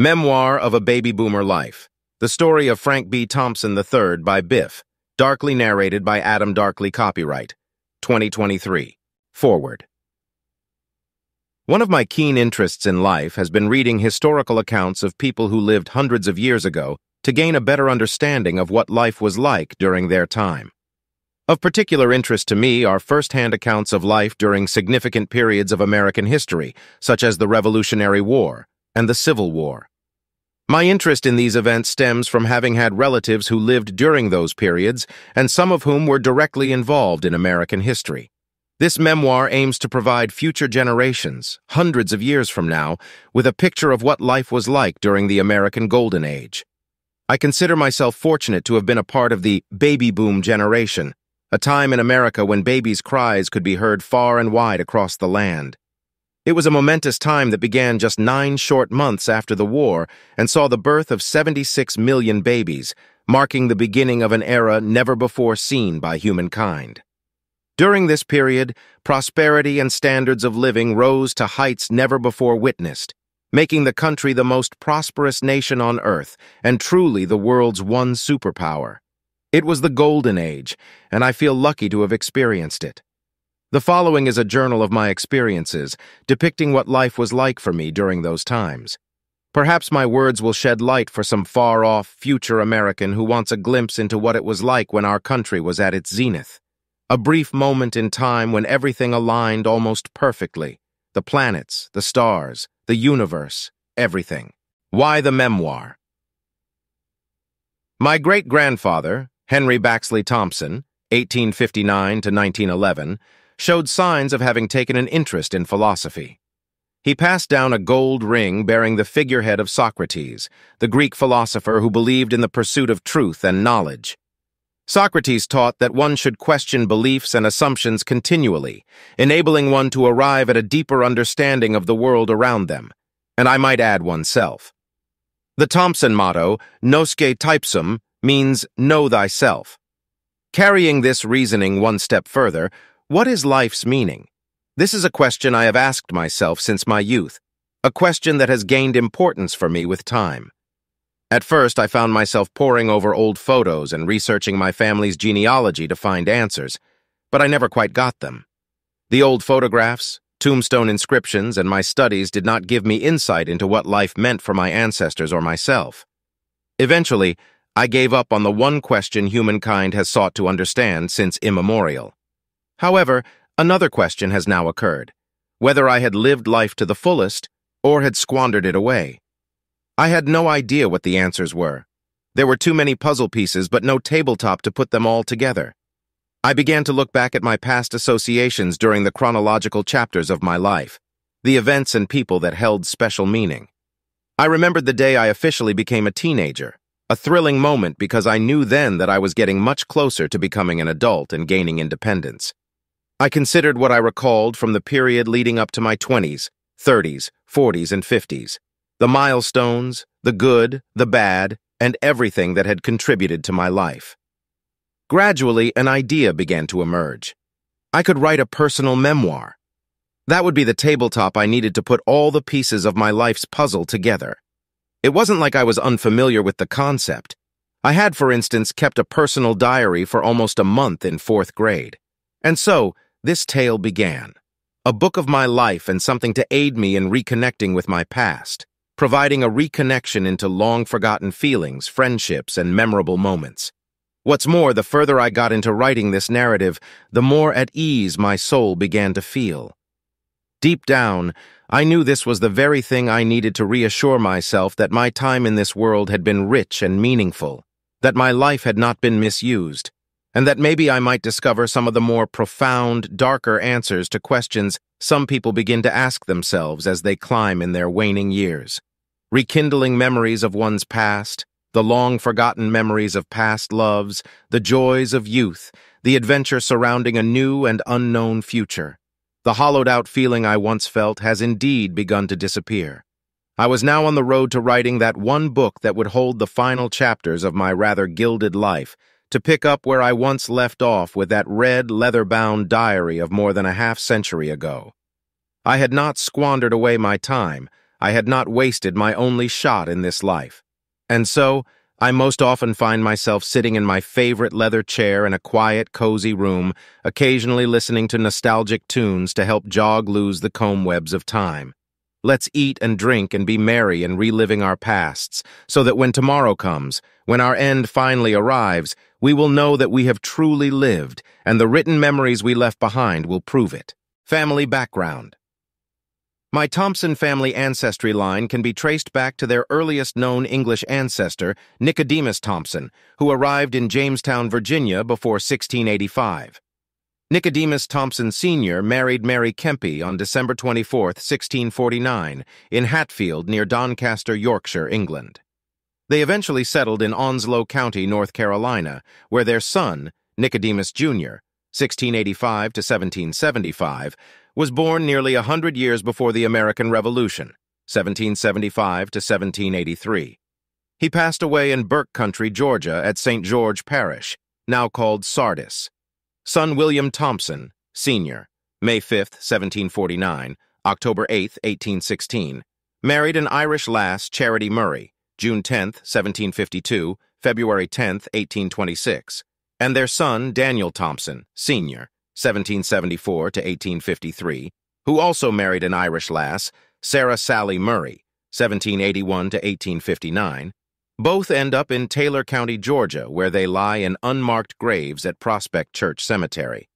Memoir of a Baby Boomer Life. The Story of Frank B. Thompson III by Biff. Darkly narrated by Adam Darkly. Copyright 2023. Forward. One of my keen interests in life has been reading historical accounts of people who lived hundreds of years ago to gain a better understanding of what life was like during their time. Of particular interest to me are first-hand accounts of life during significant periods of American history, such as the Revolutionary War and the Civil War. My interest in these events stems from having had relatives who lived during those periods, and some of whom were directly involved in American history. This memoir aims to provide future generations, hundreds of years from now, with a picture of what life was like during the American Golden Age. I consider myself fortunate to have been a part of the baby boom generation, a time in America when babies' cries could be heard far and wide across the land. It was a momentous time that began just 9 short months after the war and saw the birth of 76 million babies, marking the beginning of an era never before seen by humankind. During this period, prosperity and standards of living rose to heights never before witnessed, making the country the most prosperous nation on earth and truly the world's one superpower. It was the Golden Age, and I feel lucky to have experienced it. The following is a journal of my experiences, depicting what life was like for me during those times. Perhaps my words will shed light for some far-off future American who wants a glimpse into what it was like when our country was at its zenith. A brief moment in time when everything aligned almost perfectly. The planets, the stars, the universe, everything. Why the memoir? My great-grandfather, Henry Baxley Thompson, 1859 to 1911, showed signs of having taken an interest in philosophy. He passed down a gold ring bearing the figurehead of Socrates, the Greek philosopher who believed in the pursuit of truth and knowledge. Socrates taught that one should question beliefs and assumptions continually, enabling one to arrive at a deeper understanding of the world around them, and I might add oneself. The Thompson motto, Nosce Typsum, means know thyself. Carrying this reasoning one step further, what is life's meaning? This is a question I have asked myself since my youth, a question that has gained importance for me with time. At first, I found myself poring over old photos and researching my family's genealogy to find answers, but I never quite got them. The old photographs, tombstone inscriptions, and my studies did not give me insight into what life meant for my ancestors or myself. Eventually, I gave up on the one question humankind has sought to understand since immemorial. However, another question has now occurred, whether I had lived life to the fullest or had squandered it away. I had no idea what the answers were. There were too many puzzle pieces but no tabletop to put them all together. I began to look back at my past associations during the chronological chapters of my life, the events and people that held special meaning. I remembered the day I officially became a teenager, a thrilling moment because I knew then that I was getting much closer to becoming an adult and gaining independence. I considered what I recalled from the period leading up to my 20s, 30s, 40s, and 50s, the milestones, the good, the bad, and everything that had contributed to my life. Gradually, an idea began to emerge. I could write a personal memoir. That would be the tabletop I needed to put all the pieces of my life's puzzle together. It wasn't like I was unfamiliar with the concept. I had, for instance, kept a personal diary for almost a month in 4th grade. And so, this tale began. A book of my life and something to aid me in reconnecting with my past, providing a reconnection into long-forgotten feelings, friendships, and memorable moments. What's more, the further I got into writing this narrative, the more at ease my soul began to feel. Deep down, I knew this was the very thing I needed to reassure myself that my time in this world had been rich and meaningful, that my life had not been misused, and that maybe I might discover some of the more profound, darker answers to questions some people begin to ask themselves as they climb in their waning years. Rekindling memories of one's past, the long-forgotten memories of past loves, the joys of youth, the adventure surrounding a new and unknown future. The hollowed-out feeling I once felt has indeed begun to disappear. I was now on the road to writing that one book that would hold the final chapters of my rather gilded life, to pick up where I once left off with that red, leather-bound diary of more than a half-century ago. I had not squandered away my time. I had not wasted my only shot in this life. And so, I most often find myself sitting in my favorite leather chair in a quiet, cozy room, occasionally listening to nostalgic tunes to help jog loose the cobwebs of time. Let's eat and drink and be merry in reliving our pasts, so that when tomorrow comes, when our end finally arrives, we will know that we have truly lived, and the written memories we left behind will prove it. Family background. My Thompson family ancestry line can be traced back to their earliest known English ancestor, Nicodemus Thompson, who arrived in Jamestown, Virginia before 1685. Nicodemus Thompson Sr. married Mary Kempe on December 24, 1649, in Hatfield near Doncaster, Yorkshire, England. They eventually settled in Onslow County, North Carolina, where their son, Nicodemus Jr., 1685 to 1775, was born nearly 100 years before the American Revolution, 1775 to 1783. He passed away in Burke Country, Georgia, at St. George Parish, now called Sardis. Son William Thompson, Sr., May 5, 1749, October 8, 1816, married an Irish lass, Charity Murray, June 10, 1752, February 10, 1826, and their son, Daniel Thompson, Sr., 1774 to 1853, who also married an Irish lass, Sarah Sally Murray, 1781 to 1859. Both end up in Taylor County, Georgia, where they lie in unmarked graves at Prospect Church Cemetery.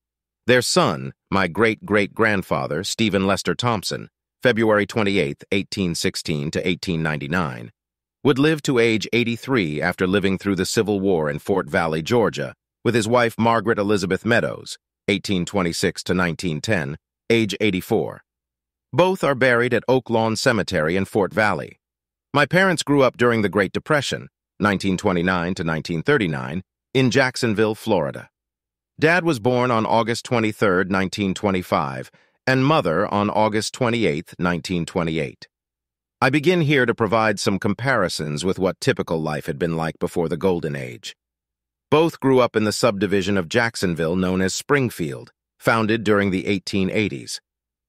Their son, my great-great-grandfather, Stephen Lester Thompson, February 28, 1816 to 1899, would live to age 83 after living through the Civil War in Fort Valley, Georgia, with his wife Margaret Elizabeth Meadows, 1826 to 1910, age 84. Both are buried at Oak Lawn Cemetery in Fort Valley. My parents grew up during the Great Depression, 1929 to 1939, in Jacksonville, Florida. Dad was born on August 23, 1925, and Mother on August 28, 1928. I begin here to provide some comparisons with what typical life had been like before the Golden Age. Both grew up in the subdivision of Jacksonville known as Springfield, founded during the 1880s.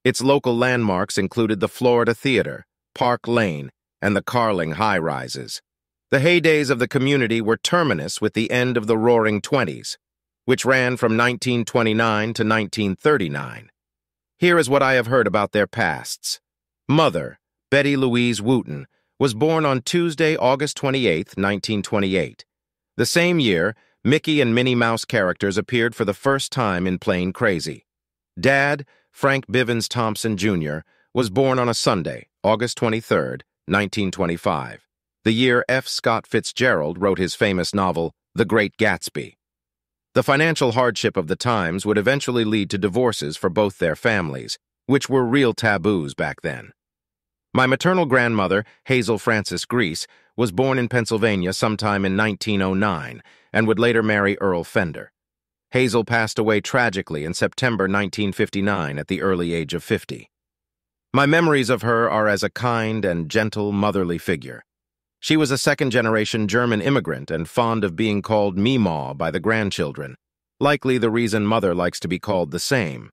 Its local landmarks included the Florida Theater, Park Lane, and the Carling high-rises. The heydays of the community were terminus with the end of the Roaring Twenties, which ran from 1929 to 1939. Here is what I have heard about their pasts. Mother, Betty Louise Wooten, was born on Tuesday, August 28, 1928. The same year, Mickey and Minnie Mouse characters appeared for the first time in Plain Crazy. Dad, Frank Bivens Thompson, Jr., was born on a Sunday, August 23, 1925, the year F. Scott Fitzgerald wrote his famous novel, The Great Gatsby. The financial hardship of the times would eventually lead to divorces for both their families, which were real taboos back then. My maternal grandmother, Hazel Frances Grease, was born in Pennsylvania sometime in 1909 and would later marry Earl Fender. Hazel passed away tragically in September 1959 at the early age of 50. My memories of her are as a kind and gentle motherly figure. She was a second-generation German immigrant and fond of being called Memoir by the grandchildren, likely the reason Mother likes to be called the same.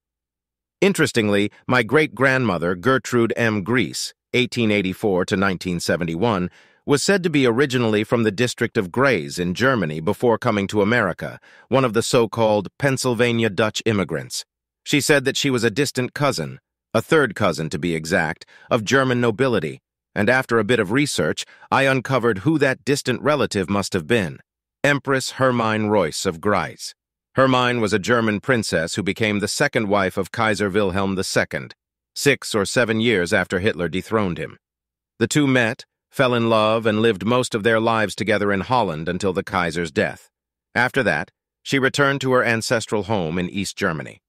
Interestingly, my great-grandmother, Gertrude M. Grease, 1884 to 1971, was said to be originally from the district of Graz in Germany before coming to America, one of the so-called Pennsylvania Dutch immigrants. She said that she was a distant cousin, a third cousin to be exact, of German nobility, and after a bit of research, I uncovered who that distant relative must have been: Empress Hermine Reuss of Graz. Hermine was a German princess who became the second wife of Kaiser Wilhelm II, 6 or 7 years after Hitler dethroned him. The two met, fell in love, and lived most of their lives together in Holland until the Kaiser's death. After that, she returned to her ancestral home in East Germany.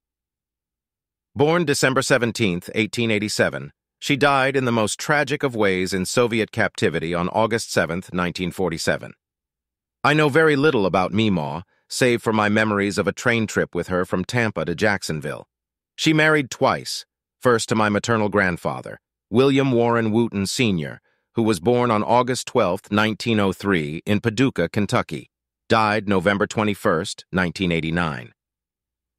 Born December 17, 1887, she died in the most tragic of ways in Soviet captivity on August 7, 1947. I know very little about Meemaw, save for my memories of a train trip with her from Tampa to Jacksonville. She married twice, first to my maternal grandfather, William Warren Wooten, Sr., who was born on August 12, 1903, in Paducah, Kentucky, died November 21, 1989.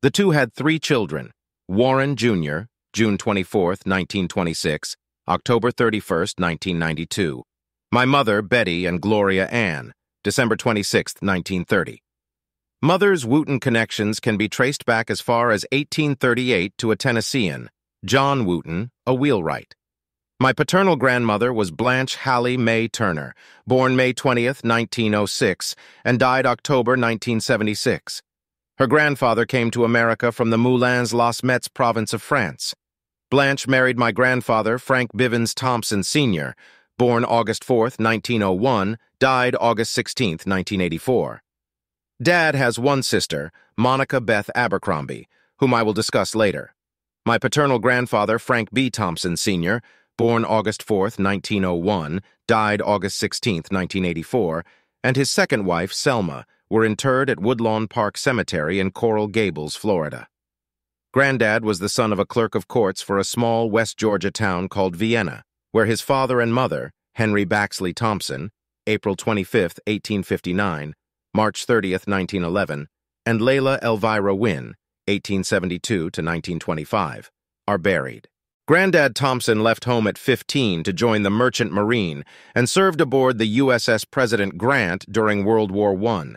The two had 3 children: Warren Jr., June 24, 1926, October 31st, 1992. My mother, Betty and Gloria Ann, December 26, 1930. Mother's Wooten connections can be traced back as far as 1838 to a Tennessean, John Wooten, a wheelwright. My paternal grandmother was Blanche Hallie May Turner, born May 20th, 1906, and died October 1976. Her grandfather came to America from the Moulins-les Metz province of France. Blanche married my grandfather, Frank Bivens Thompson, Sr., born August 4th, 1901, died August 16th, 1984. Dad has one sister, Monica Beth Abercrombie, whom I will discuss later. My paternal grandfather, Frank B. Thompson, Sr., born August 4th, 1901, died August 16th, 1984, and his second wife, Selma, were interred at Woodlawn Park Cemetery in Coral Gables, Florida. Granddad was the son of a clerk of courts for a small West Georgia town called Vienna, where his father and mother, Henry Baxley Thompson, April 25, 1859, March 30th, 1911, and Layla Elvira Wynn, 1872 to 1925, are buried. Granddad Thompson left home at 15 to join the Merchant Marine and served aboard the USS President Grant during World War I.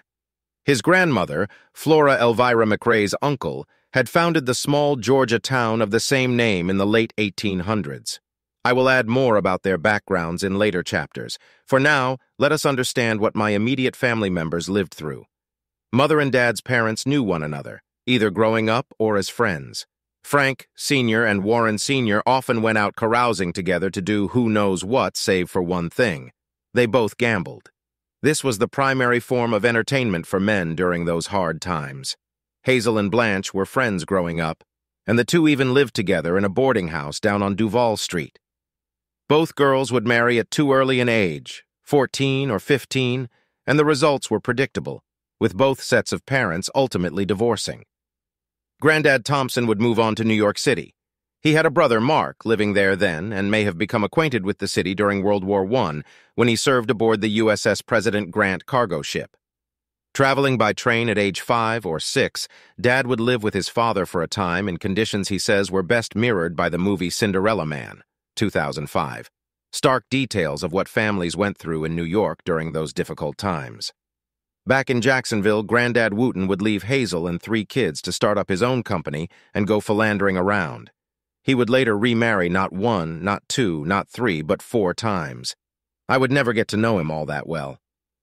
His grandmother, Flora Elvira McRae's uncle, had founded the small Georgia town of the same name in the late 1800s. I will add more about their backgrounds in later chapters. For now, let us understand what my immediate family members lived through. Mother and Dad's parents knew one another, either growing up or as friends. Frank, Sr. and Warren, Sr. often went out carousing together to do who knows what save for one thing. They both gambled. This was the primary form of entertainment for men during those hard times. Hazel and Blanche were friends growing up, and the two even lived together in a boarding house down on Duval Street. Both girls would marry at too early an age, 14 or 15, and the results were predictable, with both sets of parents ultimately divorcing. Granddad Thompson would move on to New York City. He had a brother, Mark, living there then and may have become acquainted with the city during World War I when he served aboard the USS President Grant cargo ship. Traveling by train at age 5 or 6, Dad would live with his father for a time in conditions he says were best mirrored by the movie Cinderella Man, 2005. Stark details of what families went through in New York during those difficult times. Back in Jacksonville, Granddad Wooten would leave Hazel and 3 kids to start up his own company and go philandering around. He would later remarry not 1, not 2, not 3, but 4 times. I would never get to know him all that well.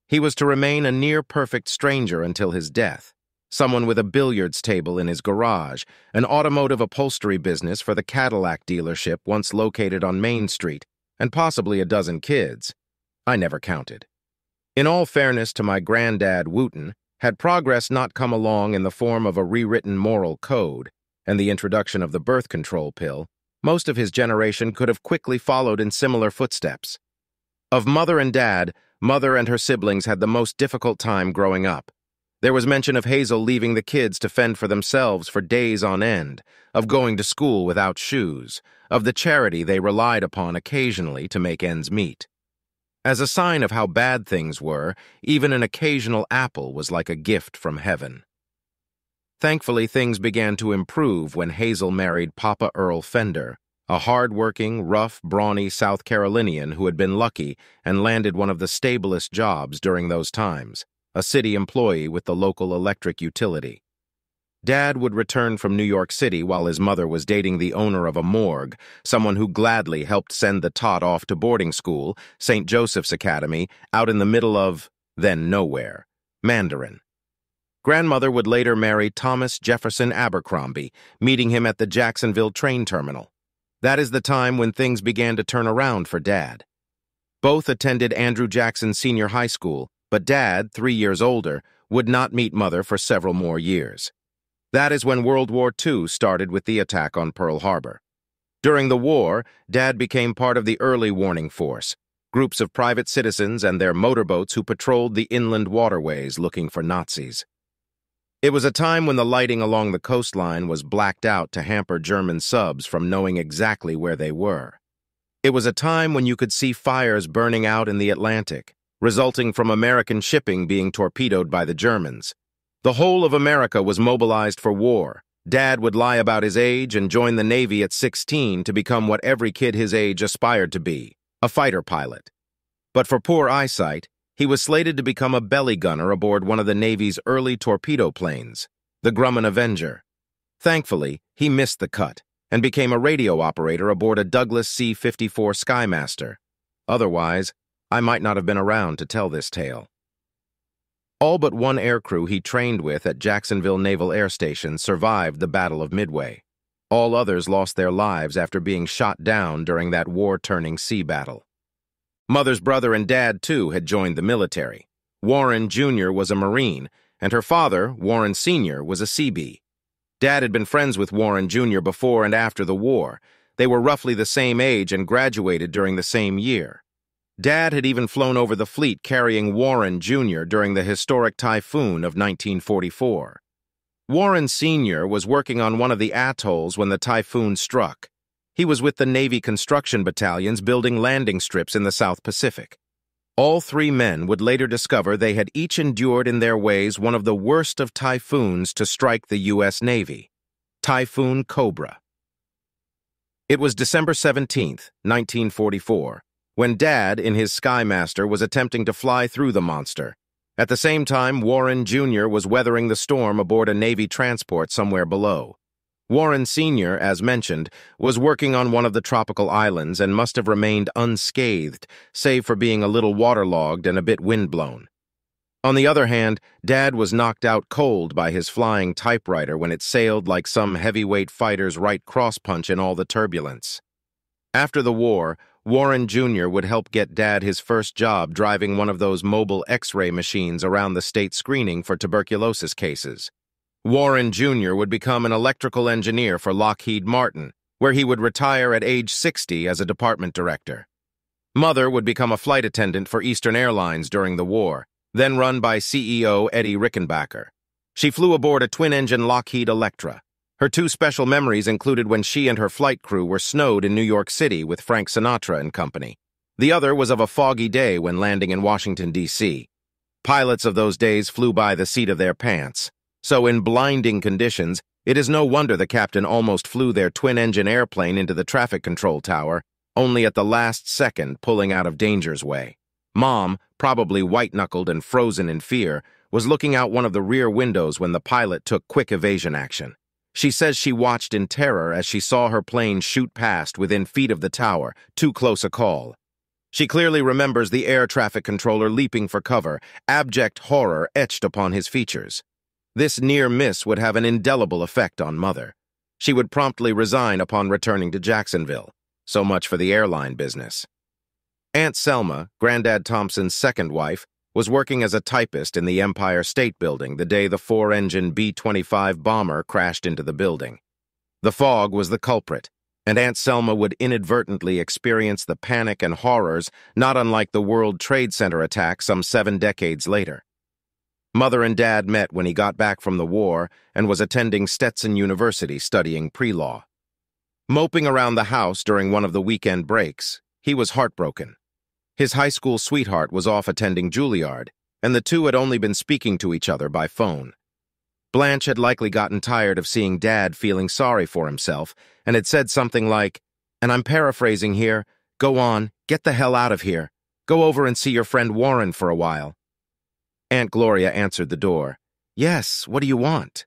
He was to remain a near-perfect stranger until his death, someone with a billiards table in his garage, an automotive upholstery business for the Cadillac dealership once located on Main Street, and possibly a dozen kids. I never counted. In all fairness to my granddad Wooten, had progress not come along in the form of a rewritten moral code and the introduction of the birth control pill, most of his generation could have quickly followed in similar footsteps. Of Mother and Dad, Mother and her siblings had the most difficult time growing up. There was mention of Hazel leaving the kids to fend for themselves for days on end, of going to school without shoes, of the charity they relied upon occasionally to make ends meet. As a sign of how bad things were, even an occasional apple was like a gift from heaven. Thankfully, things began to improve when Hazel married Papa Earl Fender, a hard-working, rough, brawny South Carolinian who had been lucky and landed one of the stablest jobs during those times, a city employee with the local electric utility. Dad would return from New York City while his mother was dating the owner of a morgue, someone who gladly helped send the tot off to boarding school, St. Joseph's Academy, out in the middle of, then nowhere, Mandarin. Grandmother would later marry Thomas Jefferson Abercrombie, meeting him at the Jacksonville train terminal. That is the time when things began to turn around for Dad. Both attended Andrew Jackson Senior High School, but Dad, 3 years older, would not meet Mother for several more years. That is when World War II started with the attack on Pearl Harbor. During the war, Dad became part of the early warning force, groups of private citizens and their motorboats who patrolled the inland waterways looking for Nazis. It was a time when the lighting along the coastline was blacked out to hamper German subs from knowing exactly where they were. It was a time when you could see fires burning out in the Atlantic, resulting from American shipping being torpedoed by the Germans. The whole of America was mobilized for war, Dad would lie about his age and join the Navy at 16 to become what every kid his age aspired to be, a fighter pilot. But for poor eyesight, he was slated to become a belly gunner aboard one of the Navy's early torpedo planes, the Grumman Avenger. Thankfully, he missed the cut and became a radio operator aboard a Douglas C-54 Skymaster. Otherwise, I might not have been around to tell this tale. All but one aircrew he trained with at Jacksonville Naval Air Station survived the Battle of Midway. All others lost their lives after being shot down during that war-turning sea battle. Mother's brother and dad, too, had joined the military. Warren Jr. was a Marine, and her father, Warren Sr., was a Seabee. Dad had been friends with Warren Jr. before and after the war. They were roughly the same age and graduated during the same year. Dad had even flown over the fleet carrying Warren Jr. during the historic typhoon of 1944. Warren Sr. was working on one of the atolls when the typhoon struck. He was with the Navy construction battalions building landing strips in the South Pacific. All three men would later discover they had each endured in their ways one of the worst of typhoons to strike the U.S. Navy, Typhoon Cobra. It was December 17, 1944, when Dad, in his Skymaster, was attempting to fly through the monster. At the same time, Warren Jr. was weathering the storm aboard a Navy transport somewhere below. Warren Sr., as mentioned, was working on one of the tropical islands and must have remained unscathed, save for being a little waterlogged and a bit windblown. On the other hand, Dad was knocked out cold by his flying typewriter when it sailed like some heavyweight fighter's right cross-punch in all the turbulence. After the war, Warren Jr. would help get Dad his first job driving one of those mobile X-ray machines around the state screening for tuberculosis cases. Warren Jr. would become an electrical engineer for Lockheed Martin, where he would retire at age 60 as a department director. Mother would become a flight attendant for Eastern Airlines during the war, then run by CEO Eddie Rickenbacker. She flew aboard a twin-engine Lockheed Electra. Her two special memories included when she and her flight crew were snowed in New York City with Frank Sinatra and company. The other was of a foggy day when landing in Washington, D.C. Pilots of those days flew by the seat of their pants. So in blinding conditions, it is no wonder the captain almost flew their twin-engine airplane into the traffic control tower, only at the last second pulling out of danger's way. Mom, probably white-knuckled and frozen in fear, was looking out one of the rear windows when the pilot took quick evasion action. She says she watched in terror as she saw her plane shoot past within feet of the tower, too close a call. She clearly remembers the air traffic controller leaping for cover, abject horror etched upon his features. This near miss would have an indelible effect on Mother. She would promptly resign upon returning to Jacksonville. So much for the airline business. Aunt Selma, Granddad Thompson's second wife, was working as a typist in the Empire State Building the day the four-engine B-25 bomber crashed into the building. The fog was the culprit, and Aunt Selma would inadvertently experience the panic and horrors not unlike the World Trade Center attack some 7 decades later. Mother and Dad met when he got back from the war and was attending Stetson University studying pre-law. Moping around the house during one of the weekend breaks, he was heartbroken. His high school sweetheart was off attending Juilliard, and the two had only been speaking to each other by phone. Blanche had likely gotten tired of seeing Dad feeling sorry for himself and had said something like, and I'm paraphrasing here, "Go on, get the hell out of here. Go over and see your friend Warren for a while." Aunt Gloria answered the door. "Yes, what do you want?"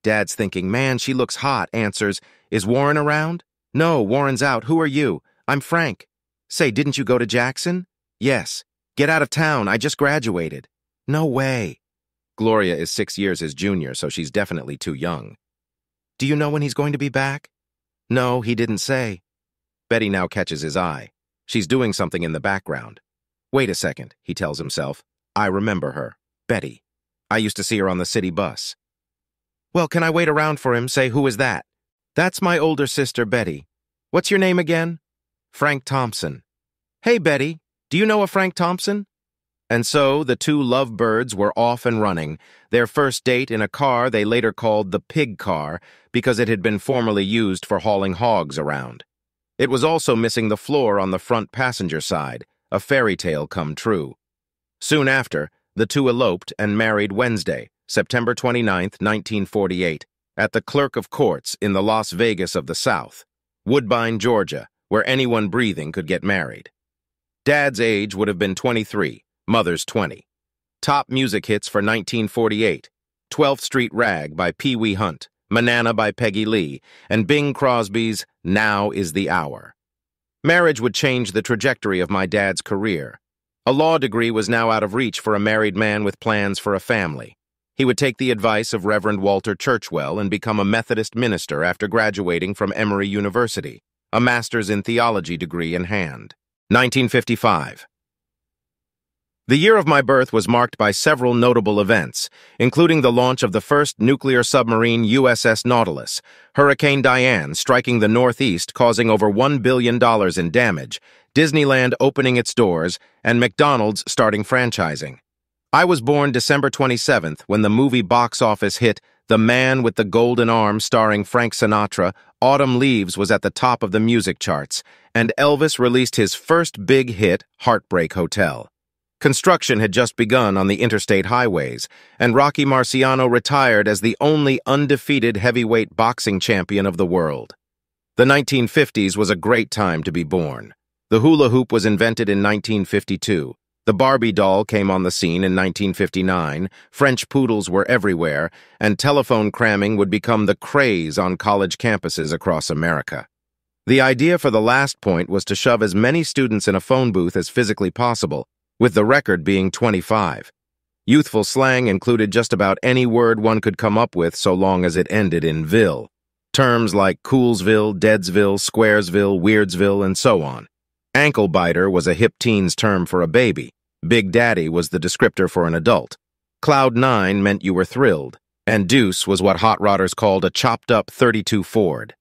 Dad's thinking, "Man, she looks hot," answers, "Is Warren around?" "No, Warren's out. Who are you?" "I'm Frank." "Say, didn't you go to Jackson?" "Yes." "Get out of town. I just graduated." "No way." Gloria is 6 years his junior, so she's definitely too young. "Do you know when he's going to be back?" "No, he didn't say." Betty now catches his eye. She's doing something in the background. "Wait a second," he tells himself. "I remember her. Betty. I used to see her on the city bus." "Well, can I wait around for him? Say, who is that?" "That's my older sister, Betty." "What's your name again?" "Frank Thompson." "Hey, Betty, do you know a Frank Thompson?" And so the two lovebirds were off and running, their first date in a car they later called the pig car because it had been formerly used for hauling hogs around. It was also missing the floor on the front passenger side, a fairy tale come true. Soon after, the two eloped and married Wednesday, September 29, 1948, at the Clerk of Courts in the Las Vegas of the South, Woodbine, Georgia, where anyone breathing could get married. Dad's age would have been 23, Mother's 20. Top music hits for 1948, 12th Street Rag by Pee Wee Hunt, Manana by Peggy Lee, and Bing Crosby's Now is the Hour. Marriage would change the trajectory of my dad's career. A law degree was now out of reach for a married man with plans for a family. He would take the advice of Reverend Walter Churchwell and become a Methodist minister after graduating from Emory University, a master's in theology degree in hand. 1955. The year of my birth was marked by several notable events, including the launch of the first nuclear submarine USS Nautilus, Hurricane Diane striking the Northeast causing over $1 billion in damage, Disneyland opening its doors, and McDonald's starting franchising. I was born December 27th when the movie box office hit The Man with the Golden Arm starring Frank Sinatra, Autumn Leaves was at the top of the music charts, and Elvis released his first big hit, Heartbreak Hotel. Construction had just begun on the interstate highways, and Rocky Marciano retired as the only undefeated heavyweight boxing champion of the world. The 1950s was a great time to be born. The hula hoop was invented in 1952. The Barbie doll came on the scene in 1959, French poodles were everywhere, and telephone cramming would become the craze on college campuses across America. The idea for the last point was to shove as many students in a phone booth as physically possible, with the record being 25. Youthful slang included just about any word one could come up with so long as it ended in "ville." Terms like Coolsville, Deadsville, Squaresville, Weirdsville, and so on. Ankle biter was a hip teen's term for a baby. Big Daddy was the descriptor for an adult. Cloud 9 meant you were thrilled, and Deuce was what hot rodders called a chopped-up 32 Ford.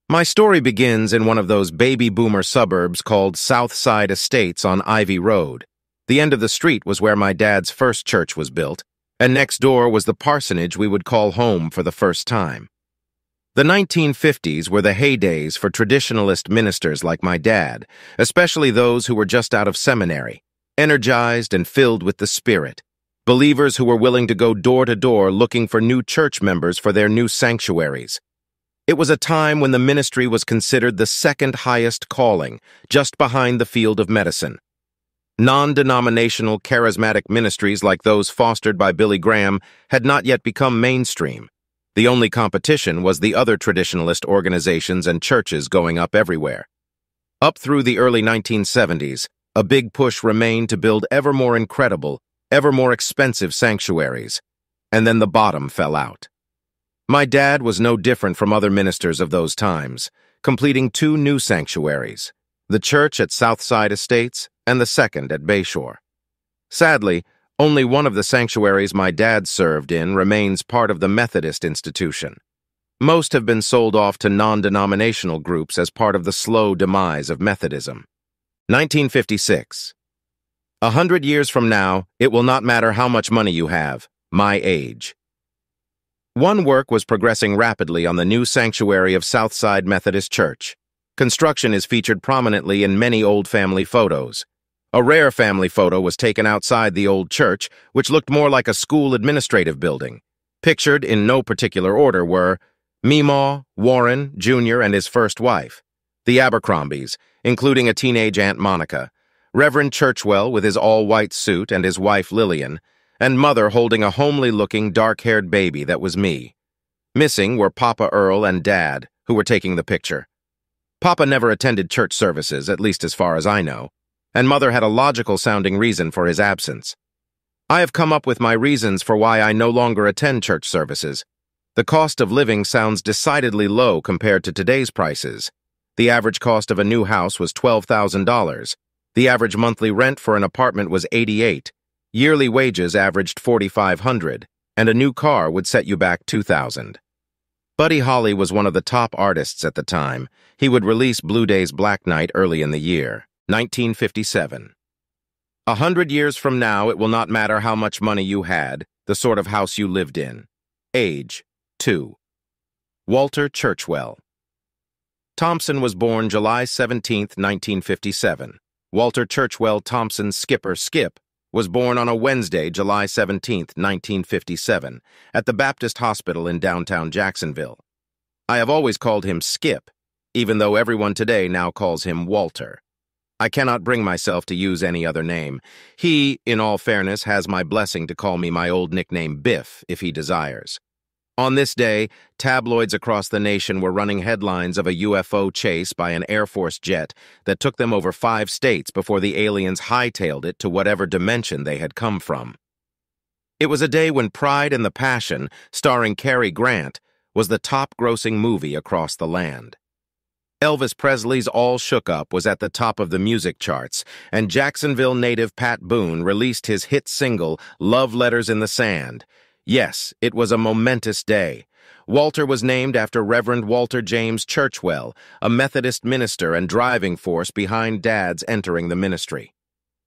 My story begins in one of those baby boomer suburbs called South Side Estates on Ivy Road. The end of the street was where my dad's first church was built, and next door was the parsonage we would call home for the first time. The 1950s were the heydays for traditionalist ministers like my dad, especially those who were just out of seminary, energized and filled with the Spirit, believers who were willing to go door to door looking for new church members for their new sanctuaries. It was a time when the ministry was considered the second highest calling, just behind the field of medicine. Non-denominational charismatic ministries like those fostered by Billy Graham had not yet become mainstream. The only competition was the other traditionalist organizations and churches going up everywhere. Up through the early 1970s, a big push remained to build ever more incredible, ever more expensive sanctuaries, and then the bottom fell out. My dad was no different from other ministers of those times, completing 2 new sanctuaries, the church at Southside Estates and the second at Bayshore. Sadly, only one of the sanctuaries my dad served in remains part of the Methodist institution. Most have been sold off to non-denominational groups as part of the slow demise of Methodism. 1956. 100 years from now, it will not matter how much money you have, my age. One work was progressing rapidly on the new sanctuary of Southside Methodist Church. Construction is featured prominently in many old family photos. A rare family photo was taken outside the old church, which looked more like a school administrative building. Pictured in no particular order were Meemaw, Warren, Jr., and his first wife, the Abercrombies, including a teenage Aunt Monica, Reverend Churchwell with his all-white suit and his wife Lillian, and Mother holding a homely-looking, dark-haired baby that was me. Missing were Papa Earl and Dad, who were taking the picture. Papa never attended church services, at least as far as I know, and Mother had a logical-sounding reason for his absence. I have come up with my reasons for why I no longer attend church services. The cost of living sounds decidedly low compared to today's prices. The average cost of a new house was $12,000. The average monthly rent for an apartment was $88. Yearly wages averaged $4,500, and a new car would set you back $2,000. Buddy Holly was one of the top artists at the time. He would release Blue Day's Black Night early in the year, 1957. 100 years from now, it will not matter how much money you had, the sort of house you lived in. Age, 2. Walter Churchwell. Thompson was born July 17, 1957. Walter Churchwell Thompson Skipper Skip was born on a Wednesday, July 17, 1957, at the Baptist Hospital in downtown Jacksonville. I have always called him Skip, even though everyone today now calls him Walter. I cannot bring myself to use any other name. He, in all fairness, has my blessing to call me my old nickname Biff if he desires. On this day, tabloids across the nation were running headlines of a UFO chase by an Air Force jet that took them over 5 states before the aliens hightailed it to whatever dimension they had come from. It was a day when Pride and the Passion, starring Cary Grant, was the top-grossing movie across the land. Elvis Presley's All Shook Up was at the top of the music charts, and Jacksonville native Pat Boone released his hit single, Love Letters in the Sand. Yes, it was a momentous day. Walter was named after Reverend Walter James Churchwell, a Methodist minister and driving force behind Dad's entering the ministry.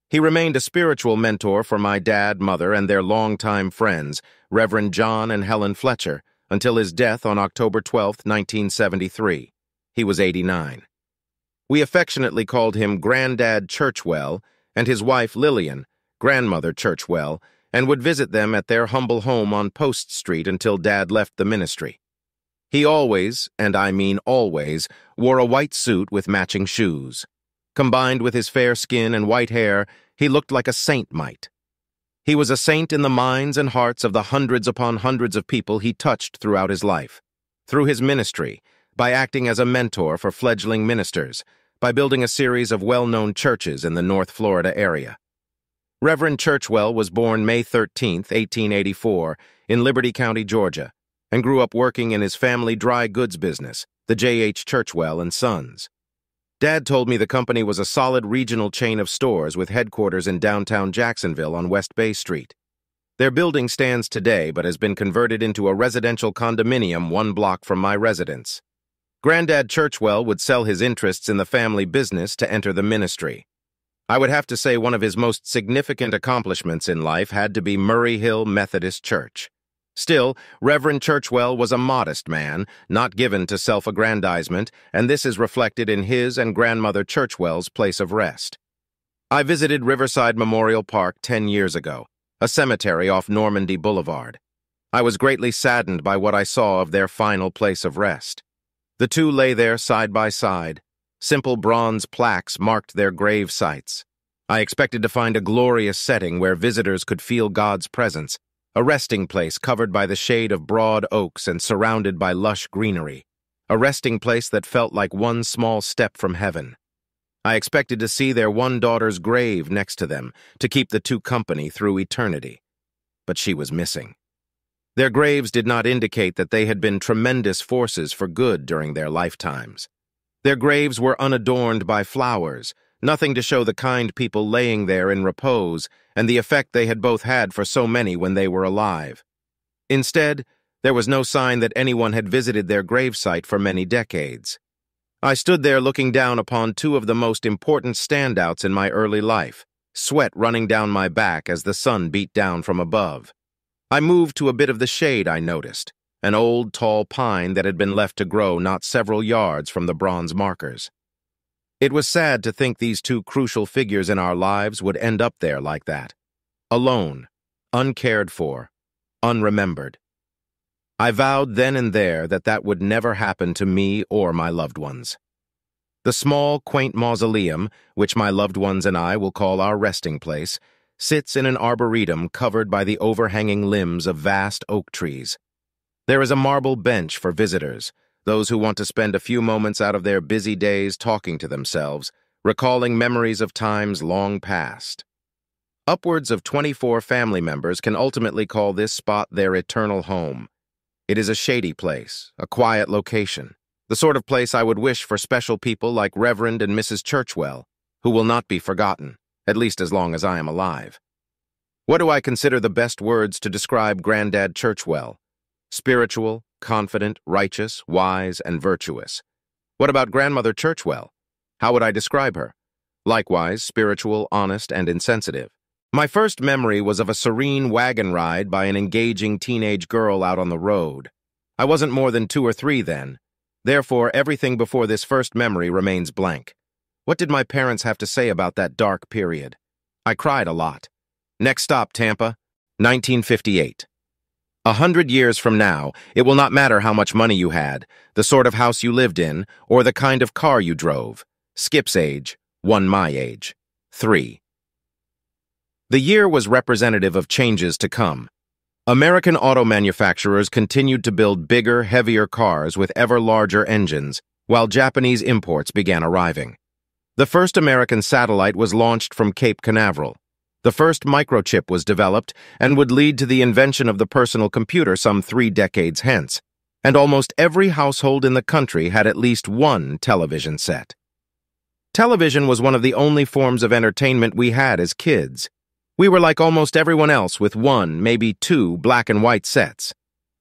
He remained a spiritual mentor for my dad, mother, and their longtime friends, Reverend John and Helen Fletcher, until his death on October 12, 1973. He was 89. We affectionately called him Granddad Churchwell and his wife Lillian, Grandmother Churchwell, and would visit them at their humble home on Post Street until Dad left the ministry. He always, and I mean always, wore a white suit with matching shoes. Combined with his fair skin and white hair, he looked like a saint might. He was a saint in the minds and hearts of the hundreds upon hundreds of people he touched throughout his life, through his ministry, by acting as a mentor for fledgling ministers, by building a series of well-known churches in the North Florida area. Reverend Churchwell was born May 13, 1884, in Liberty County, Georgia, and grew up working in his family dry goods business, the J.H. Churchwell and Sons. Dad told me the company was a solid regional chain of stores with headquarters in downtown Jacksonville on West Bay Street. Their building stands today but has been converted into a residential condominium 1 block from my residence. Granddad Churchwell would sell his interests in the family business to enter the ministry. I would have to say one of his most significant accomplishments in life had to be Murray Hill Methodist Church. Still, Reverend Churchwell was a modest man, not given to self-aggrandizement, and this is reflected in his and Grandmother Churchwell's place of rest. I visited Riverside Memorial Park 10 years ago, a cemetery off Normandy Boulevard. I was greatly saddened by what I saw of their final place of rest. The two lay there side by side. Simple bronze plaques marked their grave sites. I expected to find a glorious setting where visitors could feel God's presence, a resting place covered by the shade of broad oaks and surrounded by lush greenery, a resting place that felt like one small step from heaven. I expected to see their one daughter's grave next to them to keep the two company through eternity. But she was missing. Their graves did not indicate that they had been tremendous forces for good during their lifetimes. Their graves were unadorned by flowers, nothing to show the kind people laying there in repose and the effect they had both had for so many when they were alive. Instead, there was no sign that anyone had visited their gravesite for many decades. I stood there looking down upon two of the most important standouts in my early life, sweat running down my back as the sun beat down from above. I moved to a bit of the shade I noticed, an old, tall pine that had been left to grow not several yards from the bronze markers. It was sad to think these two crucial figures in our lives would end up there like that, alone, uncared for, unremembered. I vowed then and there that that would never happen to me or my loved ones. The small, quaint mausoleum, which my loved ones and I will call our resting place, sits in an arboretum covered by the overhanging limbs of vast oak trees. There is a marble bench for visitors, those who want to spend a few moments out of their busy days talking to themselves, recalling memories of times long past. Upwards of 24 family members can ultimately call this spot their eternal home. It is a shady place, a quiet location, the sort of place I would wish for special people like Reverend and Mrs. Churchwell, who will not be forgotten, at least as long as I am alive. What do I consider the best words to describe Granddad Churchwell? Spiritual, confident, righteous, wise, and virtuous. What about Grandmother Churchwell? How would I describe her? Likewise, spiritual, honest, and insensitive. My first memory was of a serene wagon ride by an engaging teenage girl out on the road. I wasn't more than 2 or 3 then. Therefore, everything before this first memory remains blank. What did my parents have to say about that dark period? I cried a lot. Next stop, Tampa, 1958. 100 years from now, it will not matter how much money you had, the sort of house you lived in, or the kind of car you drove. Skip's age, one my age. 3. The year was representative of changes to come. American auto manufacturers continued to build bigger, heavier cars with ever larger engines, while Japanese imports began arriving. The first American satellite was launched from Cape Canaveral. The first microchip was developed and would lead to the invention of the personal computer some 3 decades hence, and almost every household in the country had at least one television set. Television was one of the only forms of entertainment we had as kids. We were like almost everyone else with 1, maybe 2 black and white sets.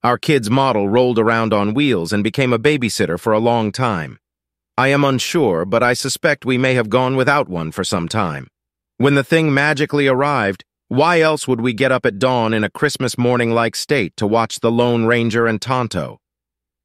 Our kid's model rolled around on wheels and became a babysitter for a long time. I am unsure, but I suspect we may have gone without one for some time. When the thing magically arrived, why else would we get up at dawn in a Christmas morning-like state to watch The Lone Ranger and Tonto?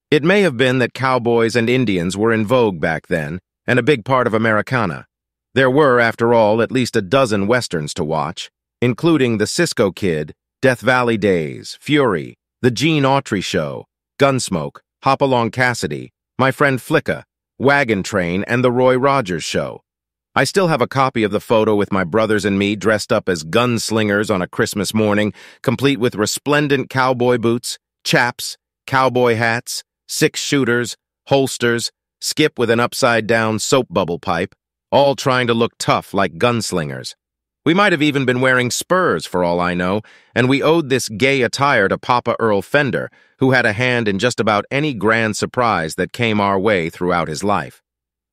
It may have been that cowboys and Indians were in vogue back then, and a big part of Americana. There were, after all, at least a dozen westerns to watch, including The Cisco Kid, Death Valley Days, Fury, The Gene Autry Show, Gunsmoke, Hopalong Cassidy, My Friend Flicka, Wagon Train, and The Roy Rogers Show. I still have a copy of the photo with my brothers and me dressed up as gunslingers on a Christmas morning, complete with resplendent cowboy boots, chaps, cowboy hats, 6-shooters, holsters, Skip with an upside-down soap bubble pipe, all trying to look tough like gunslingers. We might have even been wearing spurs for all I know, and we owed this gay attire to Papa Earl Fender, who had a hand in just about any grand surprise that came our way throughout his life.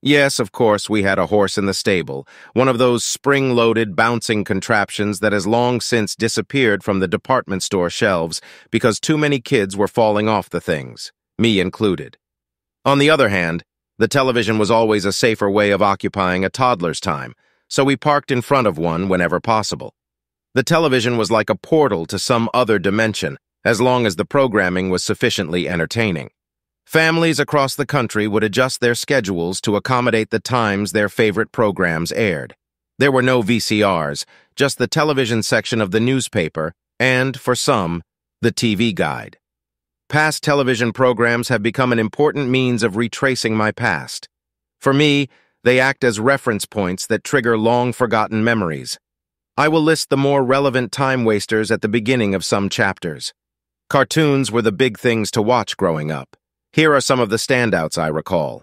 Yes, of course, we had a horse in the stable, one of those spring-loaded, bouncing contraptions that has long since disappeared from the department store shelves because too many kids were falling off the things, me included. On the other hand, the television was always a safer way of occupying a toddler's time, so we parked in front of one whenever possible. The television was like a portal to some other dimension, as long as the programming was sufficiently entertaining. Families across the country would adjust their schedules to accommodate the times their favorite programs aired. There were no VCRs, just the television section of the newspaper, and, for some, the TV guide. Past television programs have become an important means of retracing my past. For me, they act as reference points that trigger long-forgotten memories. I will list the more relevant time-wasters at the beginning of some chapters. Cartoons were the big things to watch growing up. Here are some of the standouts I recall.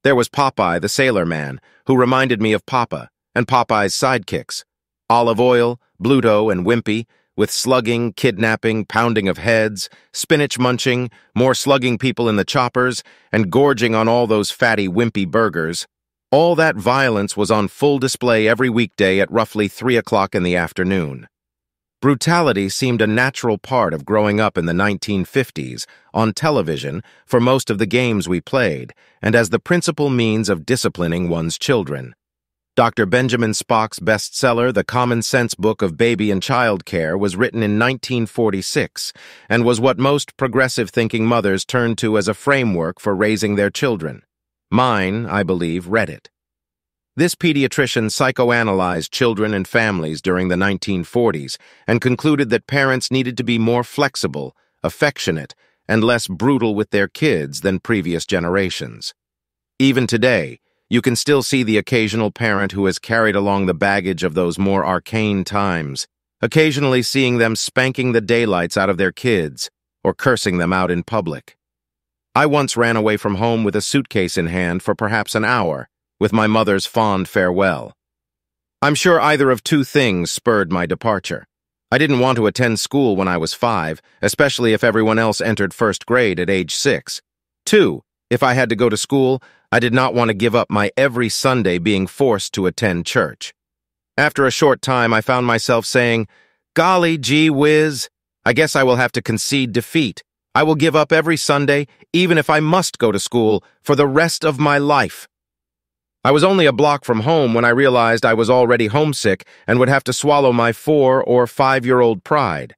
There was Popeye the Sailor Man, who reminded me of Papa, and Popeye's sidekicks. Olive Oyl, Bluto, and Wimpy, with slugging, kidnapping, pounding of heads, spinach munching, more slugging people in the choppers, and gorging on all those fatty Wimpy burgers. All that violence was on full display every weekday at roughly 3 o'clock in the afternoon. Brutality seemed a natural part of growing up in the 1950s, on television, for most of the games we played, and as the principal means of disciplining one's children. Dr. Benjamin Spock's bestseller, The Common Sense Book of Baby and Child Care, was written in 1946, and was what most progressive-thinking mothers turned to as a framework for raising their children. Mine, I believe, read it. This pediatrician psychoanalyzed children and families during the 1940s and concluded that parents needed to be more flexible, affectionate, and less brutal with their kids than previous generations. Even today, you can still see the occasional parent who has carried along the baggage of those more arcane times, occasionally seeing them spanking the daylights out of their kids or cursing them out in public. I once ran away from home with a suitcase in hand for perhaps an hour, with my mother's fond farewell. I'm sure either of 2 things spurred my departure. I didn't want to attend school when I was 5, especially if everyone else entered 1st grade at age 6. 2, if I had to go to school, I did not want to give up my every Sunday being forced to attend church. After a short time, I found myself saying, "Golly gee whiz, I guess I will have to concede defeat. I will give up every Sunday, even if I must go to school, for the rest of my life." I was only a block from home when I realized I was already homesick and would have to swallow my 4- or 5-year-old pride.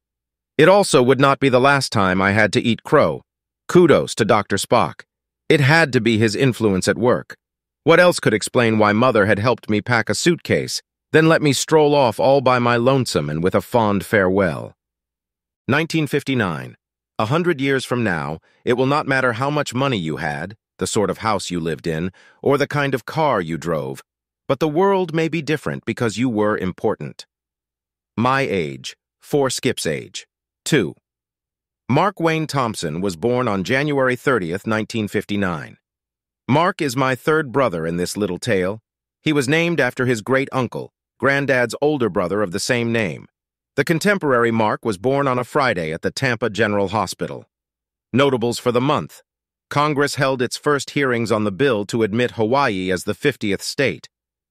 It also would not be the last time I had to eat crow. Kudos to Dr. Spock. It had to be his influence at work. What else could explain why Mother had helped me pack a suitcase, Then let me stroll off all by my lonesome and with a fond farewell. 1959. 100 years from now, it will not matter how much money you had, the sort of house you lived in, or the kind of car you drove, but the world may be different because you were important. My age, 4 Skip's age. 2. Mark Wayne Thompson was born on January 30th, 1959. Mark is my third brother in this little tale. He was named after his great-uncle, Granddad's older brother of the same name. The contemporary Mark was born on a Friday at the Tampa General Hospital. Notables for the month. Congress held its first hearings on the bill to admit Hawaii as the 50th state.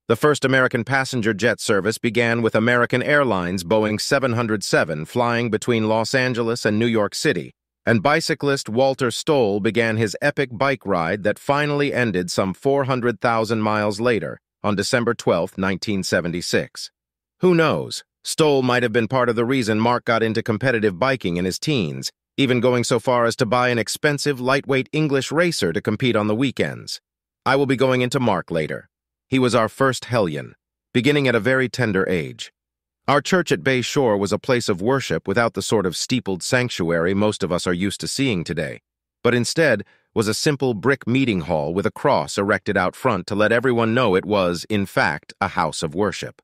The first American passenger jet service began with American Airlines Boeing 707 flying between Los Angeles and New York City, and bicyclist Walter Stoll began his epic bike ride that finally ended some 400,000 miles later, on December 12, 1976. Who knows? Stoll might have been part of the reason Mark got into competitive biking in his teens, even going so far as to buy an expensive, lightweight English racer to compete on the weekends. I will be going into Mark later. He was our first hellion, beginning at a very tender age. Our church at Bay Shore was a place of worship without the sort of steepled sanctuary most of us are used to seeing today, but instead was a simple brick meeting hall with a cross erected out front to let everyone know it was, in fact, a house of worship.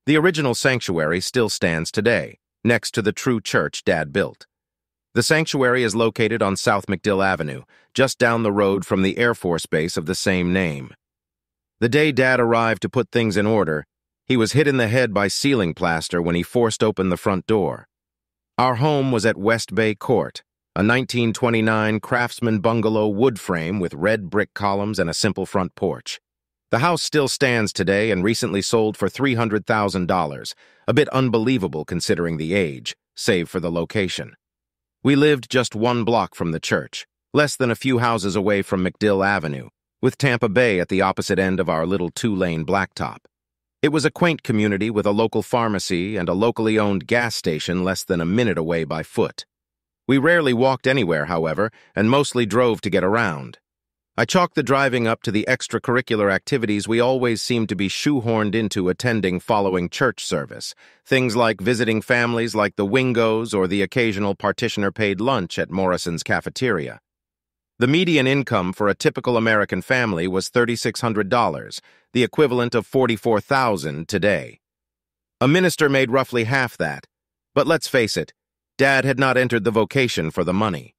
The original sanctuary still stands today, next to the true church Dad built. The sanctuary is located on South MacDill Avenue, just down the road from the Air Force Base of the same name. The day Dad arrived to put things in order, he was hit in the head by ceiling plaster when he forced open the front door. Our home was at West Bay Court, a 1929 craftsman bungalow wood frame with red brick columns and a simple front porch. The house still stands today and recently sold for $300,000, a bit unbelievable considering the age, save for the location. We lived just 1 block from the church, less than a few houses away from MacDill Avenue, with Tampa Bay at the opposite end of our little 2-lane blacktop. It was a quaint community with a local pharmacy and a locally owned gas station less than a minute away by foot. We rarely walked anywhere, however, and mostly drove to get around. I chalked the driving up to the extracurricular activities we always seemed to be shoehorned into attending following church service, things like visiting families like the Wingos or the occasional partitioner-paid lunch at Morrison's cafeteria. The median income for a typical American family was $3,600, the equivalent of $44,000 today. A minister made roughly half that, but let's face it, Dad had not entered the vocation for the money.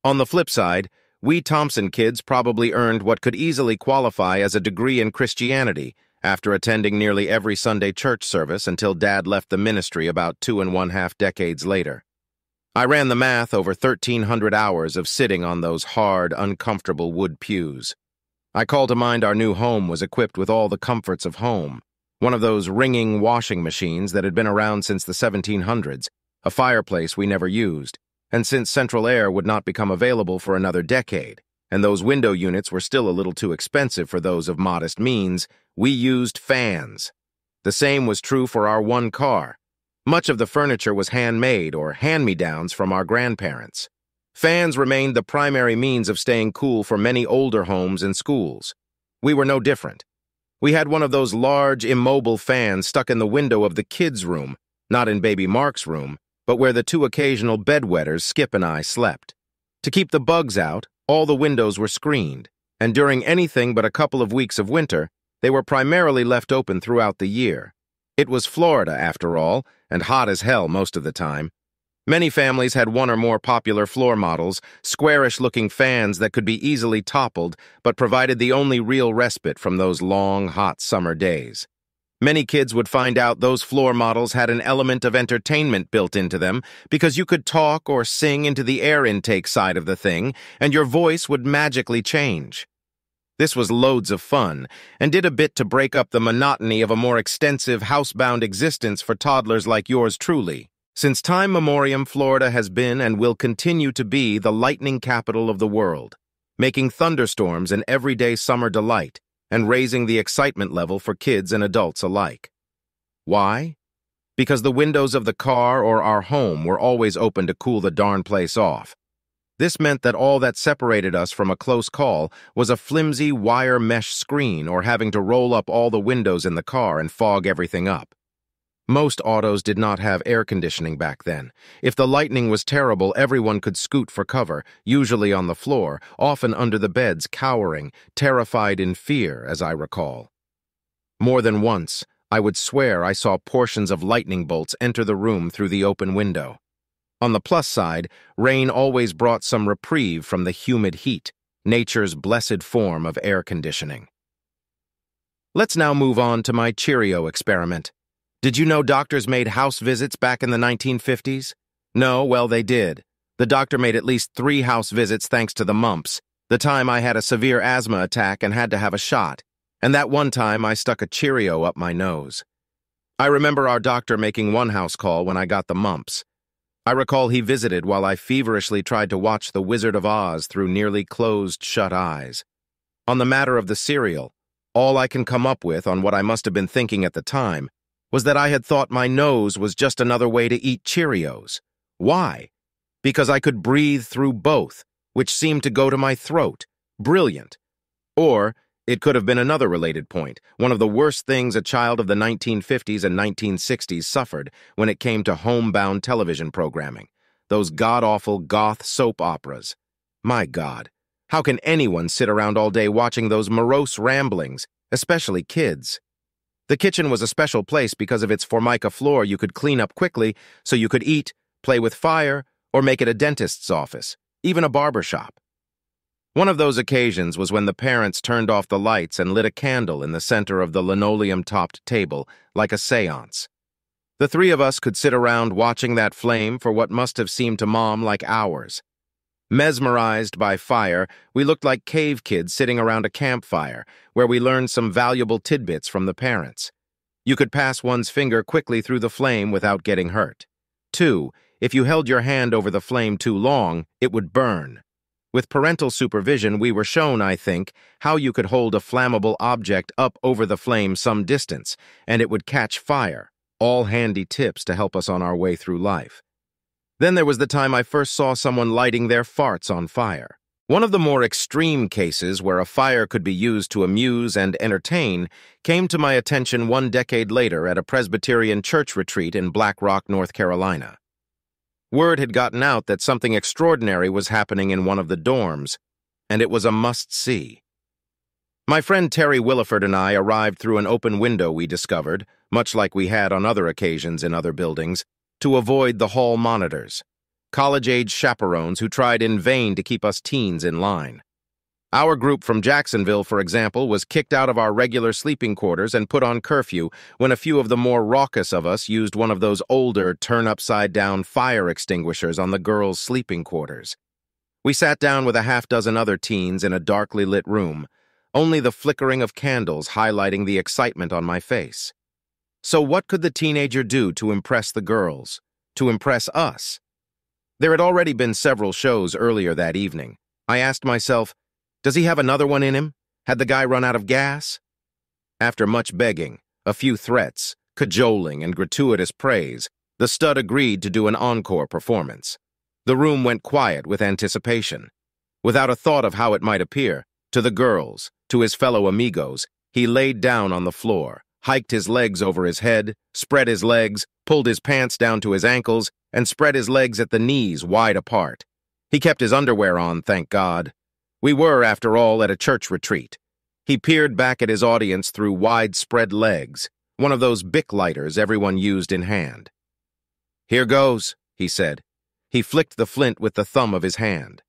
On the flip side, we Thompson kids probably earned what could easily qualify as a degree in Christianity after attending nearly every Sunday church service until Dad left the ministry about 2½ decades later. I ran the math over 1,300 hours of sitting on those hard, uncomfortable wood pews. I call to mind our new home was equipped with all the comforts of home, one of those ringing washing machines that had been around since the 1700s, a fireplace we never used, and since central air would not become available for another decade, and those window units were still a little too expensive for those of modest means, we used fans. The same was true for our one car. Much of the furniture was handmade or hand-me-downs from our grandparents. Fans remained the primary means of staying cool for many older homes and schools. We were no different. We had one of those large, immobile fans stuck in the window of the kids' room, not in baby Mark's room, but where the 2 occasional bedwetters Skip and I slept. To keep the bugs out, all the windows were screened, and during anything but a couple of weeks of winter, they were primarily left open throughout the year. It was Florida, after all, and hot as hell most of the time. Many families had one or more popular floor models, squarish-looking fans that could be easily toppled, but provided the only real respite from those long, hot summer days. Many kids would find out those floor models had an element of entertainment built into them because you could talk or sing into the air intake side of the thing, and your voice would magically change. This was loads of fun, and did a bit to break up the monotony of a more extensive housebound existence for toddlers like yours truly. Since time memoriam, Florida has been and will continue to be the lightning capital of the world, making thunderstorms an everyday summer delight, and raising the excitement level for kids and adults alike. Why? Because the windows of the car or our home were always open to cool the darn place off. This meant that all that separated us from a close call was a flimsy wire mesh screen or having to roll up all the windows in the car and fog everything up. Most autos did not have air conditioning back then. If the lightning was terrible, everyone could scoot for cover, usually on the floor, often under the beds, cowering, terrified in fear, as I recall. More than once, I would swear I saw portions of lightning bolts enter the room through the open window. On the plus side, rain always brought some reprieve from the humid heat, nature's blessed form of air conditioning. Let's now move on to my Cheerio experiment. Did you know doctors made house visits back in the 1950s? No, well, they did. The doctor made at least 3 house visits thanks to the mumps, the time I had a severe asthma attack and had to have a shot, and that one time I stuck a Cheerio up my nose. I remember our doctor making one house call when I got the mumps. I recall he visited while I feverishly tried to watch The Wizard of Oz through nearly closed-shut eyes. On the matter of the cereal, all I can come up with on what I must have been thinking at the time was that I had thought my nose was just another way to eat Cheerios. Why? Because I could breathe through both, which seemed to go to my throat. Brilliant. Or it could have been another related point, one of the worst things a child of the 1950s and 1960s suffered when it came to homebound television programming, those god-awful goth soap operas. My God, how can anyone sit around all day watching those morose ramblings, especially kids? The kitchen was a special place because of its formica floor you could clean up quickly so you could eat, play with fire, or make it a dentist's office, even a barber shop. One of those occasions was when the parents turned off the lights and lit a candle in the center of the linoleum-topped table, like a seance. The 3 of us could sit around watching that flame for what must have seemed to Mom like hours. Mesmerized by fire, we looked like cave kids sitting around a campfire, where we learned some valuable tidbits from the parents. You could pass one's finger quickly through the flame without getting hurt. 2, if you held your hand over the flame too long, it would burn. With parental supervision, we were shown, I think, how you could hold a flammable object up over the flame some distance, and it would catch fire. All handy tips to help us on our way through life. Then there was the time I first saw someone lighting their farts on fire. One of the more extreme cases where a fire could be used to amuse and entertain came to my attention 1 decade later at a Presbyterian church retreat in Black Rock, North Carolina. Word had gotten out that something extraordinary was happening in one of the dorms, and it was a must-see. My friend Terry Williford and I arrived through an open window we discovered, much like we had on other occasions in other buildings, to avoid the hall monitors, college-age chaperones who tried in vain to keep us teens in line. Our group from Jacksonville, for example, was kicked out of our regular sleeping quarters and put on curfew when a few of the more raucous of us used one of those older, turn-upside-down fire extinguishers on the girls' sleeping quarters. We sat down with a half-dozen other teens in a darkly lit room, only the flickering of candles highlighting the excitement on my face. So what could the teenager do to impress the girls, to impress us? There had already been several shows earlier that evening. I asked myself, does he have another one in him? Had the guy run out of gas? After much begging, a few threats, cajoling, and gratuitous praise, the stud agreed to do an encore performance. The room went quiet with anticipation. Without a thought of how it might appear, to the girls, to his fellow amigos, he laid down on the floor, hiked his legs over his head, spread his legs, pulled his pants down to his ankles, and spread his legs at the knees wide apart. He kept his underwear on, thank God. We were, after all, at a church retreat. He peered back at his audience through wide-spread legs, one of those Bic lighters everyone used in hand. "Here goes," he said. He flicked the flint with the thumb of his hand.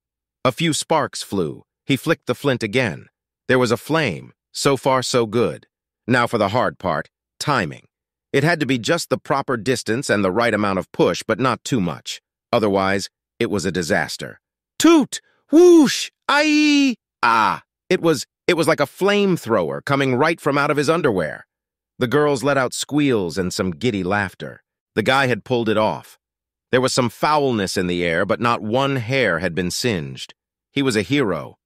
A few sparks flew. He flicked the flint again. There was a flame. So far, so good. Now for the hard part, timing. It had to be just the proper distance and the right amount of push, but not too much. Otherwise, it was a disaster. Toot! Whoosh! Aye! Ah! It was like a flamethrower coming right from out of his underwear. The girls let out squeals and some giddy laughter. The guy had pulled it off. There was some foulness in the air, but not one hair had been singed. He was a hero.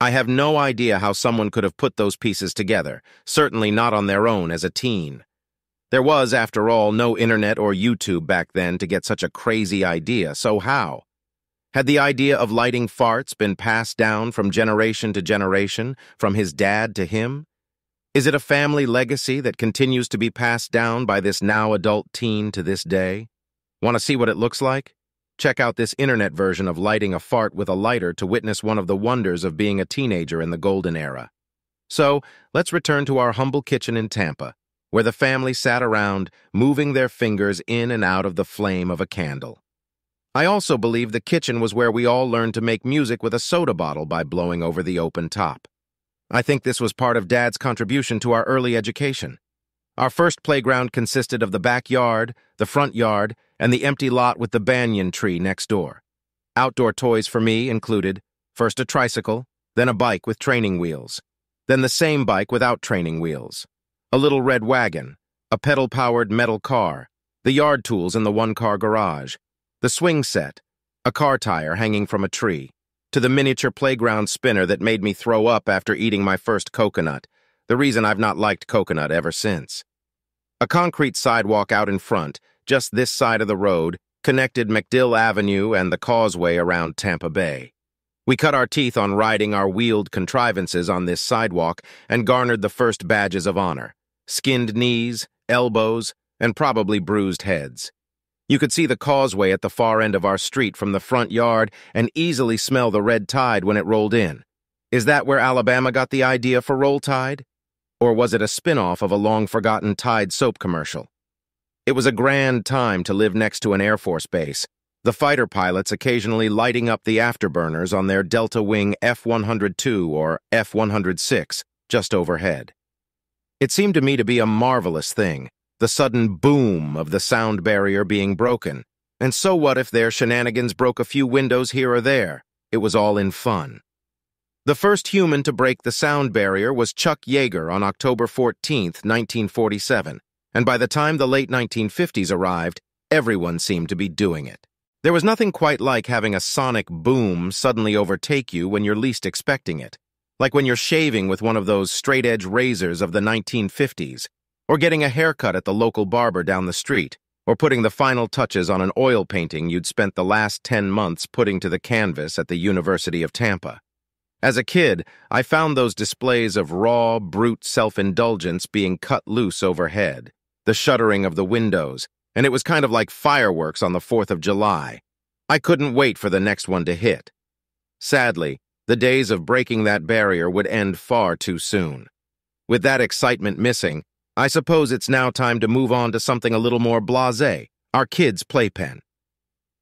I have no idea how someone could have put those pieces together, certainly not on their own as a teen. There was, after all, no internet or YouTube back then to get such a crazy idea, so how? Had the idea of lighting farts been passed down from generation to generation, from his dad to him? Is it a family legacy that continues to be passed down by this now adult teen to this day? Want to see what it looks like? Check out this internet version of lighting a fart with a lighter to witness one of the wonders of being a teenager in the golden era. So, let's return to our humble kitchen in Tampa, where the family sat around, moving their fingers in and out of the flame of a candle. I also believe the kitchen was where we all learned to make music with a soda bottle by blowing over the open top. I think this was part of Dad's contribution to our early education. Our first playground consisted of the backyard, the front yard, and the empty lot with the banyan tree next door. Outdoor toys for me included first a tricycle, then a bike with training wheels, then the same bike without training wheels, a little red wagon, a pedal-powered metal car, the yard tools in the one-car garage, the swing set, a car tire hanging from a tree, to the miniature playground spinner that made me throw up after eating my first coconut, the reason I've not liked coconut ever since. A concrete sidewalk out in front, just this side of the road, connected MacDill Avenue and the causeway around Tampa Bay. We cut our teeth on riding our wheeled contrivances on this sidewalk and garnered the first badges of honor: skinned knees, elbows, and probably bruised heads. You could see the causeway at the far end of our street from the front yard and easily smell the red tide when it rolled in. Is that where Alabama got the idea for Roll Tide? Or was it a spin-off of a long-forgotten Tide soap commercial? It was a grand time to live next to an Air Force base, the fighter pilots occasionally lighting up the afterburners on their Delta Wing F-102 or F-106 just overhead. It seemed to me to be a marvelous thing, the sudden boom of the sound barrier being broken. And so what if their shenanigans broke a few windows here or there? It was all in fun. The first human to break the sound barrier was Chuck Yeager on October 14, 1947, and by the time the late 1950s arrived, everyone seemed to be doing it. There was nothing quite like having a sonic boom suddenly overtake you when you're least expecting it, like when you're shaving with one of those straight-edge razors of the 1950s, or getting a haircut at the local barber down the street, or putting the final touches on an oil painting you'd spent the last 10 months putting to the canvas at the University of Tampa. As a kid, I found those displays of raw, brute self-indulgence being cut loose overhead, the shuttering of the windows, and it was kind of like fireworks on the 4th of July. I couldn't wait for the next one to hit. Sadly, the days of breaking that barrier would end far too soon. With that excitement missing, I suppose it's now time to move on to something a little more blasé, our kids' playpen.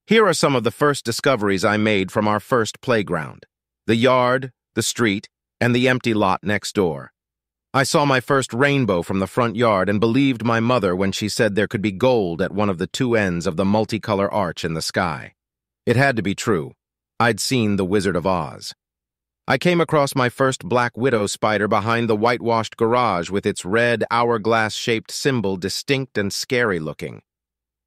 Here are some of the first discoveries I made from our first playground: the yard, the street, and the empty lot next door. I saw my first rainbow from the front yard and believed my mother when she said there could be gold at one of the two ends of the multicolor arch in the sky. It had to be true. I'd seen The Wizard of Oz. I came across my first black widow spider behind the whitewashed garage with its red, hourglass-shaped symbol distinct and scary-looking.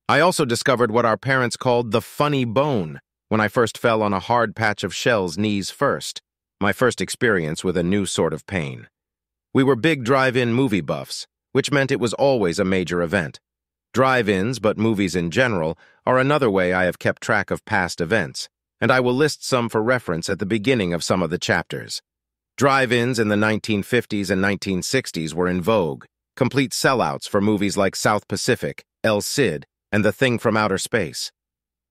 I also discovered what our parents called the funny bone when I first fell on a hard patch of shells knees first, my first experience with a new sort of pain. We were big drive-in movie buffs, which meant it was always a major event. Drive-ins, but movies in general, are another way I have kept track of past events, and I will list some for reference at the beginning of some of the chapters. Drive-ins in the 1950s and 1960s were in vogue, complete sellouts for movies like South Pacific, El Cid, and The Thing from Outer Space.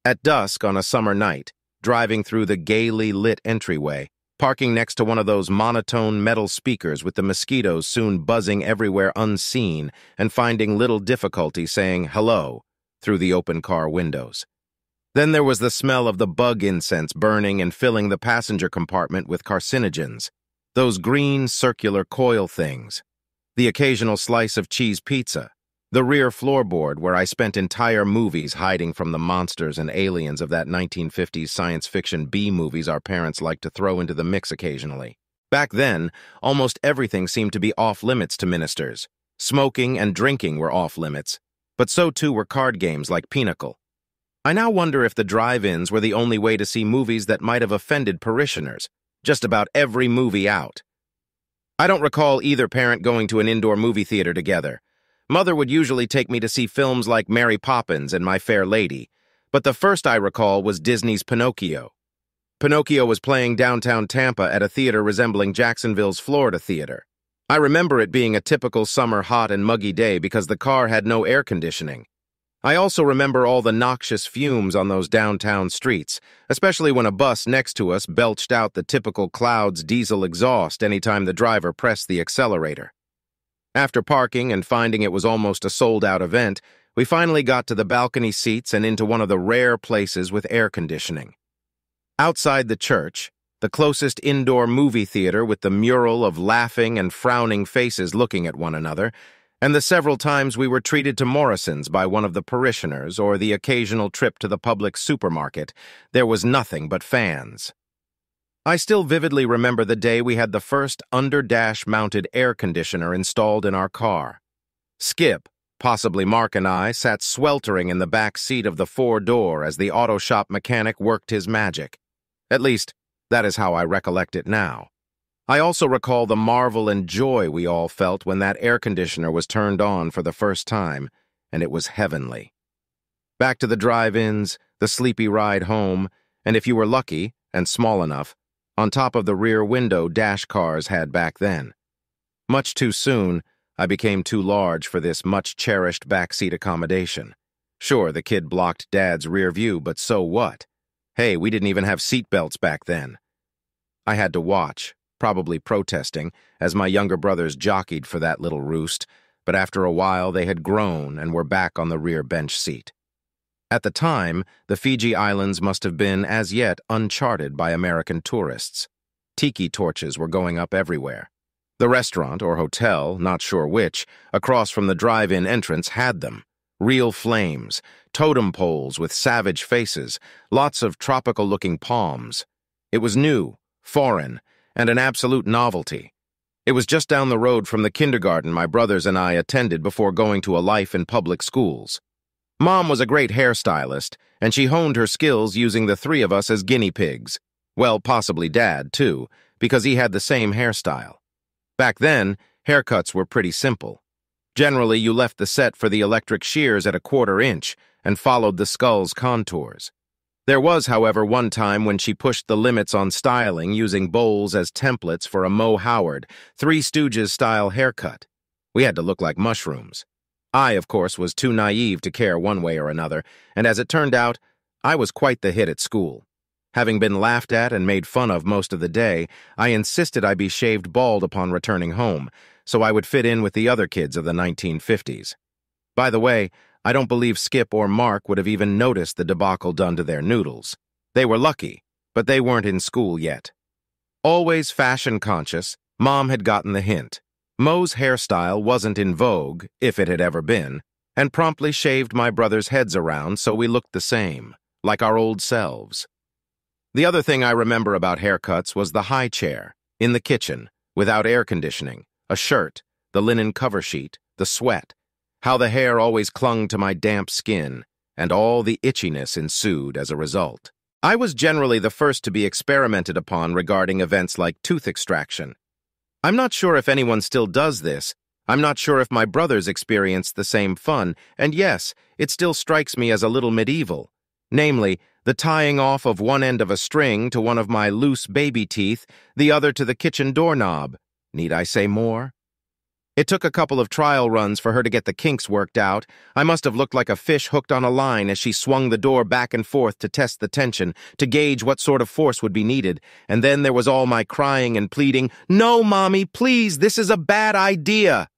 At dusk on a summer night, driving through the gaily lit entryway, parking next to one of those monotone metal speakers with the mosquitoes soon buzzing everywhere unseen and finding little difficulty saying hello through the open car windows. Then there was the smell of the bug incense burning and filling the passenger compartment with carcinogens, those green circular coil things, the occasional slice of cheese pizza, the rear floorboard where I spent entire movies hiding from the monsters and aliens of that 1950s science fiction B-movies our parents liked to throw into the mix occasionally. Back then, almost everything seemed to be off-limits to ministers. Smoking and drinking were off-limits, but so too were card games like Pinochle. I now wonder if the drive-ins were the only way to see movies that might have offended parishioners, just about every movie out. I don't recall either parent going to an indoor movie theater together. Mother would usually take me to see films like Mary Poppins and My Fair Lady, but the first I recall was Disney's Pinocchio, Pinocchio was playing downtown Tampa at a theater resembling Jacksonville's Florida Theater. I remember it being a typical summer hot and muggy day because the car had no air conditioning. I also remember all the noxious fumes on those downtown streets, especially when a bus next to us belched out the typical Cloud's diesel exhaust anytime the driver pressed the accelerator. After parking and finding it was almost a sold-out event, we finally got to the balcony seats and into one of the rare places with air conditioning. Outside the church, the closest indoor movie theater with the mural of laughing and frowning faces looking at one another, and the several times we were treated to Morrison's by one of the parishioners or the occasional trip to the public supermarket, there was nothing but fans. I still vividly remember the day we had the first under-dash-mounted air conditioner installed in our car. Skip, possibly Mark, and I sat sweltering in the back seat of the four-door as the auto shop mechanic worked his magic. At least, that is how I recollect it now. I also recall the marvel and joy we all felt when that air conditioner was turned on for the first time, and it was heavenly. Back to the drive-ins, the sleepy ride home, and if you were lucky, and small enough, on top of the rear window dash cars had back then. Much too soon, I became too large for this much-cherished backseat accommodation. Sure, the kid blocked Dad's rear view, but so what? Hey, we didn't even have seat belts back then. I had to watch, probably protesting, as my younger brothers jockeyed for that little roost, but after a while they had grown and were back on the rear bench seat. At the time, the Fiji Islands must have been as yet uncharted by American tourists. Tiki torches were going up everywhere. The restaurant or hotel, not sure which, across from the drive-in entrance had them. Real flames, totem poles with savage faces, lots of tropical-looking palms. It was new, foreign, and an absolute novelty. It was just down the road from the kindergarten my brothers and I attended before going to a life in public schools. Mom was a great hairstylist, and she honed her skills using the three of us as guinea pigs. Well, possibly Dad, too, because he had the same hairstyle. Back then, haircuts were pretty simple. Generally, you left the set for the electric shears at a 1/4 inch and followed the skull's contours. There was, however, one time when she pushed the limits on styling using bowls as templates for a Mo Howard, Three Stooges-style haircut. We had to look like mushrooms. I, of course, was too naive to care one way or another, and as it turned out, I was quite the hit at school. Having been laughed at and made fun of most of the day, I insisted I be shaved bald upon returning home, so I would fit in with the other kids of the 1950s. By the way, I don't believe Skip or Mark would have even noticed the debacle done to their noodles. They were lucky, but they weren't in school yet. Always fashion-conscious, Mom had gotten the hint. Mo's hairstyle wasn't in vogue, if it had ever been, and promptly shaved my brothers' heads around so we looked the same, like our old selves. The other thing I remember about haircuts was the high chair, in the kitchen, without air conditioning, a shirt, the linen cover sheet, the sweat, how the hair always clung to my damp skin, and all the itchiness ensued as a result. I was generally the first to be experimented upon regarding events like tooth extraction. I'm not sure if anyone still does this. I'm not sure if my brothers experienced the same fun, and yes, it still strikes me as a little medieval. Namely, the tying off of one end of a string to one of my loose baby teeth, the other to the kitchen doorknob. Need I say more? It took a couple of trial runs for her to get the kinks worked out. I must have looked like a fish hooked on a line as she swung the door back and forth to test the tension, to gauge what sort of force would be needed. And then there was all my crying and pleading, "No, Mommy, please, this is a bad idea."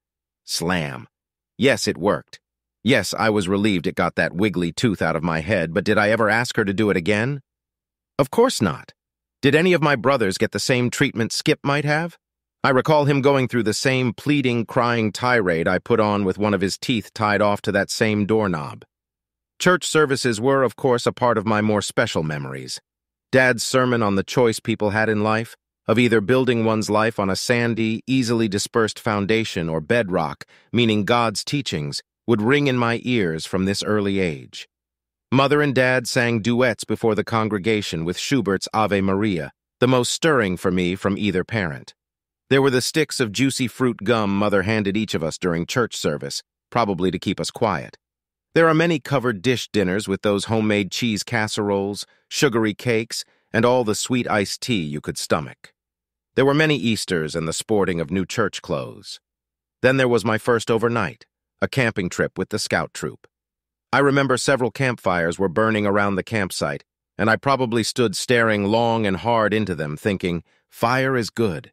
Slam. Yes, it worked. Yes, I was relieved it got that wiggly tooth out of my head, but did I ever ask her to do it again? Of course not. Did any of my brothers get the same treatment Skip might have? I recall him going through the same pleading, crying tirade I put on with one of his teeth tied off to that same doorknob. Church services were, of course, a part of my more special memories. Dad's sermon on the choice people had in life, of either building one's life on a sandy, easily dispersed foundation or bedrock, meaning God's teachings, would ring in my ears from this early age. Mother and Dad sang duets before the congregation with Schubert's Ave Maria, the most stirring for me from either parent. There were the sticks of juicy fruit gum Mother handed each of us during church service, probably to keep us quiet. There are many covered dish dinners with those homemade cheese casseroles, sugary cakes, and all the sweet iced tea you could stomach. There were many Easters and the sporting of new church clothes. Then there was my first overnight, a camping trip with the scout troop. I remember several campfires were burning around the campsite, and I probably stood staring long and hard into them, thinking, fire is good.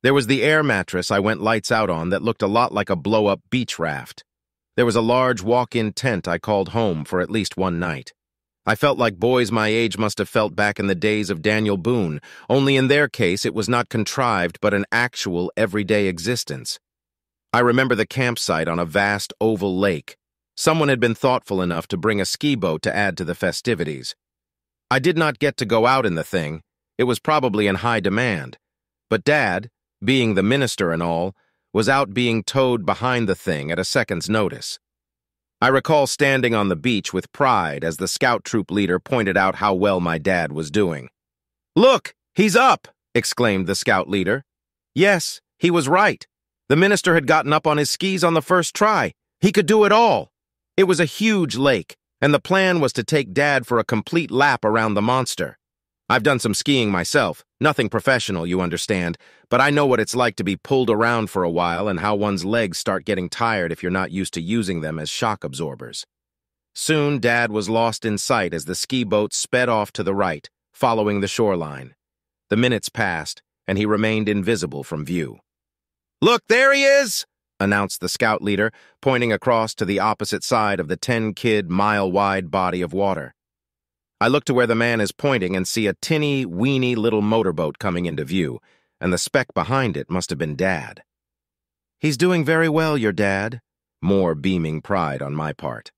There was the air mattress I went lights out on that looked a lot like a blow-up beach raft. There was a large walk-in tent I called home for at least one night. I felt like boys my age must have felt back in the days of Daniel Boone, only in their case it was not contrived but an actual everyday existence. I remember the campsite on a vast oval lake. Someone had been thoughtful enough to bring a ski boat to add to the festivities. I did not get to go out in the thing. It was probably in high demand. But Dad, being the minister and all, was out being towed behind the thing at a second's notice. I recall standing on the beach with pride as the scout troop leader pointed out how well my dad was doing. "Look, he's up!" exclaimed the scout leader. Yes, he was right. The minister had gotten up on his skis on the first try. He could do it all. It was a huge lake, and the plan was to take Dad for a complete lap around the monster. I've done some skiing myself, nothing professional, you understand, but I know what it's like to be pulled around for a while and how one's legs start getting tired if you're not used to using them as shock absorbers. Soon, Dad was lost in sight as the ski boat sped off to the right, following the shoreline. The minutes passed, and he remained invisible from view. "Look, there he is!" announced the scout leader, pointing across to the opposite side of the 10-kid, mile-wide body of water. I look to where the man is pointing and see a tinny, weeny little motorboat coming into view, and the speck behind it must have been Dad. "He's doing very well, your dad," more beaming pride on my part.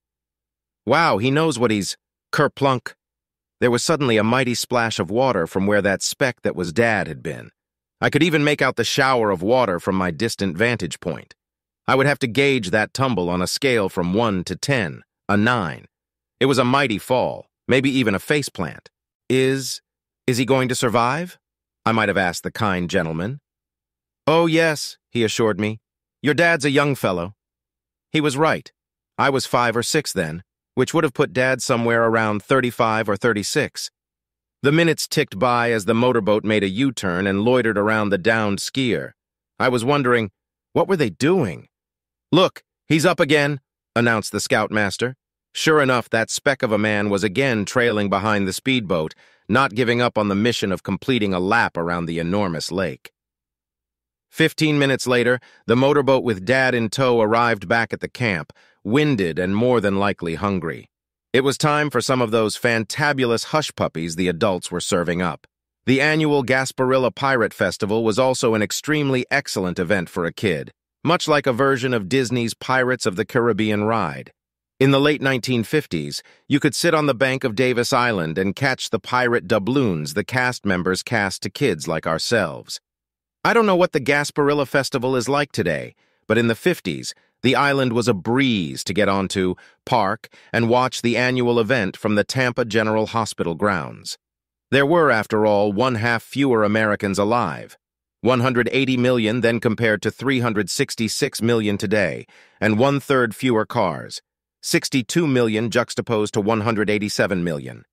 "Wow, he knows what he's kerplunk." There was suddenly a mighty splash of water from where that speck that was Dad had been. I could even make out the shower of water from my distant vantage point. I would have to gauge that tumble on a scale from 1 to 10, a 9. It was a mighty fall. Maybe even a faceplant. Is he going to survive? I might have asked the kind gentleman. "Oh, yes," he assured me. "Your dad's a young fellow." He was right. I was 5 or 6 then, which would have put Dad somewhere around 35 or 36. The minutes ticked by as the motorboat made a U-turn and loitered around the downed skier. I was wondering, what were they doing? "Look, he's up again," announced the scoutmaster. Sure enough, that speck of a man was again trailing behind the speedboat, not giving up on the mission of completing a lap around the enormous lake. 15 minutes later, the motorboat with Dad in tow arrived back at the camp, winded and more than likely hungry. It was time for some of those fantabulous hush puppies the adults were serving up. The annual Gasparilla Pirate Festival was also an extremely excellent event for a kid, much like a version of Disney's Pirates of the Caribbean ride. In the late 1950s, you could sit on the bank of Davis Island and catch the pirate doubloons the cast members cast to kids like ourselves. I don't know what the Gasparilla Festival is like today, but in the 50s, the island was a breeze to get onto, park, and watch the annual event from the Tampa General Hospital grounds. There were, after all, 1/2 fewer Americans alive. 180 million then compared to 366 million today, and 1/3 fewer cars. 62 million juxtaposed to 187 million.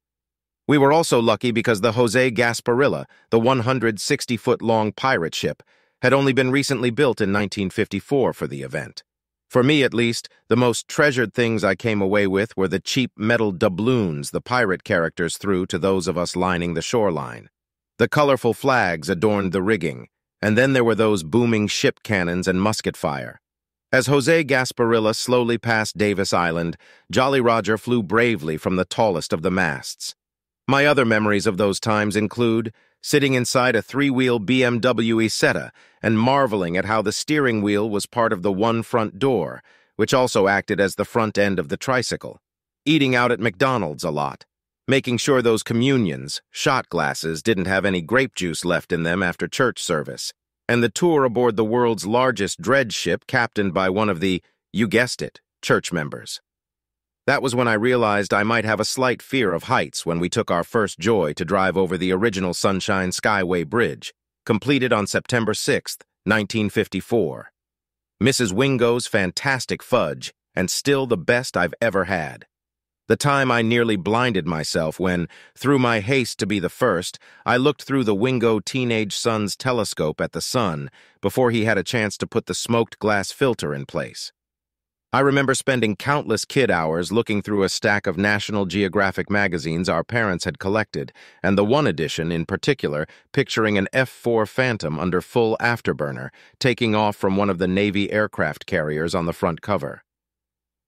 We were also lucky because the Jose Gasparilla, the 160-foot-long pirate ship, had only been recently built in 1954 for the event. For me, at least, the most treasured things I came away with were the cheap metal doubloons the pirate characters threw to those of us lining the shoreline. The colorful flags adorned the rigging, and then there were those booming ship cannons and musket fire. As Jose Gasparilla slowly passed Davis Island, Jolly Roger flew bravely from the tallest of the masts. My other memories of those times include sitting inside a 3-wheel BMW Isetta and marveling at how the steering wheel was part of the one front door, which also acted as the front end of the tricycle, eating out at McDonald's a lot, making sure those communions, shot glasses, didn't have any grape juice left in them after church service, and the tour aboard the world's largest dredge ship captained by one of the, you guessed it, church members. That was when I realized I might have a slight fear of heights when we took our first joy to drive over the original Sunshine Skyway Bridge, completed on September 6, 1954. Mrs. Wingo's fantastic fudge, and still the best I've ever had. The time I nearly blinded myself when, through my haste to be the first, I looked through the Wingo teenage son's telescope at the sun before he had a chance to put the smoked glass filter in place. I remember spending countless kid hours looking through a stack of National Geographic magazines our parents had collected, and the one edition in particular picturing an F-4 Phantom under full afterburner, taking off from one of the Navy aircraft carriers on the front cover.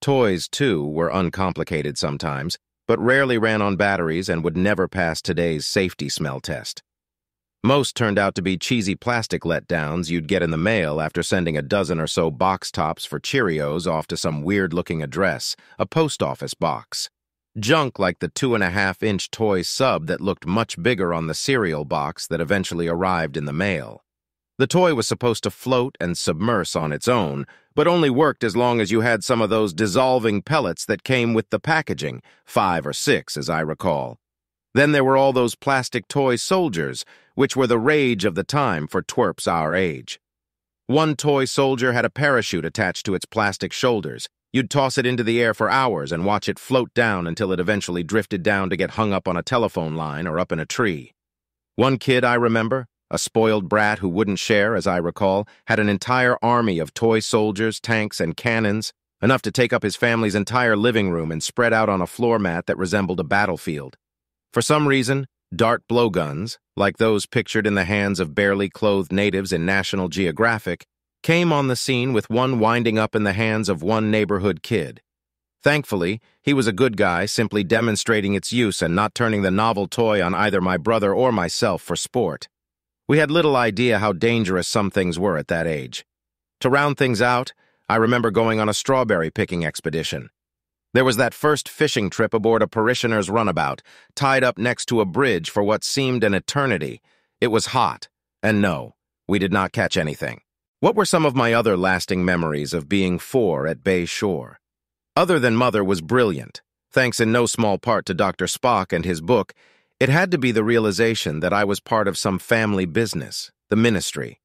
Toys, too, were uncomplicated sometimes, but rarely ran on batteries and would never pass today's safety smell test. Most turned out to be cheesy plastic letdowns you'd get in the mail after sending a dozen or so box tops for Cheerios off to some weird-looking address, a post office box. Junk like the 2.5-inch toy sub that looked much bigger on the cereal box that eventually arrived in the mail. The toy was supposed to float and submerge on its own, but only worked as long as you had some of those dissolving pellets that came with the packaging, 5 or 6 as I recall. Then there were all those plastic toy soldiers, which were the rage of the time for twerps our age. One toy soldier had a parachute attached to its plastic shoulders. You'd toss it into the air for hours and watch it float down until it eventually drifted down to get hung up on a telephone line or up in a tree. One kid I remember, a spoiled brat who wouldn't share, as I recall, had an entire army of toy soldiers, tanks, and cannons, enough to take up his family's entire living room and spread out on a floor mat that resembled a battlefield. For some reason, dart blowguns, like those pictured in the hands of barely clothed natives in National Geographic, came on the scene with one winding up in the hands of one neighborhood kid. Thankfully, he was a good guy, simply demonstrating its use and not turning the novel toy on either my brother or myself for sport. We had little idea how dangerous some things were at that age. To round things out, I remember going on a strawberry picking expedition. There was that first fishing trip aboard a parishioner's runabout, tied up next to a bridge for what seemed an eternity. It was hot, and no, we did not catch anything. What were some of my other lasting memories of being 4 at Bay Shore? Other than Mother was brilliant, thanks in no small part to Dr. Spock and his book. It had to be the realization that I was part of some family business, the ministry.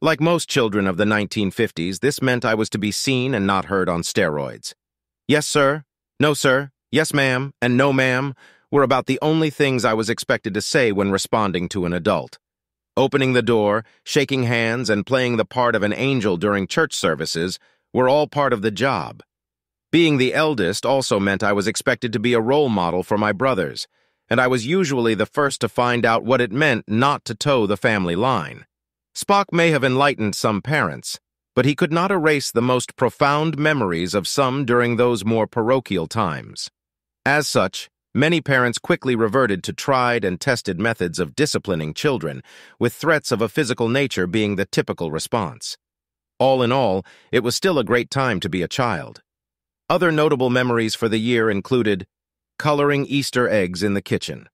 Like most children of the 1950s, this meant I was to be seen and not heard on steroids. Yes, sir, no, sir, yes, ma'am, and no, ma'am were about the only things I was expected to say when responding to an adult. Opening the door, shaking hands, and playing the part of an angel during church services were all part of the job. Being the eldest also meant I was expected to be a role model for my brothers, and I was usually the first to find out what it meant not to toe the family line. Spock may have enlightened some parents, but he could not erase the most profound memories of some during those more parochial times. As such, many parents quickly reverted to tried and tested methods of disciplining children, with threats of a physical nature being the typical response. All in all, it was still a great time to be a child. Other notable memories for the year included coloring Easter eggs in the kitchen.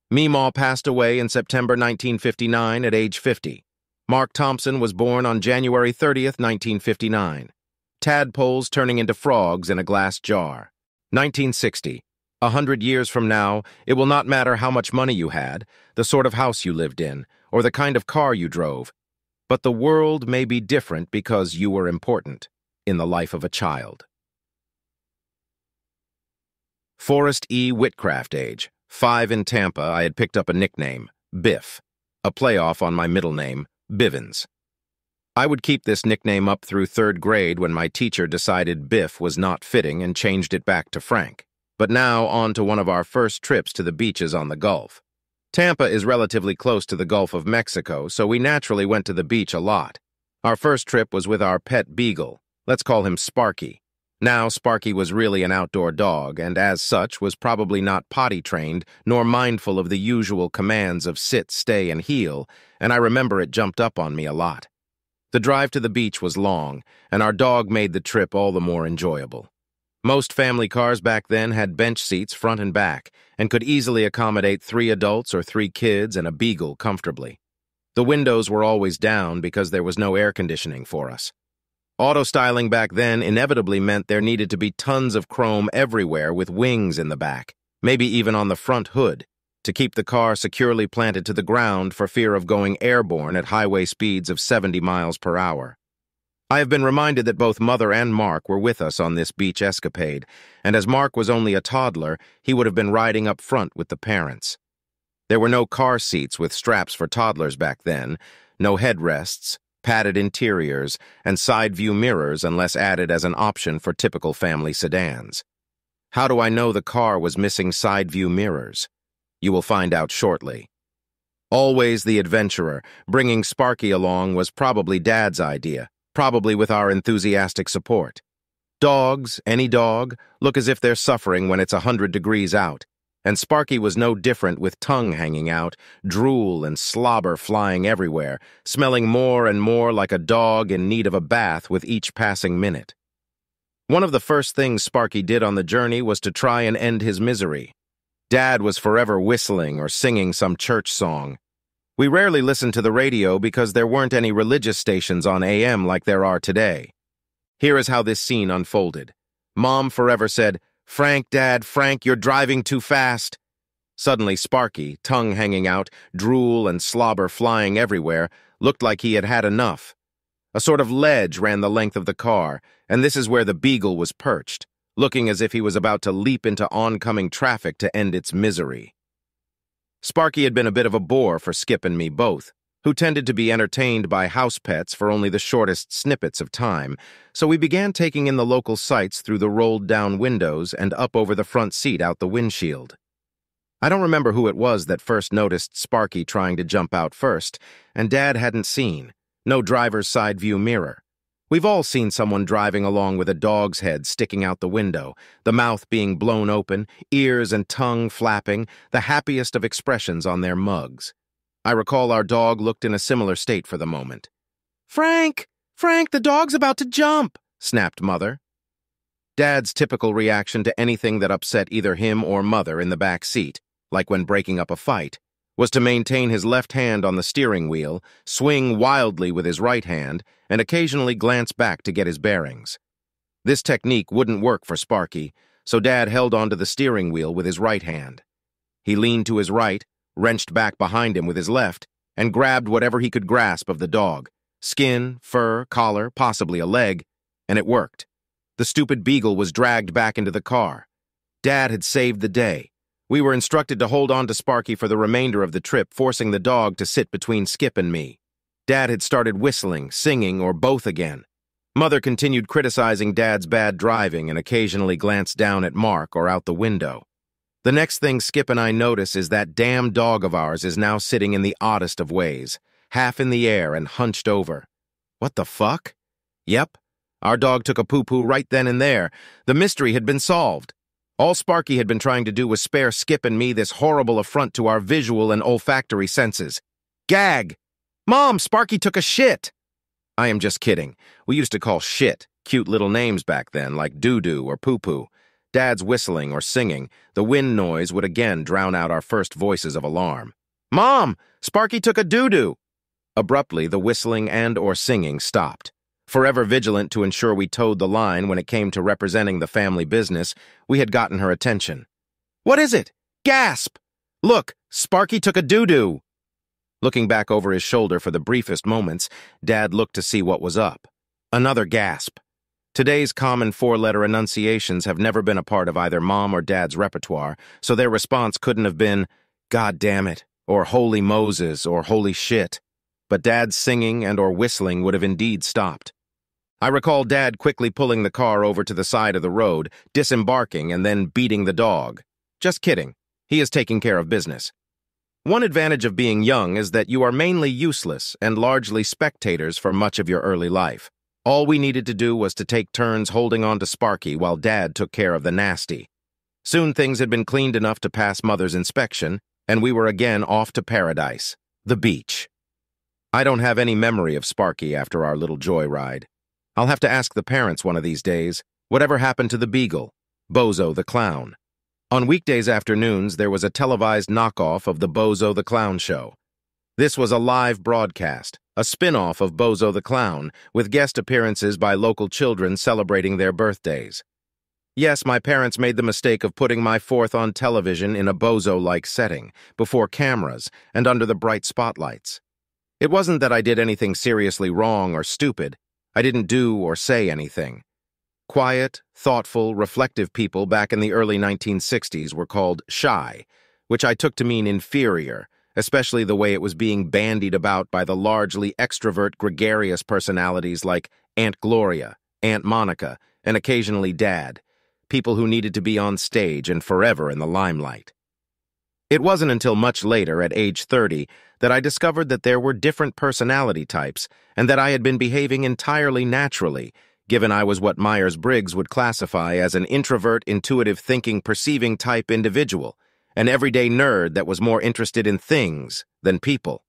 Meemaw passed away in September 1959 at age 50. Mark Thompson was born on January 30th, 1959. Tadpoles turning into frogs in a glass jar. 1960. 100 years from now, it will not matter how much money you had, the sort of house you lived in, or the kind of car you drove. But the world may be different because you were important in the life of a child. Forrest E. Whitcraft age. 5 in Tampa, I had picked up a nickname, Biff, a playoff on my middle name, Bivens. I would keep this nickname up through 3rd grade when my teacher decided Biff was not fitting and changed it back to Frank. But now on to one of our first trips to the beaches on the Gulf. Tampa is relatively close to the Gulf of Mexico, so we naturally went to the beach a lot. Our first trip was with our pet beagle. Let's call him Sparky. Now, Sparky was really an outdoor dog, and as such was probably not potty-trained, nor mindful of the usual commands of sit, stay, and heel, and I remember it jumped up on me a lot. The drive to the beach was long, and our dog made the trip all the more enjoyable. Most family cars back then had bench seats front and back, and could easily accommodate 3 adults or 3 kids and a beagle comfortably. The windows were always down because there was no air conditioning for us. Auto-styling back then inevitably meant there needed to be tons of chrome everywhere with wings in the back, maybe even on the front hood, to keep the car securely planted to the ground for fear of going airborne at highway speeds of 70 miles per hour. I have been reminded that both Mother and Mark were with us on this beach escapade, and as Mark was only a toddler, he would have been riding up front with the parents. There were no car seats with straps for toddlers back then, no headrests, padded interiors, and side-view mirrors unless added as an option for typical family sedans. How do I know the car was missing side-view mirrors? You will find out shortly. Always the adventurer, bringing Sparky along was probably Dad's idea, probably with our enthusiastic support. Dogs, any dog, look as if they're suffering when it's 100 degrees out, and Sparky was no different with tongue hanging out, drool and slobber flying everywhere, smelling more and more like a dog in need of a bath with each passing minute. One of the first things Sparky did on the journey was to try and end his misery. Dad was forever whistling or singing some church song. We rarely listened to the radio because there weren't any religious stations on AM like there are today. Here is how this scene unfolded. Mom forever said, "Frank, Dad, Frank, you're driving too fast." Suddenly Sparky, tongue hanging out, drool and slobber flying everywhere, looked like he had had enough. A sort of ledge ran the length of the car, and this is where the Beagle was perched, looking as if he was about to leap into oncoming traffic to end its misery. Sparky had been a bit of a bore for Skip and me both, who tended to be entertained by house pets for only the shortest snippets of time, so we began taking in the local sights through the rolled-down windows and up over the front seat out the windshield. I don't remember who it was that first noticed Sparky trying to jump out first, and Dad hadn't seen. No driver's side view mirror. We've all seen someone driving along with a dog's head sticking out the window, the mouth being blown open, ears and tongue flapping, the happiest of expressions on their mugs. I recall our dog looked in a similar state for the moment. "Frank! Frank, the dog's about to jump!" snapped Mother. Dad's typical reaction to anything that upset either him or Mother in the back seat, like when breaking up a fight, was to maintain his left hand on the steering wheel, swing wildly with his right hand, and occasionally glance back to get his bearings. This technique wouldn't work for Sparky, so Dad held onto the steering wheel with his right hand. He leaned to his right, wrenched back behind him with his left, and grabbed whatever he could grasp of the dog, skin, fur, collar, possibly a leg, and it worked. The stupid Beagle was dragged back into the car. Dad had saved the day. We were instructed to hold on to Sparky for the remainder of the trip, forcing the dog to sit between Skip and me. Dad had started whistling, singing, or both again. Mother continued criticizing Dad's bad driving and occasionally glanced down at Mark or out the window. The next thing Skip and I notice is that damn dog of ours is now sitting in the oddest of ways, half in the air and hunched over. What the fuck? Yep, our dog took a poo-poo right then and there. The mystery had been solved. All Sparky had been trying to do was spare Skip and me this horrible affront to our visual and olfactory senses. Gag! Mom, Sparky took a shit! I am just kidding. We used to call shit cute little names back then, like doo-doo or poo-poo. Dad's whistling or singing, the wind noise would again drown out our first voices of alarm. Mom, Sparky took a doo-doo! Abruptly, the whistling and or singing stopped. Forever vigilant to ensure we towed the line when it came to representing the family business, we had gotten her attention. What is it? Gasp! Look, Sparky took a doo-doo! Looking back over his shoulder for the briefest moments, Dad looked to see what was up. Another gasp. Today's common four-letter enunciations have never been a part of either Mom or Dad's repertoire, so their response couldn't have been, "God damn it," or "Holy Moses," or "Holy shit." But Dad's singing and or whistling would have indeed stopped. I recall Dad quickly pulling the car over to the side of the road, disembarking, and then beating the dog. Just kidding. He is taking care of business. One advantage of being young is that you are mainly useless and largely spectators for much of your early life. All we needed to do was to take turns holding on to Sparky while Dad took care of the nasty. Soon things had been cleaned enough to pass Mother's inspection, and we were again off to paradise, the beach. I don't have any memory of Sparky after our little joyride. I'll have to ask the parents one of these days, whatever happened to the Beagle, Bozo the Clown. On weekdays afternoons, there was a televised knockoff of the Bozo the Clown show. This was a live broadcast, a spin-off of Bozo the Clown, with guest appearances by local children celebrating their birthdays. Yes, my parents made the mistake of putting my fourth on television in a Bozo-like setting, before cameras and under the bright spotlights. It wasn't that I did anything seriously wrong or stupid. I didn't do or say anything. Quiet, thoughtful, reflective people back in the early 1960s were called shy, which I took to mean inferior, especially the way it was being bandied about by the largely extrovert, gregarious personalities like Aunt Gloria, Aunt Monica, and occasionally Dad, people who needed to be on stage and forever in the limelight. It wasn't until much later, at age 30, that I discovered that there were different personality types and that I had been behaving entirely naturally, given I was what Myers-Briggs would classify as an introvert, intuitive thinking, perceiving type individual, an everyday nerd that was more interested in things than people.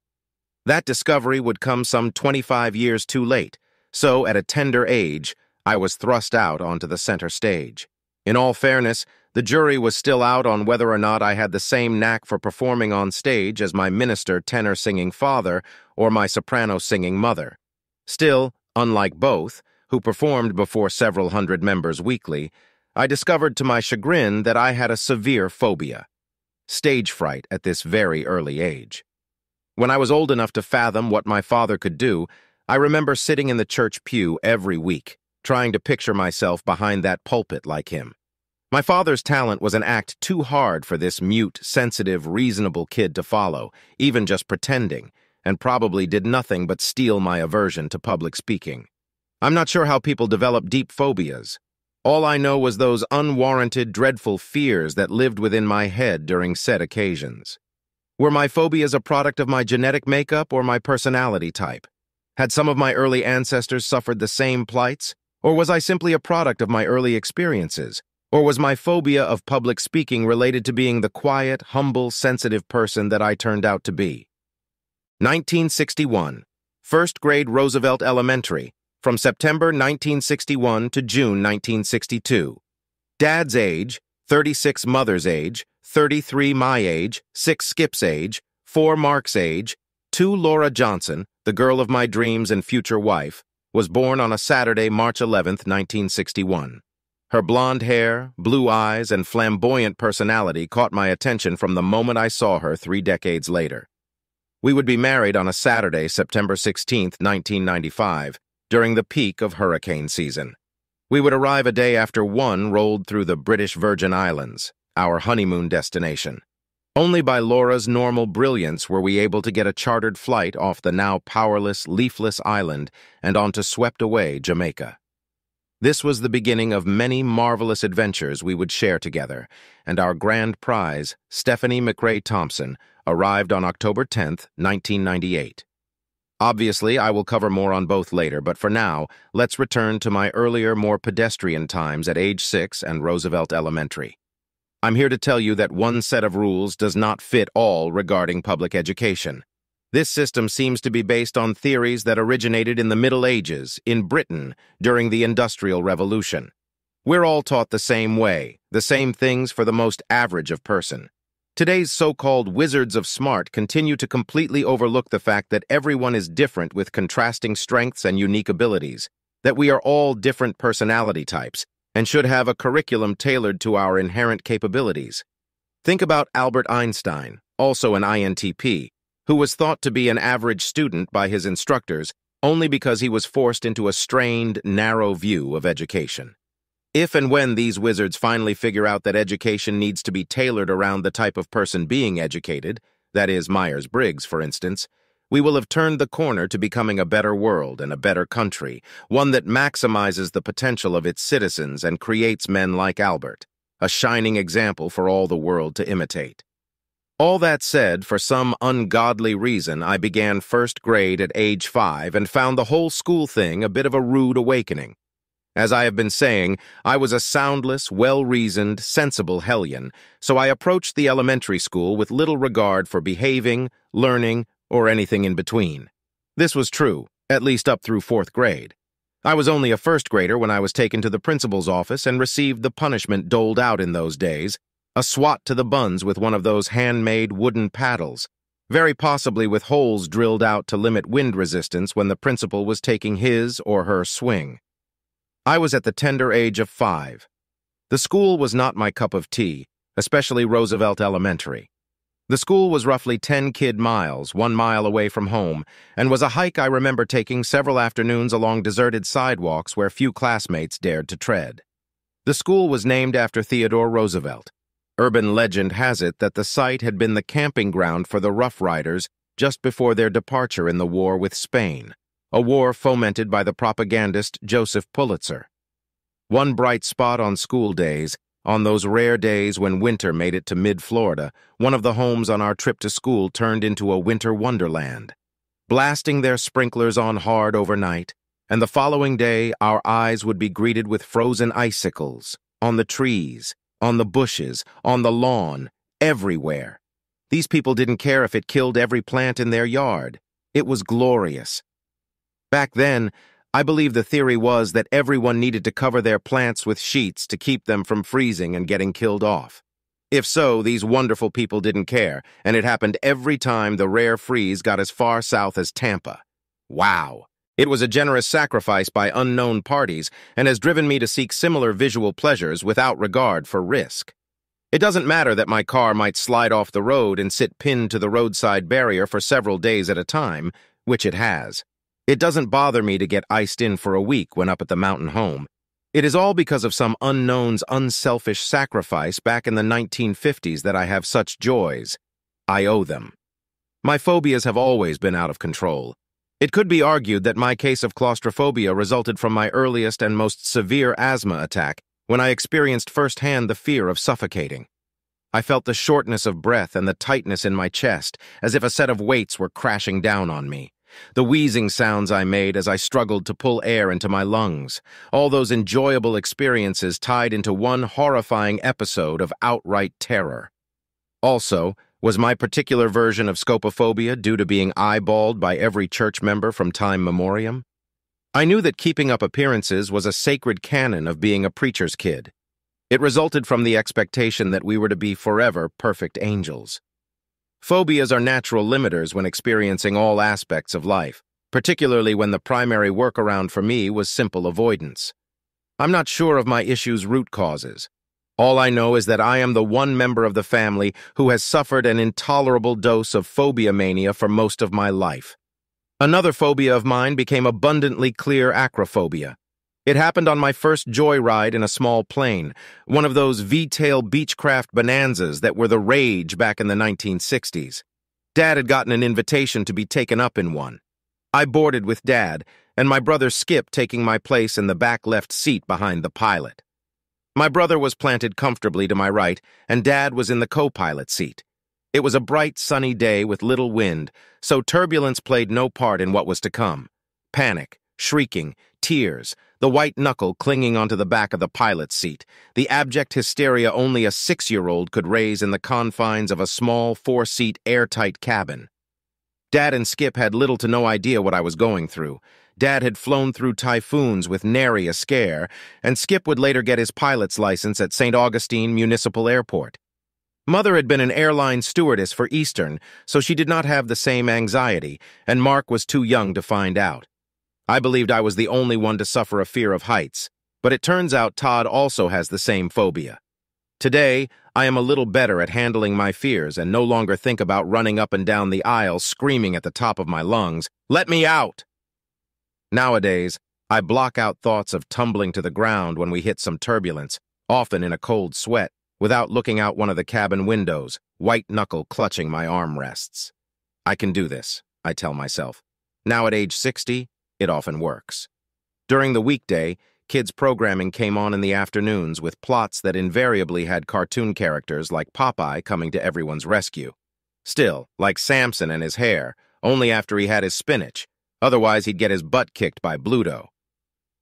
That discovery would come some 25 years too late, so at a tender age, I was thrust out onto the center stage. In all fairness, the jury was still out on whether or not I had the same knack for performing on stage as my minister tenor-singing father or my soprano-singing mother. Still, unlike both, who performed before several hundred members weekly, I discovered to my chagrin that I had a severe phobia. Stage fright at this very early age. When I was old enough to fathom what my father could do, I remember sitting in the church pew every week, trying to picture myself behind that pulpit like him. My father's talent was an act too hard for this mute, sensitive, reasonable kid to follow, even just pretending, and probably did nothing but steal my aversion to public speaking. I'm not sure how people develop deep phobias. All I know was those unwarranted, dreadful fears that lived within my head during said occasions. Were my phobias a product of my genetic makeup or my personality type? Had some of my early ancestors suffered the same plights? Or was I simply a product of my early experiences? Or was my phobia of public speaking related to being the quiet, humble, sensitive person that I turned out to be? 1961. First grade Roosevelt Elementary, from September 1961 to June 1962. Dad's age, 36 Mother's age, 33 my age, 6 Skip's age, 4 Mark's age, 2 Laura Johnson, the girl of my dreams and future wife, was born on a Saturday, March 11, 1961. Her blonde hair, blue eyes, and flamboyant personality caught my attention from the moment I saw her 3 decades later. We would be married on a Saturday, September 16, 1995, during the peak of hurricane season. We would arrive a day after one rolled through the British Virgin Islands, our honeymoon destination. Only by Laura's normal brilliance were we able to get a chartered flight off the now powerless, leafless island and onto swept-away Jamaica. This was the beginning of many marvelous adventures we would share together, and our grand prize, Stephanie McRae Thompson, arrived on October 10, 1998. Obviously, I will cover more on both later, but for now, let's return to my earlier, more pedestrian times at age 6 and Roosevelt Elementary. I'm here to tell you that one set of rules does not fit all regarding public education. This system seems to be based on theories that originated in the Middle Ages, in Britain, during the Industrial Revolution. We're all taught the same way, the same things for the most average of person. Today's so-called wizards of smart continue to completely overlook the fact that everyone is different with contrasting strengths and unique abilities, that we are all different personality types, and should have a curriculum tailored to our inherent capabilities. Think about Albert Einstein, also an INTP, who was thought to be an average student by his instructors only because he was forced into a strained, narrow view of education. If and when these wizards finally figure out that education needs to be tailored around the type of person being educated, that is, Myers-Briggs, for instance, we will have turned the corner to becoming a better world and a better country, one that maximizes the potential of its citizens and creates men like Albert, a shining example for all the world to imitate. All that said, for some ungodly reason, I began first grade at age 5 and found the whole school thing a bit of a rude awakening. As I have been saying, I was a soundless, well-reasoned, sensible hellion, so I approached the elementary school with little regard for behaving, learning, or anything in between. This was true, at least up through 4th grade. I was only a first grader when I was taken to the principal's office and received the punishment doled out in those days, a swat to the buns with one of those handmade wooden paddles, very possibly with holes drilled out to limit wind resistance when the principal was taking his or her swing. I was at the tender age of 5. The school was not my cup of tea, especially Roosevelt Elementary. The school was roughly 10 kid miles, 1 mile away from home, and was a hike I remember taking several afternoons along deserted sidewalks where few classmates dared to tread. The school was named after Theodore Roosevelt. Urban legend has it that the site had been the camping ground for the Rough Riders just before their departure in the war with Spain, a war fomented by the propagandist Joseph Pulitzer. One bright spot on school days, on those rare days when winter made it to mid-Florida, one of the homes on our trip to school turned into a winter wonderland. Blasting their sprinklers on hard overnight, and the following day our eyes would be greeted with frozen icicles, on the trees, on the bushes, on the lawn, everywhere. These people didn't care if it killed every plant in their yard. It was glorious. Back then, I believe the theory was that everyone needed to cover their plants with sheets to keep them from freezing and getting killed off. If so, these wonderful people didn't care, and it happened every time the rare freeze got as far south as Tampa. Wow! It was a generous sacrifice by unknown parties and has driven me to seek similar visual pleasures without regard for risk. It doesn't matter that my car might slide off the road and sit pinned to the roadside barrier for several days at a time, which it has. It doesn't bother me to get iced in for a week when up at the mountain home. It is all because of some unknown's unselfish sacrifice back in the 1950s that I have such joys. I owe them. My phobias have always been out of control. It could be argued that my case of claustrophobia resulted from my earliest and most severe asthma attack when I experienced firsthand the fear of suffocating. I felt the shortness of breath and the tightness in my chest, as if a set of weights were crashing down on me. The wheezing sounds I made as I struggled to pull air into my lungs, all those enjoyable experiences tied into one horrifying episode of outright terror. Also, was my particular version of scopophobia due to being eyeballed by every church member from time memoriam? I knew that keeping up appearances was a sacred canon of being a preacher's kid. It resulted from the expectation that we were to be forever perfect angels. Phobias are natural limiters when experiencing all aspects of life, particularly when the primary workaround for me was simple avoidance. I'm not sure of my issue's root causes. All I know is that I am the one member of the family who has suffered an intolerable dose of phobia mania for most of my life. Another phobia of mine became abundantly clear: acrophobia. It happened on my first joyride in a small plane, one of those V-tail Beechcraft bonanzas that were the rage back in the 1960s. Dad had gotten an invitation to be taken up in one. I boarded with Dad, and my brother Skip taking my place in the back left seat behind the pilot. My brother was planted comfortably to my right, and Dad was in the co-pilot seat. It was a bright, sunny day with little wind, so turbulence played no part in what was to come. Panic, shrieking, tears, the white knuckle clinging onto the back of the pilot's seat, the abject hysteria only a 6-year-old could raise in the confines of a small 4-seat airtight cabin. Dad and Skip had little to no idea what I was going through. Dad had flown through typhoons with nary a scare, and Skip would later get his pilot's license at St. Augustine Municipal Airport. Mother had been an airline stewardess for Eastern, so she did not have the same anxiety, and Mark was too young to find out. I believed I was the only one to suffer a fear of heights, but it turns out Todd also has the same phobia. Today, I am a little better at handling my fears and no longer think about running up and down the aisle screaming at the top of my lungs, "Let me out!" Nowadays, I block out thoughts of tumbling to the ground when we hit some turbulence, often in a cold sweat, without looking out one of the cabin windows, white knuckle clutching my armrests. I can do this, I tell myself. Now at age 60, it often works. During the weekday, kids' programming came on in the afternoons with plots that invariably had cartoon characters like Popeye coming to everyone's rescue. Still, like Samson and his hair, only after he had his spinach, otherwise he'd get his butt kicked by Bluto.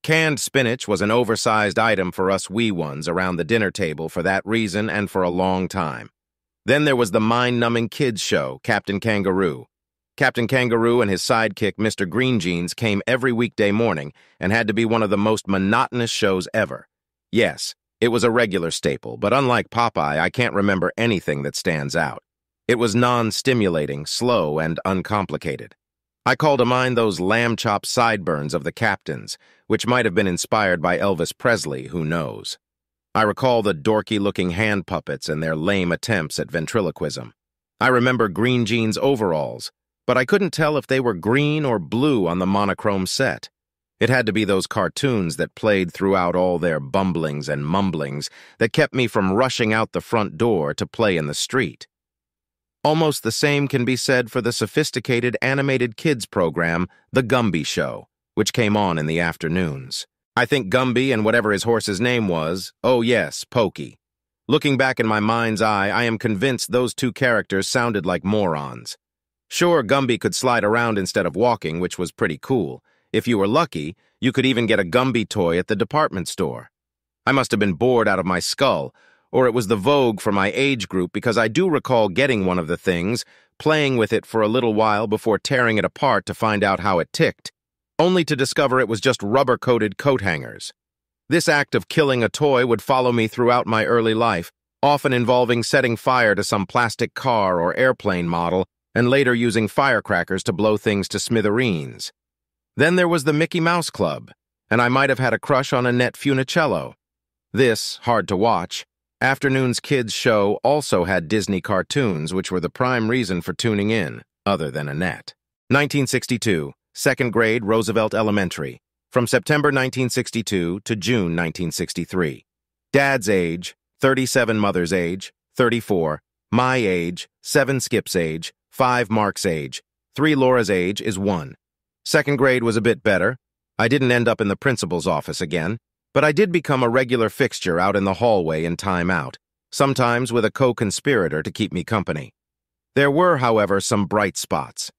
Canned spinach was an oversized item for us wee ones around the dinner table for that reason and for a long time. Then there was the mind-numbing kids show, Captain Kangaroo. Captain Kangaroo and his sidekick, Mr. Green Jeans, came every weekday morning and had to be one of the most monotonous shows ever. Yes, it was a regular staple, but unlike Popeye, I can't remember anything that stands out. It was non-stimulating, slow, and uncomplicated. I call to mind those lamb-chop sideburns of the captains, which might have been inspired by Elvis Presley, who knows. I recall the dorky-looking hand puppets and their lame attempts at ventriloquism. I remember green jeans overalls, but I couldn't tell if they were green or blue on the monochrome set. It had to be those cartoons that played throughout all their bumblings and mumblings that kept me from rushing out the front door to play in the street. Almost the same can be said for the sophisticated animated kids program, The Gumby Show, which came on in the afternoons. I think Gumby and whatever his horse's name was, oh yes, Pokey. Looking back in my mind's eye, I am convinced those two characters sounded like morons. Sure, Gumby could slide around instead of walking, which was pretty cool. If you were lucky, you could even get a Gumby toy at the department store. I must have been bored out of my skull, or it was the vogue for my age group, because I do recall getting one of the things, playing with it for a little while before tearing it apart to find out how it ticked, only to discover it was just rubber-coated coat hangers. This act of killing a toy would follow me throughout my early life, often involving setting fire to some plastic car or airplane model, and later using firecrackers to blow things to smithereens. Then there was the Mickey Mouse Club, and I might have had a crush on Annette Funicello. This, hard to watch, afternoon's kids' show also had Disney cartoons, which were the prime reason for tuning in, other than Annette. 1962, second grade, Roosevelt Elementary, from September 1962 to June 1963. Dad's age, 37 Mother's age, 34, my age, 7 Skip's age, 5 Mark's age, 3 Laura's age is 1. Second grade was a bit better. I didn't end up in the principal's office again, but I did become a regular fixture out in the hallway in time out, sometimes with a co-conspirator to keep me company. There were, however, some bright spots.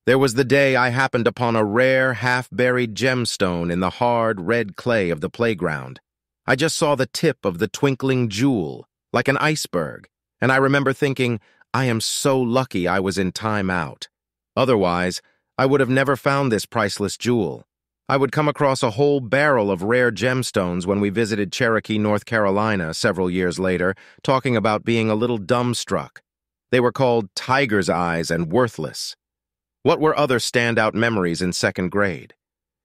There was the day I happened upon a rare, half-buried gemstone in the hard, red clay of the playground. I just saw the tip of the twinkling jewel, like an iceberg, and I remember thinking, I am so lucky I was in time out. Otherwise, I would have never found this priceless jewel. I would come across a whole barrel of rare gemstones when we visited Cherokee, North Carolina several years later, talking about being a little dumbstruck. They were called tiger's eyes and worthless. What were other standout memories in second grade?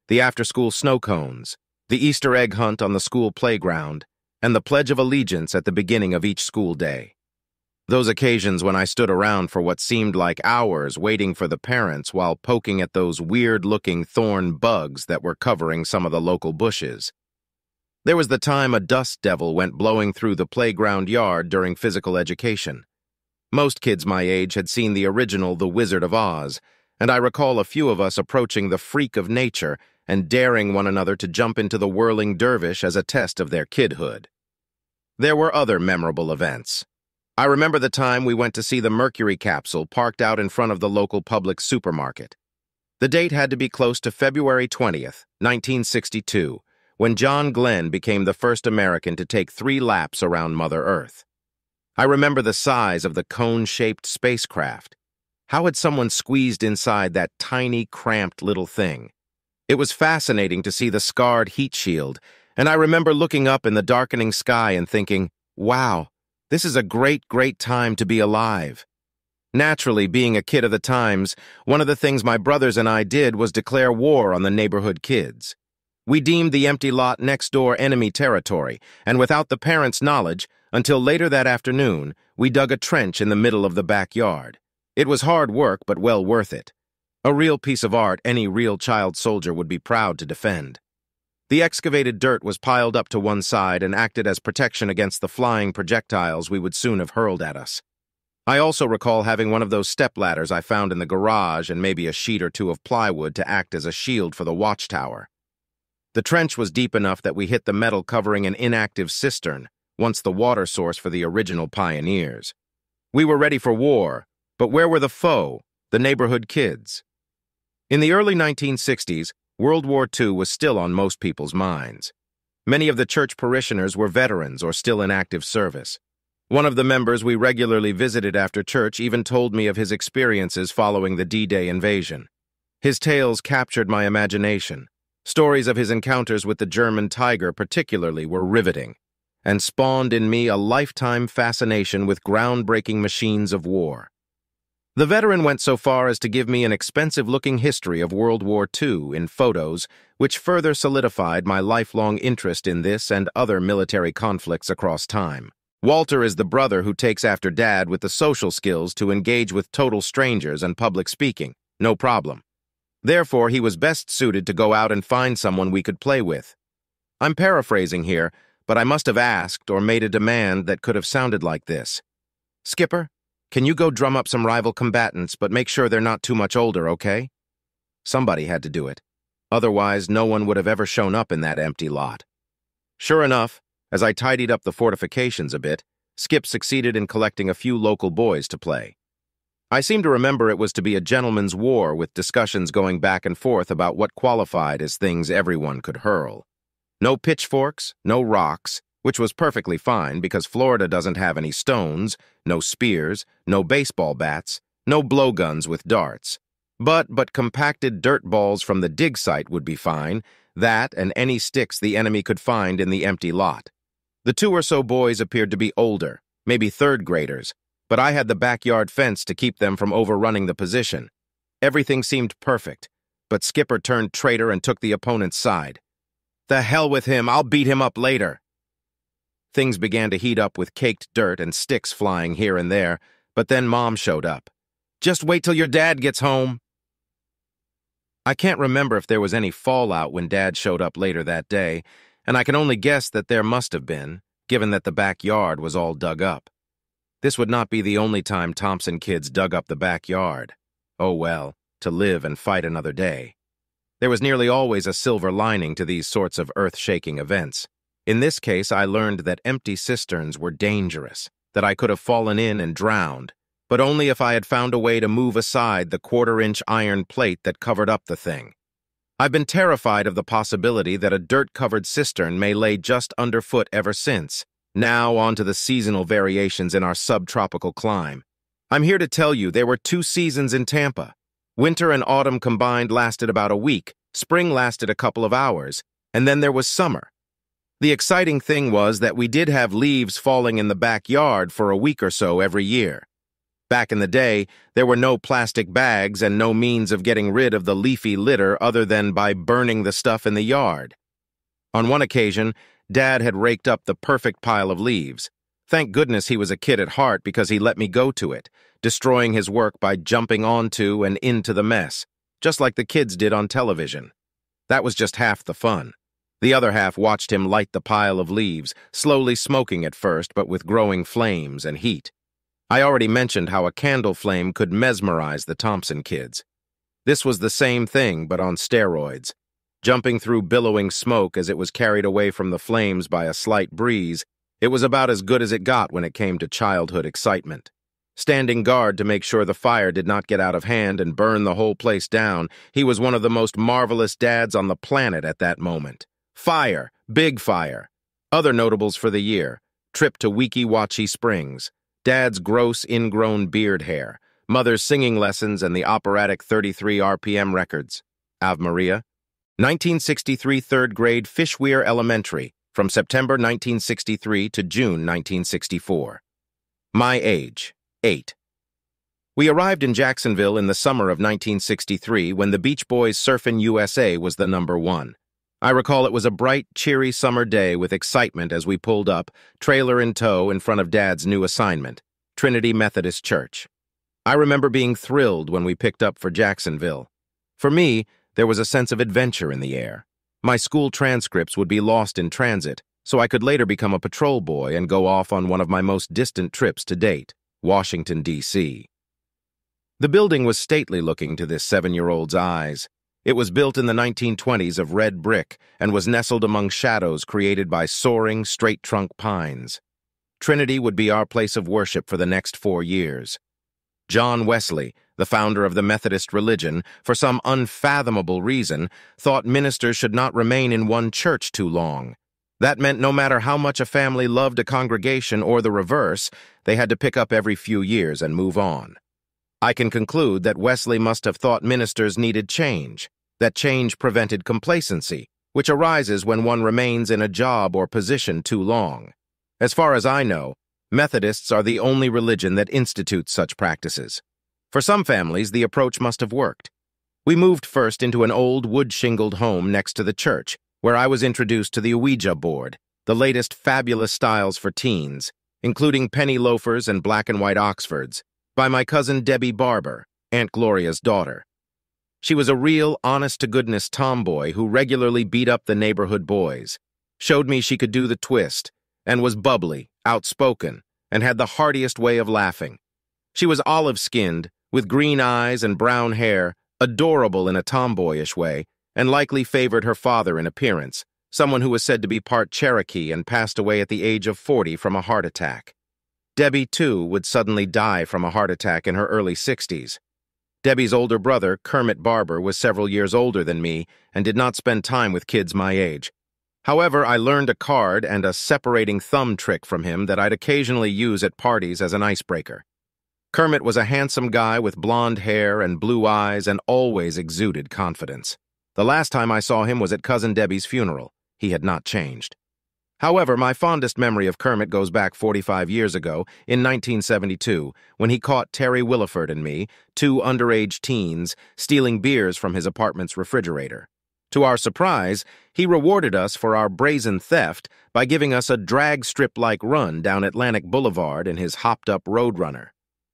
The after-school snow cones, the Easter egg hunt on the school playground, and the Pledge of Allegiance at the beginning of each school day. Those occasions when I stood around for what seemed like hours waiting for the parents while poking at those weird-looking thorn bugs that were covering some of the local bushes. There was the time a dust devil went blowing through the playground yard during physical education. Most kids my age had seen the original The Wizard of Oz, and I recall a few of us approaching the freak of nature and daring one another to jump into the whirling dervish as a test of their kidhood. There were other memorable events. I remember the time we went to see the Mercury capsule parked out in front of the local public supermarket. The date had to be close to February 20th, 1962, when John Glenn became the first American to take 3 laps around Mother Earth. I remember the size of the cone-shaped spacecraft. How had someone squeezed inside that tiny, cramped little thing? It was fascinating to see the scarred heat shield, and I remember looking up in the darkening sky and thinking, wow, this is a great, great time to be alive. Naturally, being a kid of the times, one of the things my brothers and I did was declare war on the neighborhood kids. We deemed the empty lot next door enemy territory, and without the parents' knowledge, until later that afternoon, we dug a trench in the middle of the backyard. It was hard work, but well worth it. A real piece of art any real child soldier would be proud to defend. The excavated dirt was piled up to one side and acted as protection against the flying projectiles we would soon have hurled at us. I also recall having one of those stepladders I found in the garage and maybe a sheet or two of plywood to act as a shield for the watchtower. The trench was deep enough that we hit the metal covering an inactive cistern, once the water source for the original pioneers. We were ready for war, but where were the foe, the neighborhood kids? In the early 1960s, World War II was still on most people's minds. Many of the church parishioners were veterans or still in active service. One of the members we regularly visited after church even told me of his experiences following the D-Day invasion. His tales captured my imagination. Stories of his encounters with the German Tiger particularly were riveting, and spawned in me a lifetime fascination with groundbreaking machines of war. The veteran went so far as to give me an expensive-looking history of World War II in photos, which further solidified my lifelong interest in this and other military conflicts across time. Walter is the brother who takes after Dad with the social skills to engage with total strangers and public speaking. No problem. Therefore, he was best suited to go out and find someone we could play with. I'm paraphrasing here, but I must have asked or made a demand that could have sounded like this. Skipper, can you go drum up some rival combatants, but make sure they're not too much older, okay? Somebody had to do it. Otherwise, no one would have ever shown up in that empty lot. Sure enough, as I tidied up the fortifications a bit, Skip succeeded in collecting a few local boys to play. I seem to remember it was to be a gentleman's war with discussions going back and forth about what qualified as things everyone could hurl. No pitchforks, no rocks, which was perfectly fine because Florida doesn't have any stones, no spears, no baseball bats, no blowguns with darts. But compacted dirt balls from the dig site would be fine, that and any sticks the enemy could find in the empty lot. The 2 or so boys appeared to be older, maybe third graders, but I had the backyard fence to keep them from overrunning the position. Everything seemed perfect, but Skipper turned traitor and took the opponent's side. The hell with him, I'll beat him up later. Things began to heat up with caked dirt and sticks flying here and there, but then Mom showed up. Just wait till your dad gets home. I can't remember if there was any fallout when Dad showed up later that day, and I can only guess that there must have been, given that the backyard was all dug up. This would not be the only time Thompson kids dug up the backyard. Oh well, to live and fight another day. There was nearly always a silver lining to these sorts of earth-shaking events. In this case, I learned that empty cisterns were dangerous, that I could have fallen in and drowned, but only if I had found a way to move aside the quarter-inch iron plate that covered up the thing. I've been terrified of the possibility that a dirt-covered cistern may lay just underfoot ever since. Now on to the seasonal variations in our subtropical clime. I'm here to tell you there were 2 seasons in Tampa. Winter and autumn combined lasted about a week, spring lasted a couple of hours, and then there was summer. The exciting thing was that we did have leaves falling in the backyard for a week or so every year. Back in the day, there were no plastic bags and no means of getting rid of the leafy litter other than by burning the stuff in the yard. On one occasion, Dad had raked up the perfect pile of leaves. Thank goodness he was a kid at heart because he let me go to it, destroying his work by jumping onto and into the mess, just like the kids did on television. That was just half the fun. The other half watched him light the pile of leaves, slowly smoking at first, but with growing flames and heat. I already mentioned how a candle flame could mesmerize the Thompson kids. This was the same thing, but on steroids. Jumping through billowing smoke as it was carried away from the flames by a slight breeze, it was about as good as it got when it came to childhood excitement. Standing guard to make sure the fire did not get out of hand and burn the whole place down, he was one of the most marvelous dads on the planet at that moment. Fire, big fire. Other notables for the year: trip to Weeki Wachee Springs, Dad's gross ingrown beard hair, Mother's singing lessons and the operatic 33 RPM records. Ave Maria. 1963 third grade Fishweir Elementary, from September 1963 to June 1964. My age, 8. We arrived in Jacksonville in the summer of 1963 when the Beach Boys' Surfin' USA was the #1. I recall it was a bright, cheery summer day with excitement as we pulled up, trailer in tow, in front of Dad's new assignment, Trinity Methodist Church. I remember being thrilled when we picked up for Jacksonville. For me, there was a sense of adventure in the air. My school transcripts would be lost in transit, so I could later become a patrol boy and go off on one of my most distant trips to date, Washington, D.C. The building was stately looking to this 7-year-old's eyes. It was built in the 1920s of red brick and was nestled among shadows created by soaring, straight-trunk pines. Trinity would be our place of worship for the next 4 years. John Wesley, the founder of the Methodist religion, for some unfathomable reason, thought ministers should not remain in one church too long. That meant no matter how much a family loved a congregation or the reverse, they had to pick up every few years and move on. I can conclude that Wesley must have thought ministers needed change, that change prevented complacency, which arises when one remains in a job or position too long. As far as I know, Methodists are the only religion that institutes such practices. For some families, the approach must have worked. We moved first into an old wood-shingled home next to the church, where I was introduced to the Ouija board, the latest fabulous styles for teens. including penny loafers and black and white Oxfords, by my cousin Debbie Barber, Aunt Gloria's daughter. She was a real, honest-to-goodness tomboy who regularly beat up the neighborhood boys, showed me she could do the twist, and was bubbly, outspoken, and had the heartiest way of laughing. She was olive-skinned, with green eyes and brown hair, adorable in a tomboyish way, and likely favored her father in appearance, someone who was said to be part Cherokee and passed away at the age of 40 from a heart attack. Debbie, too, would suddenly die from a heart attack in her early 60s. Debbie's older brother, Kermit Barber, was several years older than me and did not spend time with kids my age. However, I learned a card and a separating thumb trick from him that I'd occasionally use at parties as an icebreaker. Kermit was a handsome guy with blonde hair and blue eyes and always exuded confidence. The last time I saw him was at Cousin Debbie's funeral. He had not changed. However, my fondest memory of Kermit goes back 45 years ago, in 1972, when he caught Terry Williford and me, two underage teens, stealing beers from his apartment's refrigerator. To our surprise, he rewarded us for our brazen theft by giving us a drag strip-like run down Atlantic Boulevard in his hopped-up Roadrunner.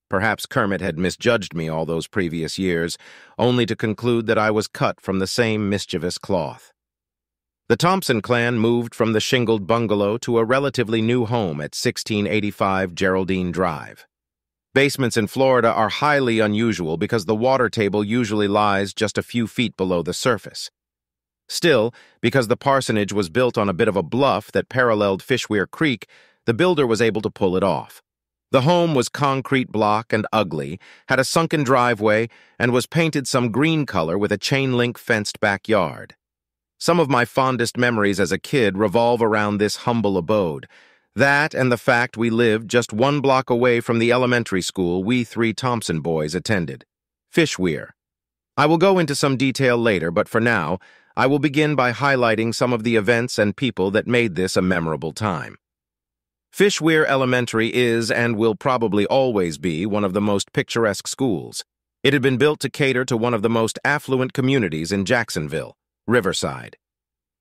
Perhaps Kermit had misjudged me all those previous years, only to conclude that I was cut from the same mischievous cloth. The Thompson clan moved from the shingled bungalow to a relatively new home at 1685 Geraldine Drive. Basements in Florida are highly unusual because the water table usually lies just a few feet below the surface. Still, because the parsonage was built on a bit of a bluff that paralleled Fishweir Creek, the builder was able to pull it off. The home was concrete block and ugly, had a sunken driveway, and was painted some green color with a chain-link fenced backyard. Some of my fondest memories as a kid revolve around this humble abode. That and the fact we lived just 1 block away from the elementary school we 3 Thompson boys attended, Fishweir. I will go into some detail later, but for now, I will begin by highlighting some of the events and people that made this a memorable time. Fishweir Elementary is and will probably always be one of the most picturesque schools. It had been built to cater to one of the most affluent communities in Jacksonville, Riverside.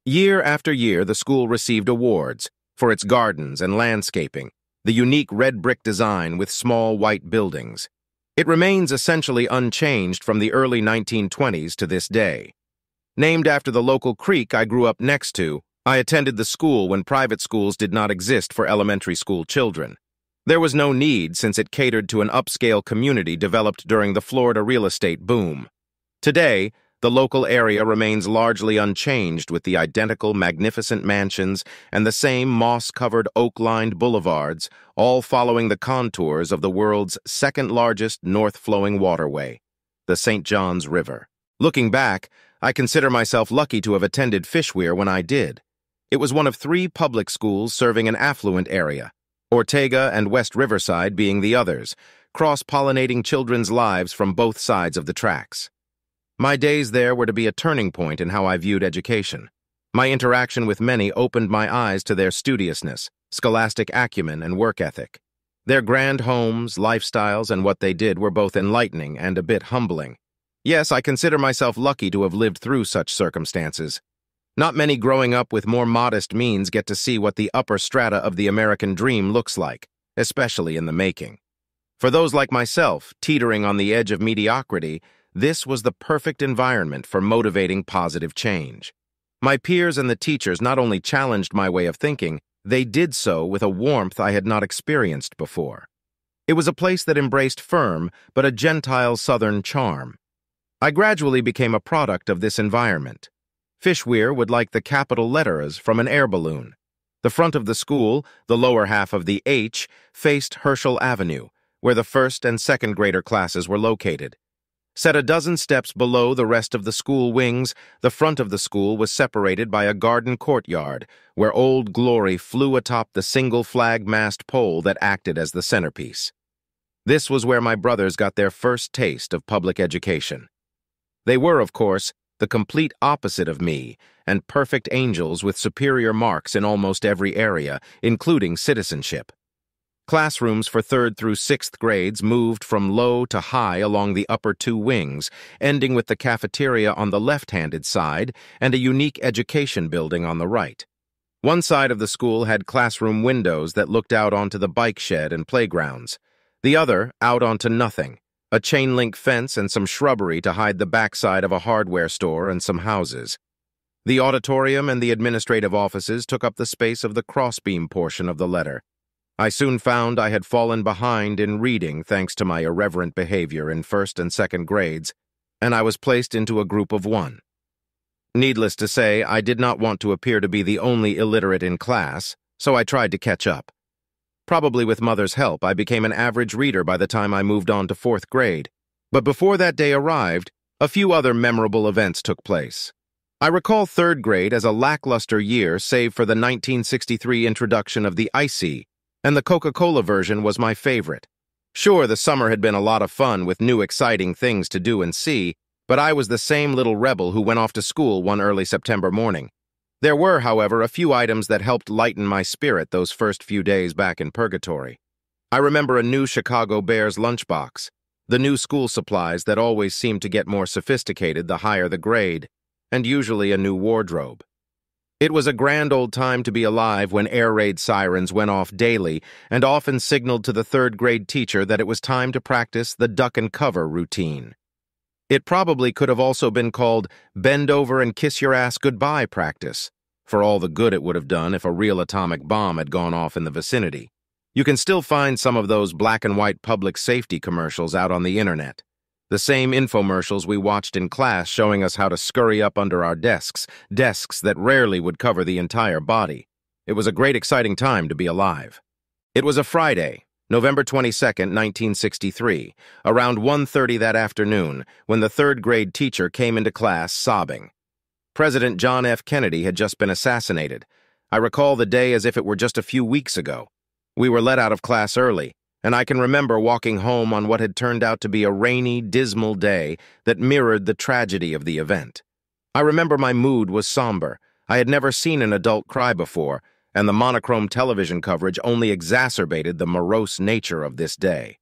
Year after year, the school received awards for its gardens and landscaping, the unique red brick design with small white buildings. It remains essentially unchanged from the early 1920s to this day. Named after the local creek I grew up next to, I attended the school when private schools did not exist for elementary school children. There was no need since it catered to an upscale community developed during the Florida real estate boom. Today, the local area remains largely unchanged with the identical magnificent mansions and the same moss-covered oak-lined boulevards, all following the contours of the world's second-largest north-flowing waterway, the St. Johns River. Looking back, I consider myself lucky to have attended Fishweir when I did. It was one of 3 public schools serving an affluent area, Ortega and West Riverside being the others, cross-pollinating children's lives from both sides of the tracks. My days there were to be a turning point in how I viewed education. My interaction with many opened my eyes to their studiousness, scholastic acumen, and work ethic. Their grand homes, lifestyles, and what they did were both enlightening and a bit humbling. Yes, I consider myself lucky to have lived through such circumstances. Not many growing up with more modest means get to see what the upper strata of the American dream looks like, especially in the making. For those like myself, teetering on the edge of mediocrity, this was the perfect environment for motivating positive change. My peers and the teachers not only challenged my way of thinking, they did so with a warmth I had not experienced before. It was a place that embraced firm, but a gentile southern charm. I gradually became a product of this environment. Fishweir would like the capital letters from an air balloon. The front of the school, the lower half of the H, faced Herschel Avenue, where the first and second grader classes were located. Set a dozen steps below the rest of the school wings, the front of the school was separated by a garden courtyard, where Old Glory flew atop the single flag-mast pole that acted as the centerpiece. This was where my brothers got their first taste of public education. They were, of course, the complete opposite of me, and perfect angels with superior marks in almost every area, including citizenship. Classrooms for 3rd through 6th grades moved from low to high along the upper 2 wings, ending with the cafeteria on the left-handed side and a unique education building on the right. One side of the school had classroom windows that looked out onto the bike shed and playgrounds. The other out onto nothing, a chain-link fence and some shrubbery to hide the backside of a hardware store and some houses. The auditorium and the administrative offices took up the space of the crossbeam portion of the letter. I soon found I had fallen behind in reading thanks to my irreverent behavior in first and second grades, and I was placed into a group of one. Needless to say, I did not want to appear to be the only illiterate in class, so I tried to catch up. Probably with Mother's help, I became an average reader by the time I moved on to fourth grade. But before that day arrived, a few other memorable events took place. I recall third grade as a lackluster year save for the 1963 introduction of the icy, and the Coca-Cola version was my favorite. Sure, the summer had been a lot of fun with new exciting things to do and see, but I was the same little rebel who went off to school one early September morning. There were, however, a few items that helped lighten my spirit those first few days back in purgatory. I remember a new Chicago Bears lunchbox, the new school supplies that always seemed to get more sophisticated the higher the grade, and usually a new wardrobe. It was a grand old time to be alive when air raid sirens went off daily and often signaled to the third grade teacher that it was time to practice the duck and cover routine. It probably could have also been called bend over and kiss your ass goodbye practice, for all the good it would have done if a real atomic bomb had gone off in the vicinity. You can still find some of those black and white public safety commercials out on the internet. The same infomercials we watched in class showing us how to scurry up under our desks that rarely would cover the entire body. It was a great exciting time to be alive. It was a Friday, November 22nd, 1963, around 1:30 that afternoon, when the third grade teacher came into class sobbing. President John F. Kennedy had just been assassinated. I recall the day as if it were just a few weeks ago. We were let out of class early, and I can remember walking home on what had turned out to be a rainy, dismal day that mirrored the tragedy of the event. I remember my mood was somber. I had never seen an adult cry before, and the monochrome television coverage only exacerbated the morose nature of this day.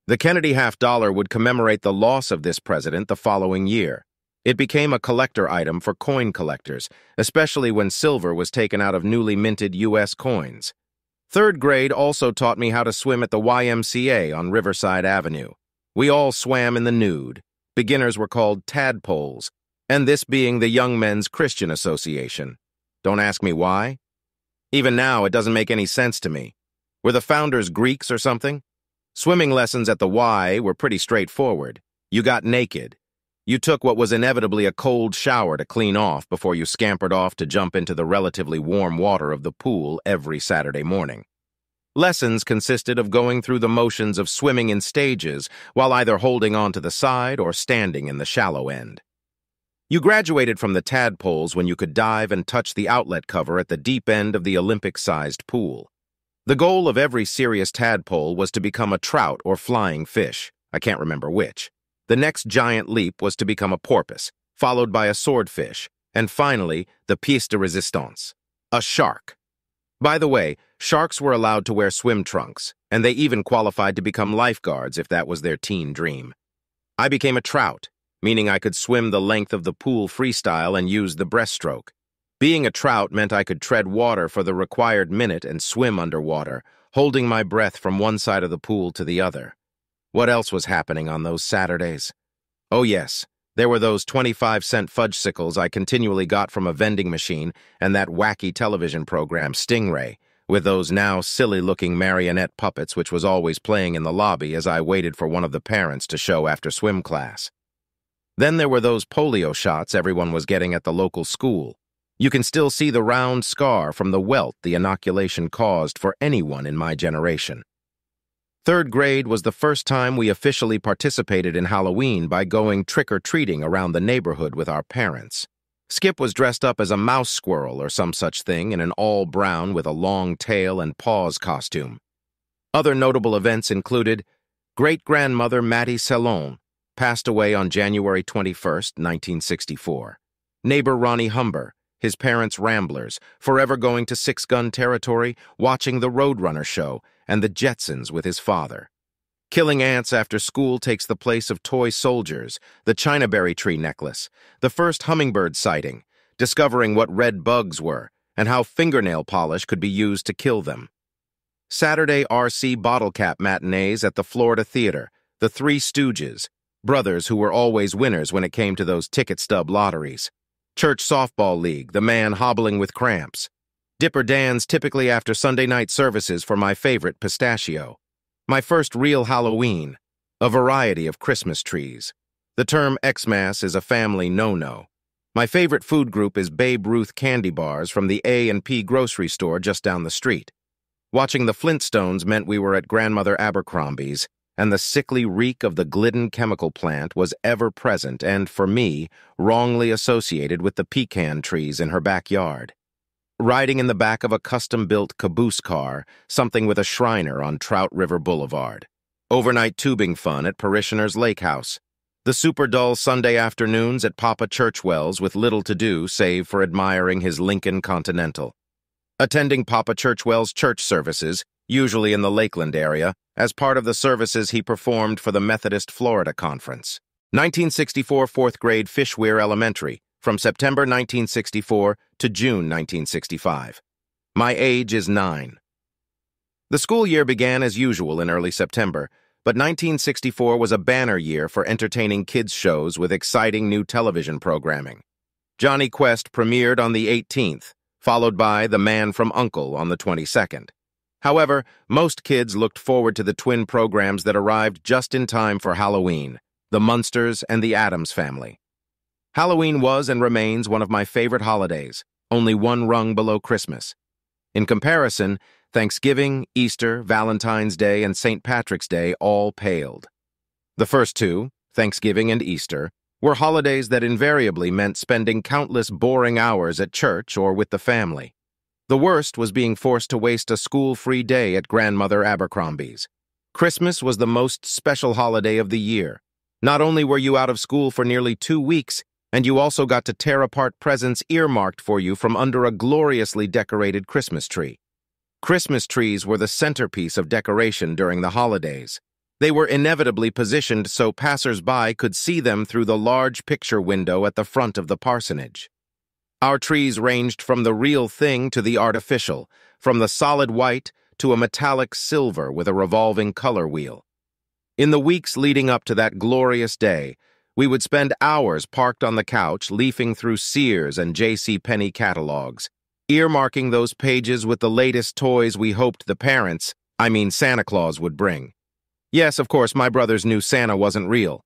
The Kennedy $50 would commemorate the loss of this president the following year. It became a collector item for coin collectors, especially when silver was taken out of newly minted U.S. coins. Third grade also taught me how to swim at the YMCA on Riverside Avenue. We all swam in the nude. Beginners were called tadpoles, and this being the Young Men's Christian Association. Don't ask me why. Even now, it doesn't make any sense to me. Were the founders Greeks or something? Swimming lessons at the Y were pretty straightforward. You got naked. You took what was inevitably a cold shower to clean off before you scampered off to jump into the relatively warm water of the pool every Saturday morning. Lessons consisted of going through the motions of swimming in stages while either holding on to the side or standing in the shallow end. You graduated from the tadpoles when you could dive and touch the outlet cover at the deep end of the Olympic-sized pool. The goal of every serious tadpole was to become a trout or flying fish. I can't remember which. The next giant leap was to become a porpoise, followed by a swordfish, and finally, the pièce de résistance, a shark. By the way, sharks were allowed to wear swim trunks, and they even qualified to become lifeguards if that was their teen dream. I became a trout, meaning I could swim the length of the pool freestyle and use the breaststroke. Being a trout meant I could tread water for the required minute and swim underwater, holding my breath from one side of the pool to the other. What else was happening on those Saturdays? Oh yes, there were those 25-cent fudgesicles I continually got from a vending machine and that wacky television program, Stingray, with those now silly-looking marionette puppets which was always playing in the lobby as I waited for one of the parents to show after swim class. Then there were those polio shots everyone was getting at the local school. You can still see the round scar from the welt the inoculation caused for anyone in my generation. Third grade was the first time we officially participated in Halloween by going trick-or-treating around the neighborhood with our parents. Skip was dressed up as a mouse squirrel or some such thing in an all-brown with a long tail and paws costume. Other notable events included great-grandmother Mattie Sellon passed away on January 21st, 1964. Neighbor Ronnie Humber, his parents Ramblers, forever going to six-gun territory, watching the Roadrunner show, and the Jetsons with his father. Killing ants after school takes the place of toy soldiers, the Chinaberry tree necklace, the first hummingbird sighting, discovering what red bugs were, and how fingernail polish could be used to kill them. Saturday RC bottle cap matinees at the Florida Theater, the Three Stooges, brothers who were always winners when it came to those ticket stub lotteries. Church softball league, the man hobbling with cramps. Dipper Dan's typically after Sunday night services for my favorite pistachio. My first real Halloween, a variety of Christmas trees. The term Xmas is a family no-no. My favorite food group is Babe Ruth candy bars from the A&P grocery store just down the street. Watching the Flintstones meant we were at Grandmother Abercrombie's, and the sickly reek of the Glidden chemical plant was ever present and, for me, wrongly associated with the pecan trees in her backyard. Riding in the back of a custom-built caboose car, something with a Shriner on Trout River Boulevard. Overnight tubing fun at Parishioners Lake House. The super dull Sunday afternoons at Papa Churchwell's with little to do save for admiring his Lincoln Continental. Attending Papa Churchwell's church services, usually in the Lakeland area, as part of the services he performed for the Methodist Florida Conference. 1964 fourth grade Fishweir Elementary, from September 1964 to June 1965. My age is 9. The school year began as usual in early September, but 1964 was a banner year for entertaining kids' shows with exciting new television programming. Johnny Quest premiered on the 18th, followed by The Man from U.N.C.L.E. on the 22nd. However, most kids looked forward to the twin programs that arrived just in time for Halloween, The Munsters and The Addams Family. Halloween was and remains one of my favorite holidays, only one rung below Christmas. In comparison, Thanksgiving, Easter, Valentine's Day, and St. Patrick's Day all paled. The first two, Thanksgiving and Easter, were holidays that invariably meant spending countless boring hours at church or with the family. The worst was being forced to waste a school-free day at Grandmother Abercrombie's. Christmas was the most special holiday of the year. Not only were you out of school for nearly 2 weeks, and you also got to tear apart presents earmarked for you from under a gloriously decorated Christmas tree. Christmas trees were the centerpiece of decoration during the holidays. They were inevitably positioned so passers-by could see them through the large picture window at the front of the parsonage. Our trees ranged from the real thing to the artificial, from the solid white to a metallic silver with a revolving color wheel. In the weeks leading up to that glorious day, we would spend hours parked on the couch leafing through Sears and J.C. Penney catalogs, earmarking those pages with the latest toys we hoped the parents, Santa Claus, would bring. Yes, of course, my brothers knew Santa wasn't real.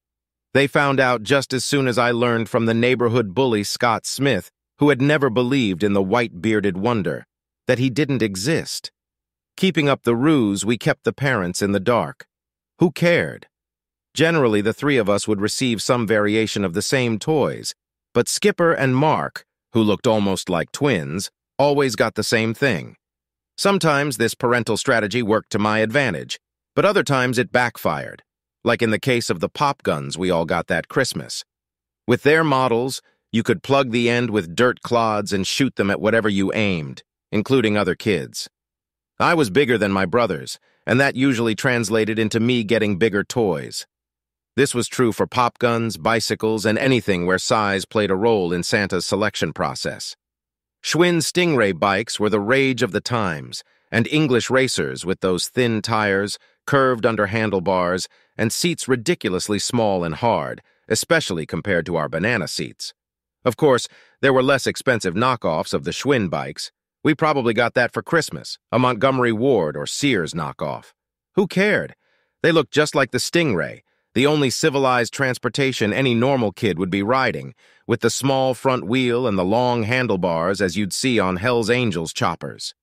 They found out just as soon as I learned from the neighborhood bully Scott Smith, who had never believed in the white-bearded wonder, that he didn't exist. Keeping up the ruse, we kept the parents in the dark. Who cared? Generally, the three of us would receive some variation of the same toys, but Skipper and Mark, who looked almost like twins, always got the same thing. Sometimes this parental strategy worked to my advantage, but other times it backfired, like in the case of the pop guns we all got that Christmas. With their models, you could plug the end with dirt clods and shoot them at whatever you aimed, including other kids. I was bigger than my brothers, and that usually translated into me getting bigger toys. This was true for pop guns, bicycles, and anything where size played a role in Santa's selection process. Schwinn Stingray bikes were the rage of the times, and English racers with those thin tires, curved under handlebars, and seats ridiculously small and hard, especially compared to our banana seats. Of course, there were less expensive knockoffs of the Schwinn bikes. We probably got that for Christmas, a Montgomery Ward or Sears knockoff. Who cared? They looked just like the Stingray, the only civilized transportation any normal kid would be riding, with the small front wheel and the long handlebars as you'd see on Hell's Angels choppers.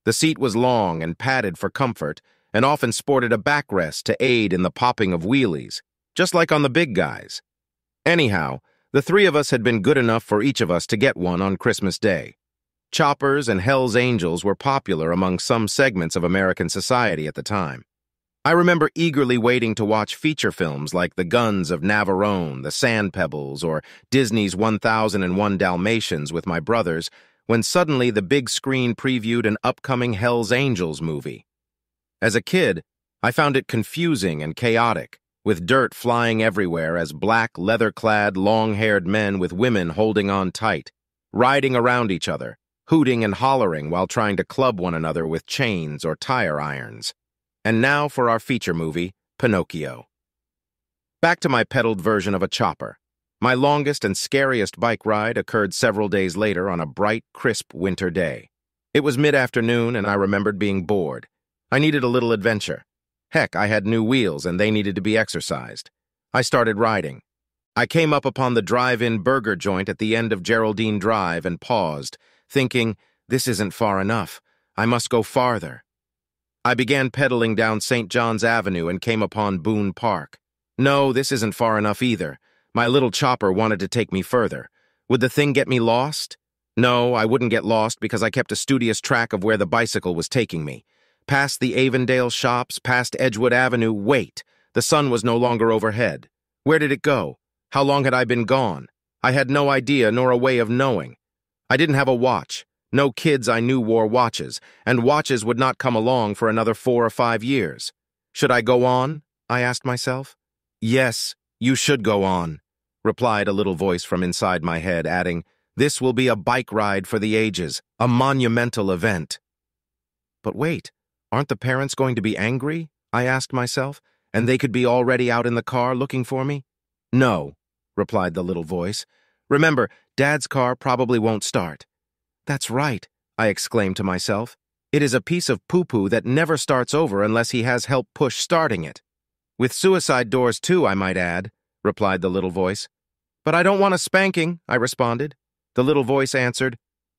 The seat was long and padded for comfort, and often sported a backrest to aid in the popping of wheelies, just like on the big guys. Anyhow, the three of us had been good enough for each of us to get one on Christmas Day. Choppers and Hell's Angels were popular among some segments of American society at the time. I remember eagerly waiting to watch feature films like The Guns of Navarone, The Sand Pebbles, or Disney's 1001 Dalmatians with my brothers, when suddenly the big screen previewed an upcoming Hell's Angels movie. As a kid, I found it confusing and chaotic, with dirt flying everywhere as black, leather-clad, long-haired men with women holding on tight, riding around each other, hooting and hollering while trying to club one another with chains or tire irons. And now for our feature movie, Pinocchio. Back to my pedaled version of a chopper. My longest and scariest bike ride occurred several days later on a bright, crisp winter day. It was mid-afternoon, and I remembered being bored. I needed a little adventure. Heck, I had new wheels, and they needed to be exercised. I started riding. I came up upon the drive-in burger joint at the end of Geraldine Drive and paused, thinking, this isn't far enough. I must go farther. I began pedaling down St. John's Avenue and came upon Boone Park. No, this isn't far enough either. My little chopper wanted to take me further. Would the thing get me lost? No, I wouldn't get lost because I kept a studious track of where the bicycle was taking me. Past the Avondale shops, past Edgewood Avenue, wait. The sun was no longer overhead. Where did it go? How long had I been gone? I had no idea nor a way of knowing. I didn't have a watch. No kids I knew wore watches, and watches would not come along for another 4 or 5 years. Should I go on? I asked myself. Yes, you should go on, replied a little voice from inside my head, adding, this will be a bike ride for the ages, a monumental event. But wait, aren't the parents going to be angry? I asked myself, and they could be already out in the car looking for me? No, replied the little voice. Remember, Dad's car probably won't start. That's right, I exclaimed to myself. It is a piece of poo-poo that never starts over unless he has help push starting it. With suicide doors too, I might add, replied the little voice. But I don't want a spanking, I responded. The little voice answered,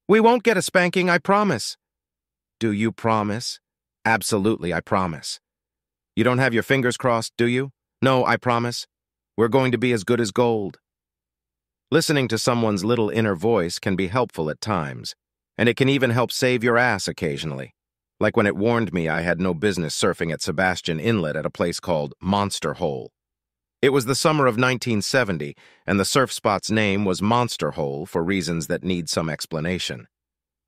we won't get a spanking, I promise. Do you promise? Absolutely, I promise. You don't have your fingers crossed, do you? No, I promise. We're going to be as good as gold. Listening to someone's little inner voice can be helpful at times, and it can even help save your ass occasionally. Like when it warned me I had no business surfing at Sebastian Inlet at a place called Monster Hole. It was the summer of 1970, and the surf spot's name was Monster Hole for reasons that need some explanation.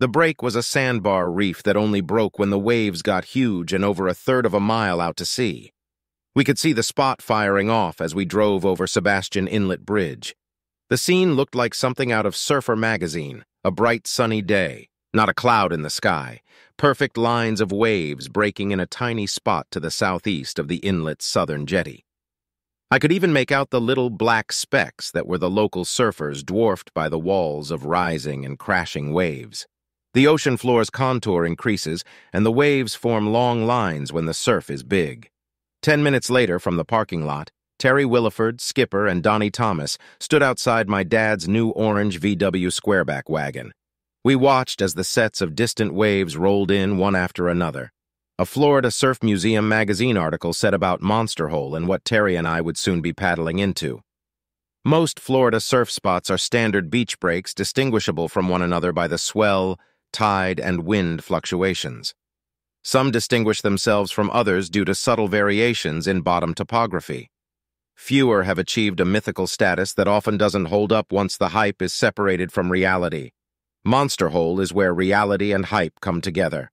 The break was a sandbar reef that only broke when the waves got huge and over 1/3 of a mile out to sea. We could see the spot firing off as we drove over Sebastian Inlet Bridge. The scene looked like something out of Surfer magazine, a bright sunny day, not a cloud in the sky, perfect lines of waves breaking in a tiny spot to the southeast of the inlet's southern jetty. I could even make out the little black specks that were the local surfers dwarfed by the walls of rising and crashing waves. The ocean floor's contour increases, and the waves form long lines when the surf is big. 10 minutes later, from the parking lot, Terry Williford, Skipper, and Donnie Thomas stood outside my dad's new orange VW squareback wagon. We watched as the sets of distant waves rolled in one after another. A Florida Surf Museum magazine article said about Monster Hole and what Terry and I would soon be paddling into. Most Florida surf spots are standard beach breaks distinguishable from one another by the swell, tide, and wind fluctuations. Some distinguish themselves from others due to subtle variations in bottom topography. Fewer have achieved a mythical status that often doesn't hold up once the hype is separated from reality. Monster Hole is where reality and hype come together.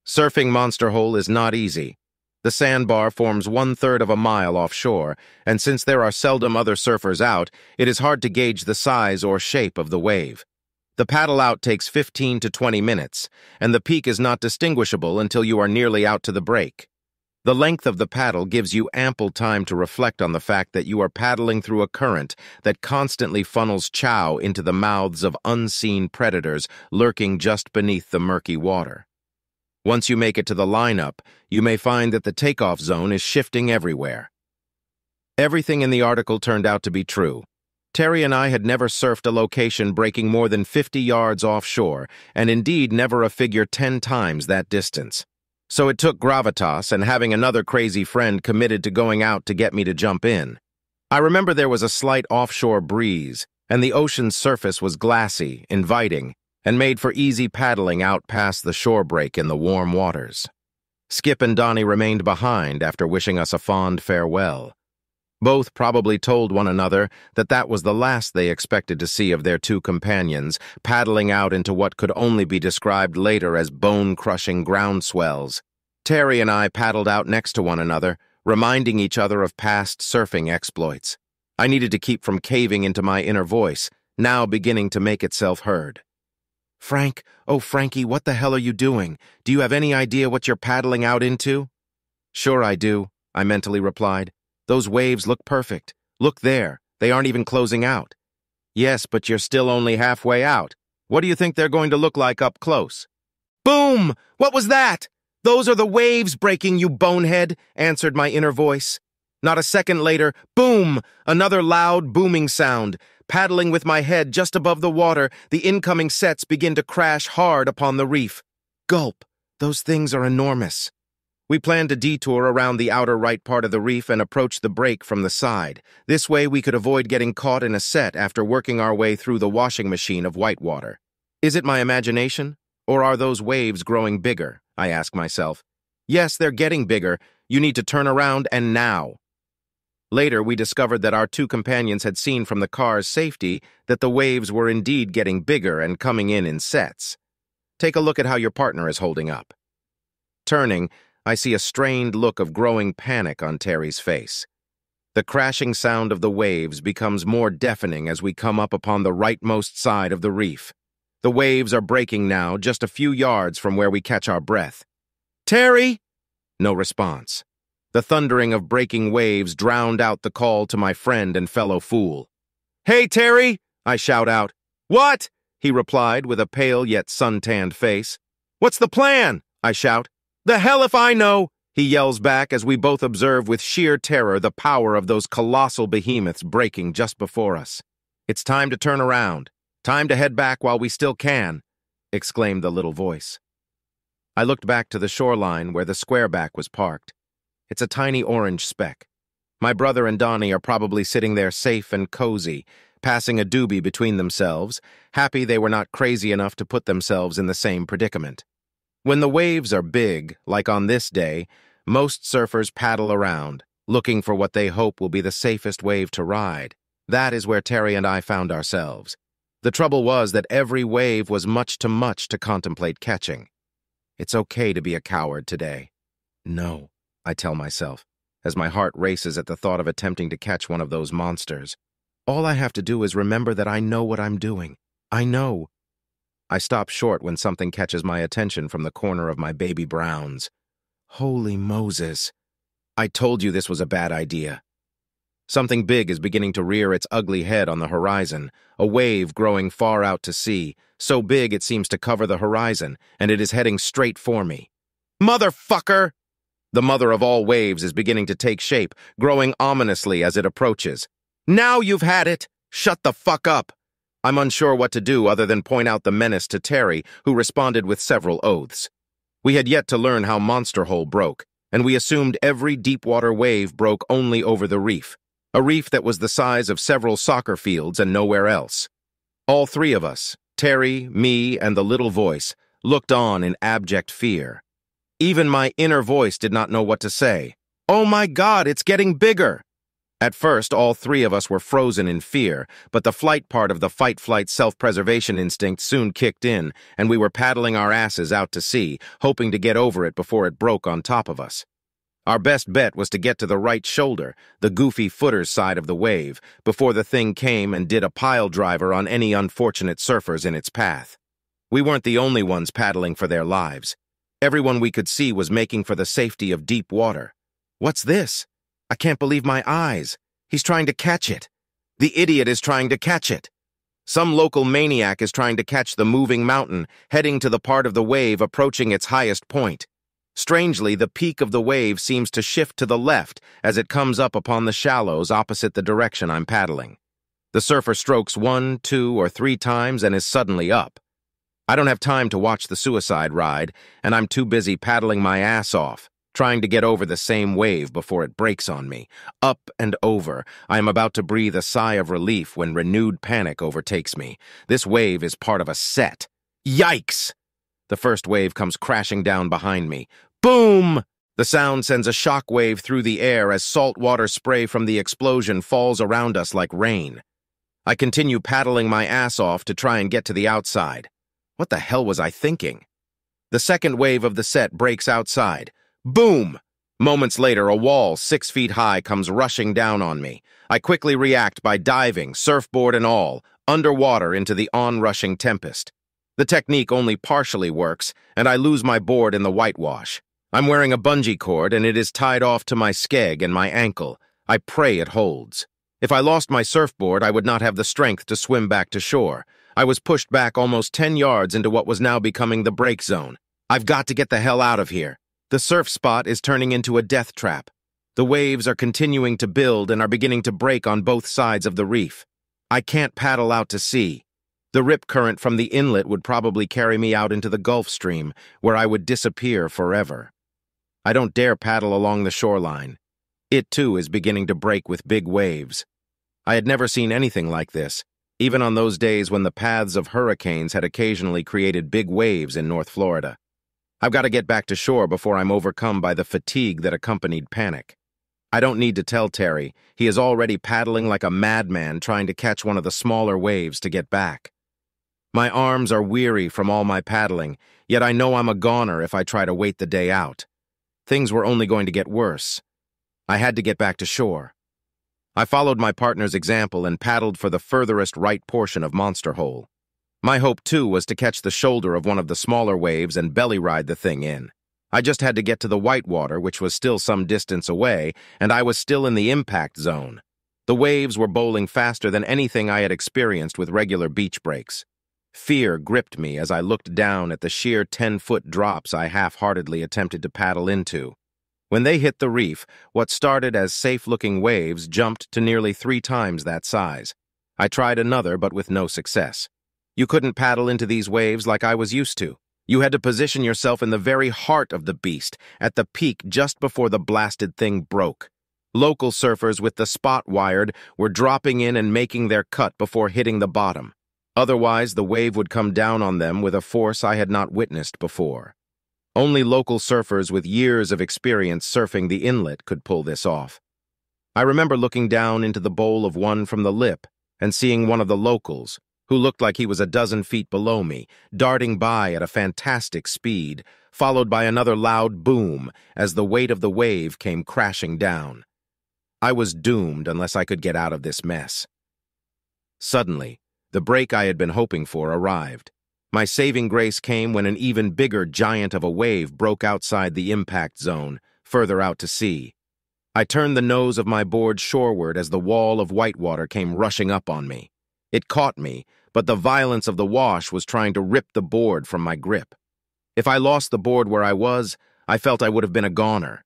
Surfing Monster Hole is not easy. The sandbar forms 1/3 of a mile offshore, and since there are seldom other surfers out, it is hard to gauge the size or shape of the wave. The paddle out takes 15 to 20 minutes, and the peak is not distinguishable until you are nearly out to the break. The length of the paddle gives you ample time to reflect on the fact that you are paddling through a current that constantly funnels chow into the mouths of unseen predators lurking just beneath the murky water. Once you make it to the lineup, you may find that the takeoff zone is shifting everywhere. Everything in the article turned out to be true. Terry and I had never surfed a location breaking more than 50 yards offshore, and indeed never a figure 10 times that distance. So it took gravitas and having another crazy friend committed to going out to get me to jump in. I remember there was a slight offshore breeze, and the ocean's surface was glassy, inviting, and made for easy paddling out past the shore break in the warm waters. Skip and Donnie remained behind after wishing us a fond farewell. Both probably told one another that that was the last they expected to see of their two companions, paddling out into what could only be described later as bone-crushing ground swells. Terry and I paddled out next to one another, reminding each other of past surfing exploits. I needed to keep from caving into my inner voice, now beginning to make itself heard. Frank, oh Frankie, what the hell are you doing? Do you have any idea what you're paddling out into? Sure I do, I mentally replied. Those waves look perfect. Look there, they aren't even closing out. Yes, but you're still only halfway out. What do you think they're going to look like up close? Boom! What was that? Those are the waves breaking, you bonehead, answered my inner voice. Not a second later, boom! Another loud, booming sound. Paddling with my head just above the water, the incoming sets begin to crash hard upon the reef. Gulp! Those things are enormous. We planned to detour around the outer right part of the reef and approach the break from the side. This way we could avoid getting caught in a set after working our way through the washing machine of whitewater. Is it my imagination? Or are those waves growing bigger? I ask myself. Yes, they're getting bigger. You need to turn around, and now. Later, we discovered that our two companions had seen from the car's safety that the waves were indeed getting bigger and coming in sets. Take a look at how your partner is holding up. Turning, I see a strained look of growing panic on Terry's face. The crashing sound of the waves becomes more deafening as we come up upon the rightmost side of the reef. The waves are breaking now, just a few yards from where we catch our breath. Terry! No response. The thundering of breaking waves drowned out the call to my friend and fellow fool. Hey, Terry! I shout out. What? He replied with a pale yet sun-tanned face. What's the plan? I shout. The hell if I know, he yells back as we both observe with sheer terror the power of those colossal behemoths breaking just before us. It's time to turn around. Time to head back while we still can, exclaimed the little voice. I looked back to the shoreline where the squareback was parked. It's a tiny orange speck. My brother and Donnie are probably sitting there safe and cozy, passing a doobie between themselves, happy they were not crazy enough to put themselves in the same predicament. When the waves are big, like on this day, most surfers paddle around, looking for what they hope will be the safest wave to ride. That is where Terry and I found ourselves. The trouble was that every wave was much too much to contemplate catching. It's okay to be a coward today. No, I tell myself, as my heart races at the thought of attempting to catch one of those monsters. All I have to do is remember that I know what I'm doing. I know. I stop short when something catches my attention from the corner of my baby browns. Holy Moses. I told you this was a bad idea. Something big is beginning to rear its ugly head on the horizon, a wave growing far out to sea, so big it seems to cover the horizon, and it is heading straight for me. Motherfucker! The mother of all waves is beginning to take shape, growing ominously as it approaches. Now you've had it! Shut the fuck up! I'm unsure what to do other than point out the menace to Terry, who responded with several oaths. We had yet to learn how Monster Hole broke, and we assumed every deep-water wave broke only over the reef, a reef that was the size of several soccer fields and nowhere else. All three of us, Terry, me, and the little voice, looked on in abject fear. Even my inner voice did not know what to say. Oh my God, it's getting bigger! At first, all three of us were frozen in fear, but the flight part of the fight-flight self-preservation instinct soon kicked in, and we were paddling our asses out to sea, hoping to get over it before it broke on top of us. Our best bet was to get to the right shoulder, the goofy footer's side of the wave, before the thing came and did a pile driver on any unfortunate surfers in its path. We weren't the only ones paddling for their lives. Everyone we could see was making for the safety of deep water. What's this? I can't believe my eyes. He's trying to catch it. The idiot is trying to catch it. Some local maniac is trying to catch the moving mountain, heading to the part of the wave approaching its highest point. Strangely, the peak of the wave seems to shift to the left as it comes up upon the shallows opposite the direction I'm paddling. The surfer strokes 1, 2, or 3 times and is suddenly up. I don't have time to watch the suicide ride, and I'm too busy paddling my ass off, trying to get over the same wave before it breaks on me. Up and over, I am about to breathe a sigh of relief when renewed panic overtakes me. This wave is part of a set. Yikes! The first wave comes crashing down behind me. Boom! The sound sends a shock wave through the air as salt water spray from the explosion falls around us like rain. I continue paddling my ass off to try and get to the outside. What the hell was I thinking? The second wave of the set breaks outside. Boom! Moments later, a wall 6 feet high comes rushing down on me. I quickly react by diving, surfboard and all, underwater into the onrushing tempest. The technique only partially works, and I lose my board in the whitewash. I'm wearing a bungee cord, and it is tied off to my skeg and my ankle. I pray it holds. If I lost my surfboard, I would not have the strength to swim back to shore. I was pushed back almost 10 yards into what was now becoming the break zone. I've got to get the hell out of here. The surf spot is turning into a death trap. The waves are continuing to build and are beginning to break on both sides of the reef. I can't paddle out to sea. The rip current from the inlet would probably carry me out into the Gulf Stream, where I would disappear forever. I don't dare paddle along the shoreline. It, too, is beginning to break with big waves. I had never seen anything like this, even on those days when the paths of hurricanes had occasionally created big waves in North Florida. I've got to get back to shore before I'm overcome by the fatigue that accompanied panic. I don't need to tell Terry. He is already paddling like a madman trying to catch one of the smaller waves to get back. My arms are weary from all my paddling, yet I know I'm a goner if I try to wait the day out. Things were only going to get worse. I had to get back to shore. I followed my partner's example and paddled for the furthest right portion of Monster Hole. My hope, too, was to catch the shoulder of one of the smaller waves and belly ride the thing in. I just had to get to the whitewater, which was still some distance away, and I was still in the impact zone. The waves were bowling faster than anything I had experienced with regular beach breaks. Fear gripped me as I looked down at the sheer 10-foot drops I half-heartedly attempted to paddle into. When they hit the reef, what started as safe-looking waves jumped to nearly 3 times that size. I tried another, but with no success. You couldn't paddle into these waves like I was used to. You had to position yourself in the very heart of the beast, at the peak just before the blasted thing broke. Local surfers with the spot wired were dropping in and making their cut before hitting the bottom. Otherwise, the wave would come down on them with a force I had not witnessed before. Only local surfers with years of experience surfing the inlet could pull this off. I remember looking down into the bowl of one from the lip and seeing one of the locals, who looked like he was a dozen feet below me, darting by at a fantastic speed, followed by another loud boom as the weight of the wave came crashing down. I was doomed unless I could get out of this mess. Suddenly, the break I had been hoping for arrived. My saving grace came when an even bigger giant of a wave broke outside the impact zone, further out to sea. I turned the nose of my board shoreward as the wall of whitewater came rushing up on me. It caught me, but the violence of the wash was trying to rip the board from my grip. If I lost the board where I was, I felt I would have been a goner.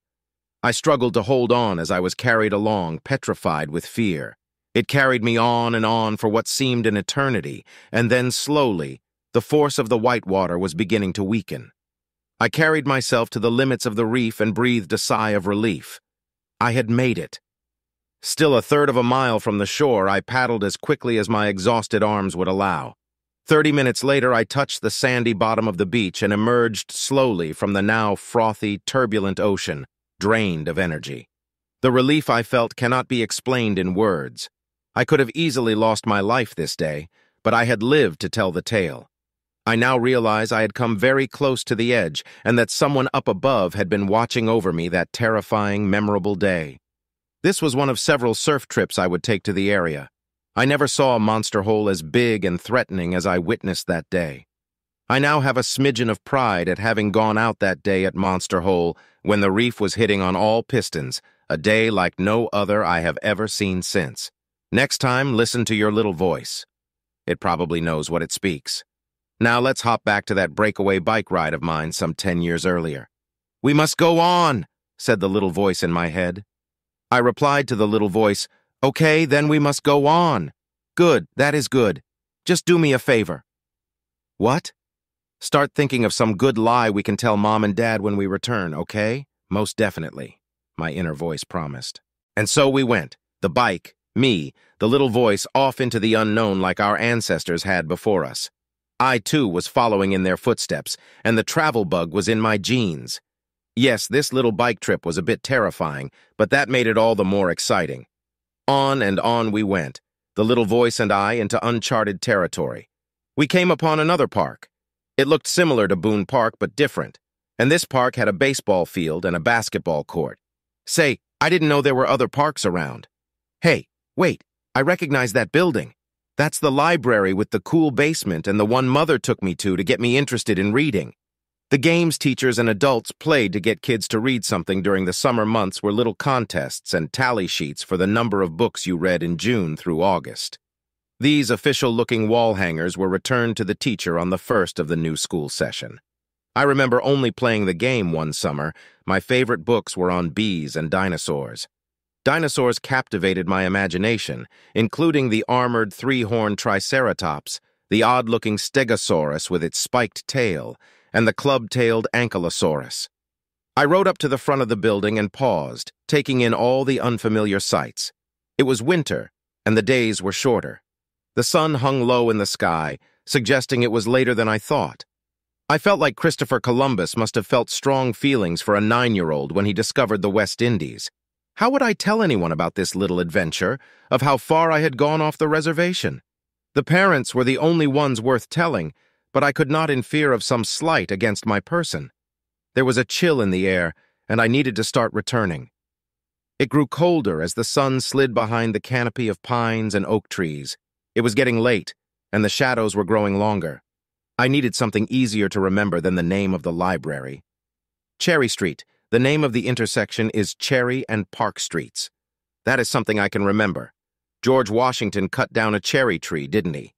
I struggled to hold on as I was carried along, petrified with fear. It carried me on and on for what seemed an eternity, and then slowly, the force of the whitewater was beginning to weaken. I carried myself to the limits of the reef and breathed a sigh of relief. I had made it. Still a third of a mile from the shore, I paddled as quickly as my exhausted arms would allow. 30 minutes later, I touched the sandy bottom of the beach and emerged slowly from the now frothy, turbulent ocean, drained of energy. The relief I felt cannot be explained in words. I could have easily lost my life this day, but I had lived to tell the tale. I now realize I had come very close to the edge and that someone up above had been watching over me that terrifying, memorable day. This was one of several surf trips I would take to the area. I never saw a Monster Hole as big and threatening as I witnessed that day. I now have a smidgen of pride at having gone out that day at Monster Hole when the reef was hitting on all pistons, a day like no other I have ever seen since. Next time, listen to your little voice. It probably knows what it speaks. Now let's hop back to that breakaway bike ride of mine some 10 years earlier. "We must go on," said the little voice in my head. I replied to the little voice, "Okay, then we must go on." "Good, that is good. Just do me a favor." "What?" "Start thinking of some good lie we can tell Mom and Dad when we return, okay?" "Most definitely," my inner voice promised. And so we went, the bike, me, the little voice, off into the unknown like our ancestors had before us. I, too, was following in their footsteps, and the travel bug was in my genes. Yes, this little bike trip was a bit terrifying, but that made it all the more exciting. On and on we went, the little voice and I, into uncharted territory. We came upon another park. It looked similar to Boone Park, but different, and this park had a baseball field and a basketball court. Say, I didn't know there were other parks around. Hey, wait, I recognize that building. That's the library with the cool basement and the one Mother took me to get me interested in reading. The games teachers and adults played to get kids to read something during the summer months were little contests and tally sheets for the number of books you read in June through August. These official-looking wall hangers were returned to the teacher on the first of the new school session. I remember only playing the game one summer. My favorite books were on bees and dinosaurs. Dinosaurs captivated my imagination, including the armored three-horned Triceratops, the odd-looking Stegosaurus with its spiked tail, and the club-tailed Ankylosaurus. I rode up to the front of the building and paused, taking in all the unfamiliar sights. It was winter, and the days were shorter. The sun hung low in the sky, suggesting it was later than I thought. I felt like Christopher Columbus must have felt strong feelings for a 9-year-old when he discovered the West Indies. How would I tell anyone about this little adventure, of how far I had gone off the reservation? The parents were the only ones worth telling, but I could not in fear of some slight against my person. There was a chill in the air, and I needed to start returning. It grew colder as the sun slid behind the canopy of pines and oak trees. It was getting late, and the shadows were growing longer. I needed something easier to remember than the name of the library. Cherry Street. The name of the intersection is Cherry and Park Streets. That is something I can remember. George Washington cut down a cherry tree, didn't he?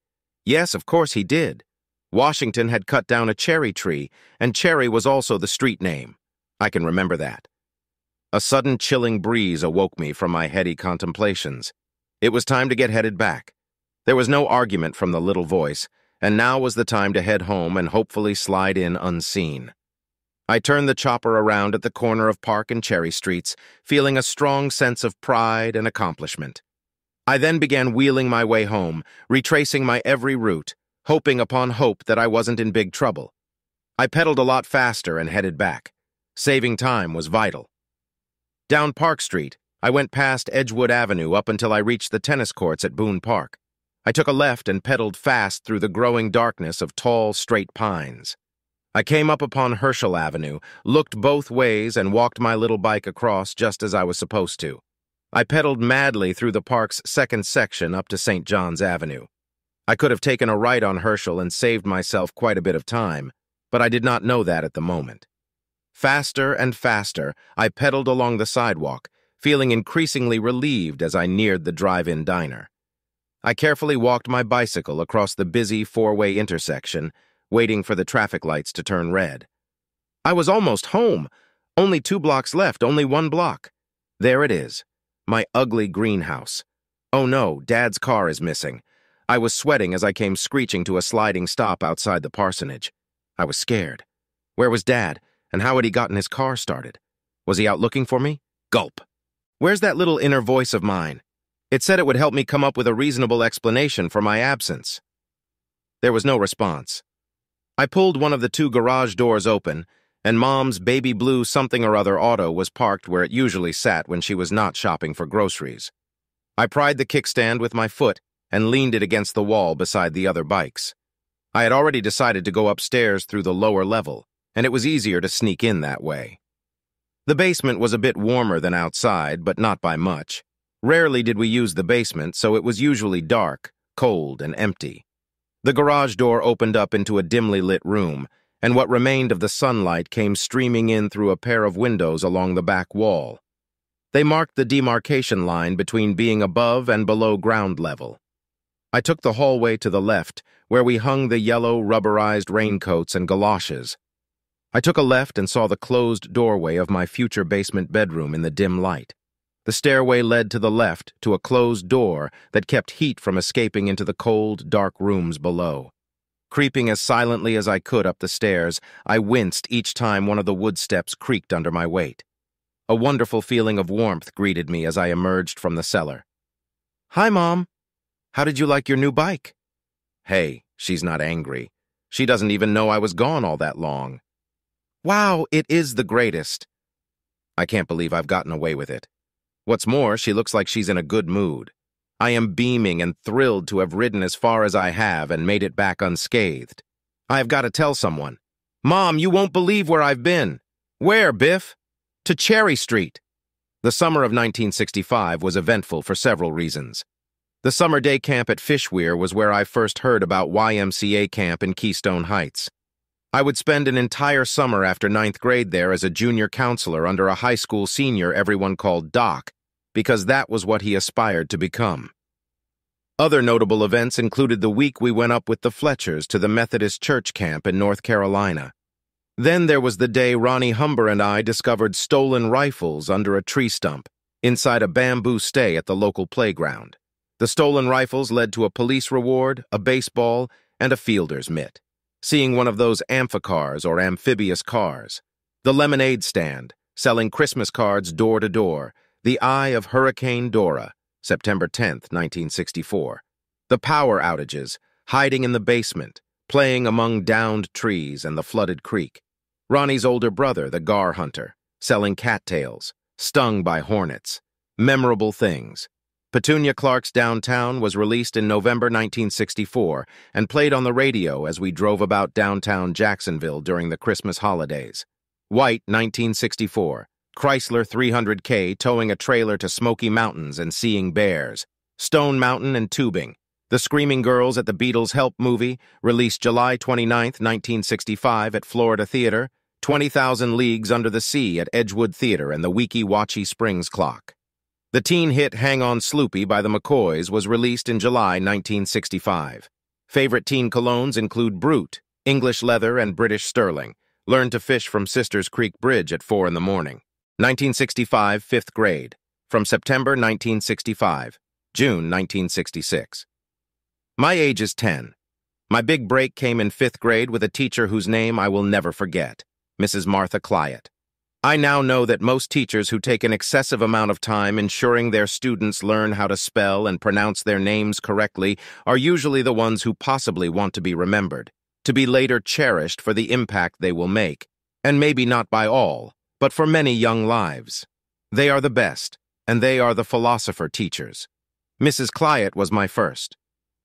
Yes, of course he did. Washington had cut down a cherry tree, and Cherry was also the street name. I can remember that. A sudden chilling breeze awoke me from my heady contemplations. It was time to get headed back. There was no argument from the little voice, and now was the time to head home and hopefully slide in unseen. I turned the chopper around at the corner of Park and Cherry Streets, feeling a strong sense of pride and accomplishment. I then began wheeling my way home, retracing my every route, hoping upon hope that I wasn't in big trouble. I pedaled a lot faster and headed back. Saving time was vital. Down Park Street, I went past Edgewood Avenue up until I reached the tennis courts at Boone Park. I took a left and pedaled fast through the growing darkness of tall, straight pines. I came up upon Herschel Avenue, looked both ways, and walked my little bike across just as I was supposed to. I pedaled madly through the park's second section up to St. John's Avenue. I could have taken a right on Herschel and saved myself quite a bit of time, but I did not know that at the moment. Faster and faster, I pedaled along the sidewalk, feeling increasingly relieved as I neared the drive-in diner. I carefully walked my bicycle across the busy four-way intersection, waiting for the traffic lights to turn red. I was almost home. Only 2 blocks left, only 1 block. There it is, my ugly greenhouse. Oh no, Dad's car is missing. I was sweating as I came screeching to a sliding stop outside the parsonage. I was scared. Where was Dad, and how had he gotten his car started? Was he out looking for me? Gulp. Where's that little inner voice of mine? It said it would help me come up with a reasonable explanation for my absence. There was no response. I pulled one of the 2 garage doors open, and Mom's baby blue something-or-other auto was parked where it usually sat when she was not shopping for groceries. I pried the kickstand with my foot and leaned it against the wall beside the other bikes. I had already decided to go upstairs through the lower level, and it was easier to sneak in that way. The basement was a bit warmer than outside, but not by much. Rarely did we use the basement, so it was usually dark, cold, and empty. The garage door opened up into a dimly lit room, and what remained of the sunlight came streaming in through a pair of windows along the back wall. They marked the demarcation line between being above and below ground level. I took the hallway to the left, where we hung the yellow, rubberized raincoats and galoshes. I took a left and saw the closed doorway of my future basement bedroom in the dim light. The stairway led to the left to a closed door that kept heat from escaping into the cold, dark rooms below. Creeping as silently as I could up the stairs, I winced each time one of the wood steps creaked under my weight. A wonderful feeling of warmth greeted me as I emerged from the cellar. "Hi, Mom. How did you like your new bike?" Hey, she's not angry. She doesn't even know I was gone all that long. Wow, it is the greatest. I can't believe I've gotten away with it. What's more, she looks like she's in a good mood. I am beaming and thrilled to have ridden as far as I have and made it back unscathed. I have got to tell someone. Mom, you won't believe where I've been. Where, Biff? To Cherry Street. The summer of 1965 was eventful for several reasons. The summer day camp at Fishweir was where I first heard about YMCA camp in Keystone Heights. I would spend an entire summer after ninth grade there as a junior counselor under a high school senior everyone called Doc, because that was what he aspired to become. Other notable events included the week we went up with the Fletchers to the Methodist Church camp in North Carolina. Then there was the day Ronnie Humber and I discovered stolen rifles under a tree stump inside a bamboo stay at the local playground. The stolen rifles led to a police reward, a baseball, and a fielder's mitt. Seeing one of those amphicars or amphibious cars. The lemonade stand, selling Christmas cards door to door. The eye of Hurricane Dora, September 10th, 1964. The power outages, hiding in the basement, playing among downed trees and the flooded creek. Ronnie's older brother, the gar hunter, selling cattails, stung by hornets. Memorable things. Petunia Clark's Downtown was released in November 1964 and played on the radio as we drove about downtown Jacksonville during the Christmas holidays. White, 1964. Chrysler 300K towing a trailer to Smoky Mountains and seeing bears. Stone Mountain and tubing. The Screaming Girls at the Beatles' Help movie, released July 29, 1965 at Florida Theater. 20,000 Leagues Under the Sea at Edgewood Theater and the Weeki Wachee Springs Clock. The teen hit Hang On Sloopy by the McCoys was released in July 1965. Favorite teen colognes include Brute, English Leather, and British Sterling. Learned to fish from Sisters Creek Bridge at 4 in the morning. 1965, 5th grade. From September 1965, June 1966. My age is 10. My big break came in 5th grade with a teacher whose name I will never forget, Mrs. Martha Clyett. I now know that most teachers who take an excessive amount of time ensuring their students learn how to spell and pronounce their names correctly are usually the ones who possibly want to be remembered, to be later cherished for the impact they will make, and maybe not by all, but for many young lives. They are the best, and they are the philosopher teachers. Mrs. Clyett was my first.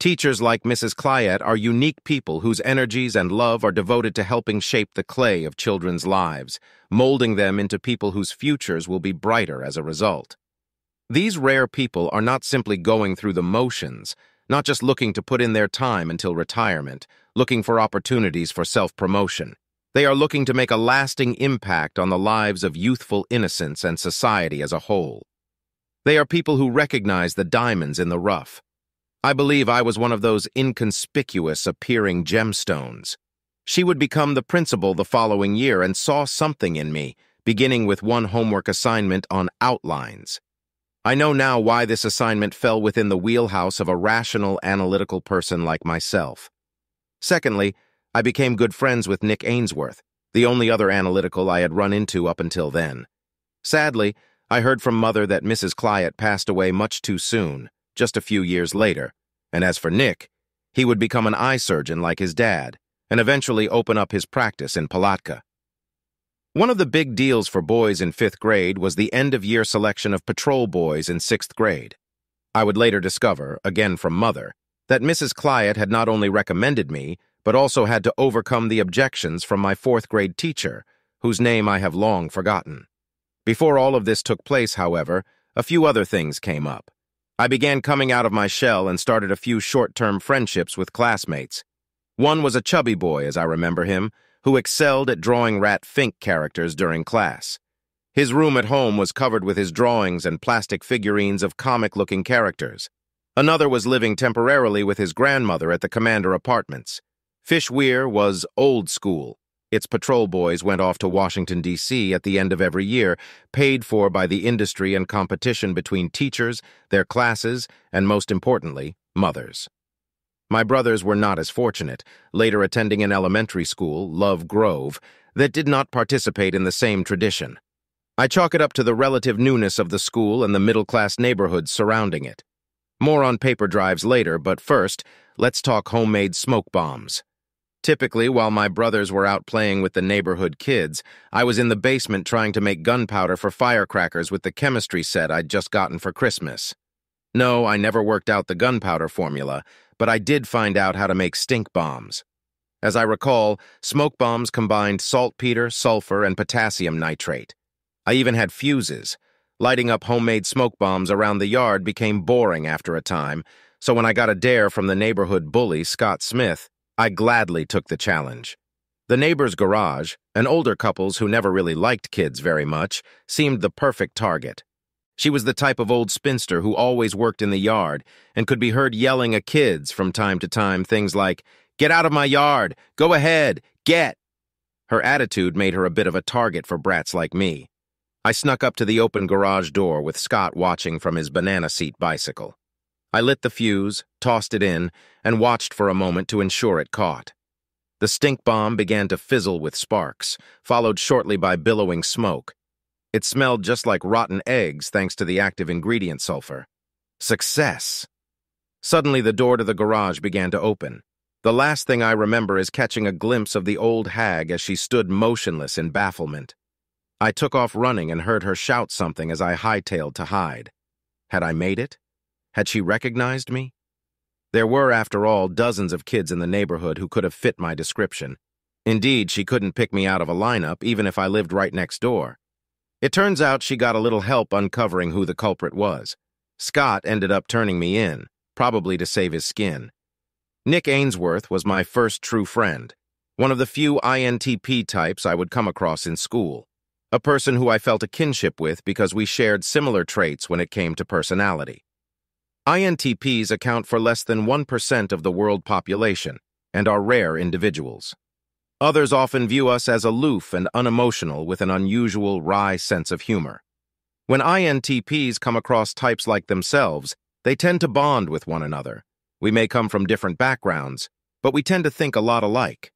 Teachers like Mrs. Clyett are unique people whose energies and love are devoted to helping shape the clay of children's lives, molding them into people whose futures will be brighter as a result. These rare people are not simply going through the motions, not just looking to put in their time until retirement, looking for opportunities for self-promotion. They are looking to make a lasting impact on the lives of youthful innocence and society as a whole. They are people who recognize the diamonds in the rough. I believe I was one of those inconspicuous appearing gemstones. She would become the principal the following year and saw something in me, beginning with one homework assignment on outlines. I know now why this assignment fell within the wheelhouse of a rational, analytical person like myself. Secondly, I became good friends with Nick Ainsworth, the only other analytical I had run into up until then. Sadly, I heard from Mother that Mrs. Clyett passed away much too soon, just a few years later, and as for Nick, he would become an eye surgeon like his dad, and eventually open up his practice in Palatka. One of the big deals for boys in 5th grade was the end-of-year selection of patrol boys in 6th grade. I would later discover, again from Mother, that Mrs. Clyett had not only recommended me, but also had to overcome the objections from my 4th grade teacher, whose name I have long forgotten. Before all of this took place, however, a few other things came up. I began coming out of my shell and started a few short-term friendships with classmates. One was a chubby boy, as I remember him, who excelled at drawing Rat Fink characters during class. His room at home was covered with his drawings and plastic figurines of comic-looking characters. Another was living temporarily with his grandmother at the Commander Apartments. Fishweir was old school. Its patrol boys went off to Washington, D.C. at the end of every year, paid for by the industry and competition between teachers, their classes, and most importantly, mothers. My brothers were not as fortunate, later attending an elementary school, Love Grove, that did not participate in the same tradition. I chalk it up to the relative newness of the school and the middle-class neighborhoods surrounding it. More on paper drives later, but first, let's talk homemade smoke bombs. Typically, while my brothers were out playing with the neighborhood kids, I was in the basement trying to make gunpowder for firecrackers with the chemistry set I'd just gotten for Christmas. No, I never worked out the gunpowder formula, but I did find out how to make stink bombs. As I recall, smoke bombs combined saltpeter, sulfur, and potassium nitrate. I even had fuses. Lighting up homemade smoke bombs around the yard became boring after a time, So when I got a dare from the neighborhood bully, Scott Smith, I gladly took the challenge. The neighbor's garage, an older couple's who never really liked kids very much, seemed the perfect target. She was the type of old spinster who always worked in the yard and could be heard yelling at kids from time to time things like, "Get out of my yard! Go ahead! Get!" Her attitude made her a bit of a target for brats like me. I snuck up to the open garage door with Scott watching from his banana seat bicycle. I lit the fuse, tossed it in, and watched for a moment to ensure it caught. The stink bomb began to fizzle with sparks, followed shortly by billowing smoke. It smelled just like rotten eggs thanks to the active ingredient sulfur. Success! Suddenly the door to the garage began to open. The last thing I remember is catching a glimpse of the old hag as she stood motionless in bafflement. I took off running and heard her shout something as I hightailed to hide. Had I made it? Had she recognized me? There were, after all, dozens of kids in the neighborhood who could have fit my description. Indeed, she couldn't pick me out of a lineup, even if I lived right next door. It turns out she got a little help uncovering who the culprit was. Scott ended up turning me in, probably to save his skin. Nick Ainsworth was my first true friend, one of the few INTP types I would come across in school, a person who I felt a kinship with because we shared similar traits when it came to personality. INTPs account for less than 1% of the world population and are rare individuals. Others often view us as aloof and unemotional with an unusual, wry sense of humor. When INTPs come across types like themselves, they tend to bond with one another. We may come from different backgrounds, but we tend to think a lot alike.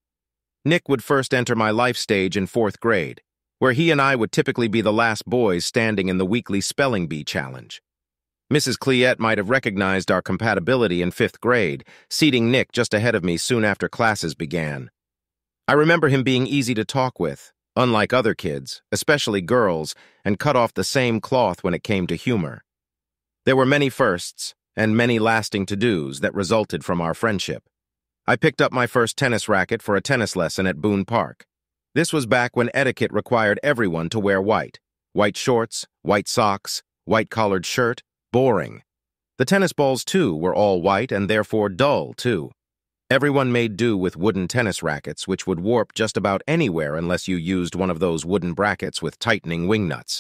Nick would first enter my life stage in 4th grade, where he and I would typically be the last boys standing in the weekly spelling bee challenge. Mrs. Cleette might have recognized our compatibility in 5th grade, seating Nick just ahead of me soon after classes began. I remember him being easy to talk with, unlike other kids, especially girls, and cut off the same cloth when it came to humor. There were many firsts and many lasting to-dos that resulted from our friendship. I picked up my first tennis racket for a tennis lesson at Boone Park. This was back when etiquette required everyone to wear white. White shorts, white socks, white-collared shirt. Boring. The tennis balls, too, were all white and therefore dull, too. Everyone made do with wooden tennis rackets, which would warp just about anywhere unless you used one of those wooden brackets with tightening wingnuts.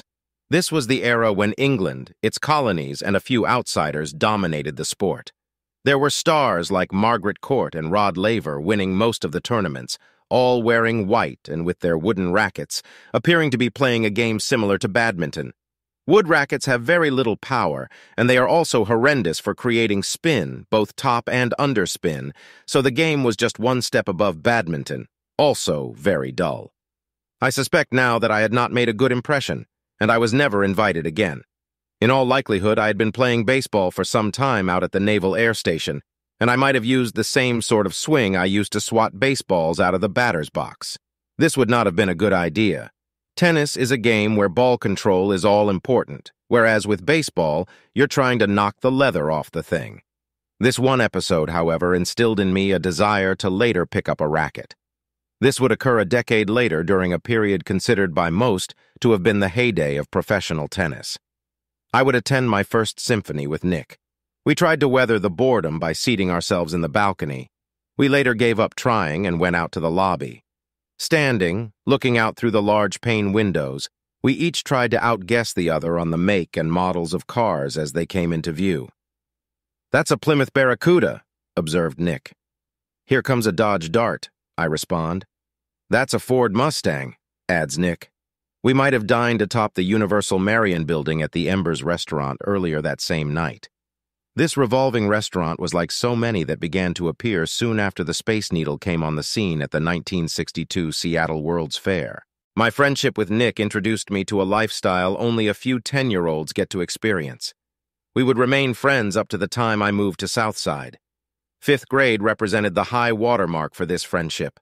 This was the era when England, its colonies, and a few outsiders dominated the sport. There were stars like Margaret Court and Rod Laver winning most of the tournaments, all wearing white and with their wooden rackets, appearing to be playing a game similar to badminton. Wood rackets have very little power, and they are also horrendous for creating spin, both top and underspin, so the game was just one step above badminton, also very dull. I suspect now that I had not made a good impression, and I was never invited again. In all likelihood, I had been playing baseball for some time out at the Naval Air Station, and I might have used the same sort of swing I used to swat baseballs out of the batter's box. This would not have been a good idea. Tennis is a game where ball control is all important, whereas with baseball, you're trying to knock the leather off the thing. This one episode, however, instilled in me a desire to later pick up a racket. This would occur a decade later during a period considered by most to have been the heyday of professional tennis. I would attend my first symphony with Nick. We tried to weather the boredom by seating ourselves in the balcony. We later gave up trying and went out to the lobby. Standing, looking out through the large pane windows, we each tried to outguess the other on the make and models of cars as they came into view. "That's a Plymouth Barracuda," observed Nick. "Here comes a Dodge Dart," I respond. "That's a Ford Mustang," adds Nick. We might have dined atop the Universal Marion building at the Embers restaurant earlier that same night. This revolving restaurant was like so many that began to appear soon after the Space Needle came on the scene at the 1962 Seattle World's Fair. My friendship with Nick introduced me to a lifestyle only a few 10-year-olds get to experience. We would remain friends up to the time I moved to Southside. 5th grade represented the high watermark for this friendship.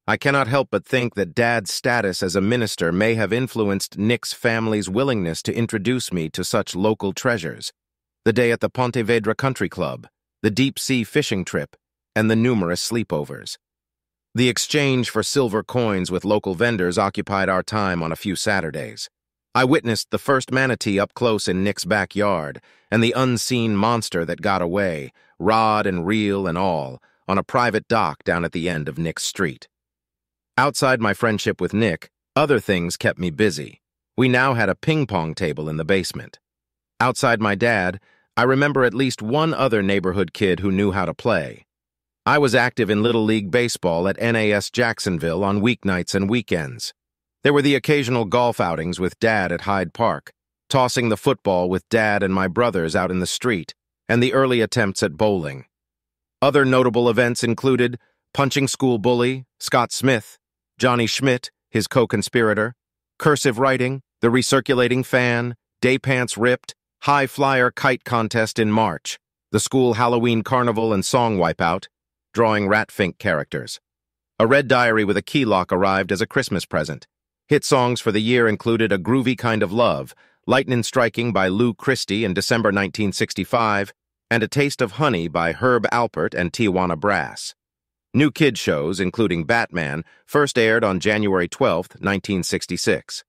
I cannot help but think that Dad's status as a minister may have influenced Nick's family's willingness to introduce me to such local treasures. The day at the Ponte Vedra Country Club, the deep-sea fishing trip, and the numerous sleepovers. The exchange for silver coins with local vendors occupied our time on a few Saturdays. I witnessed the first manatee up close in Nick's backyard, and the unseen monster that got away, rod and reel and all, on a private dock down at the end of Nick's street. Outside my friendship with Nick, other things kept me busy. We now had a ping-pong table in the basement. Outside my dad, I remember at least one other neighborhood kid who knew how to play. I was active in Little League Baseball at NAS Jacksonville on weeknights and weekends. There were the occasional golf outings with Dad at Hyde Park, tossing the football with Dad and my brothers out in the street, and the early attempts at bowling. Other notable events included punching school bully, Scott Smith, Johnny Schmidt, his co-conspirator, cursive writing, the recirculating fan, day pants ripped, high flyer kite contest in March, the school Halloween carnival and song wipeout, drawing Ratfink characters. A red diary with a key lock arrived as a Christmas present. Hit songs for the year included A Groovy Kind of Love, Lightnin' Striking by Lou Christie in December 1965, and A Taste of Honey by Herb Alpert and Tijuana Brass. New kid shows, including Batman, first aired on January 12, 1966.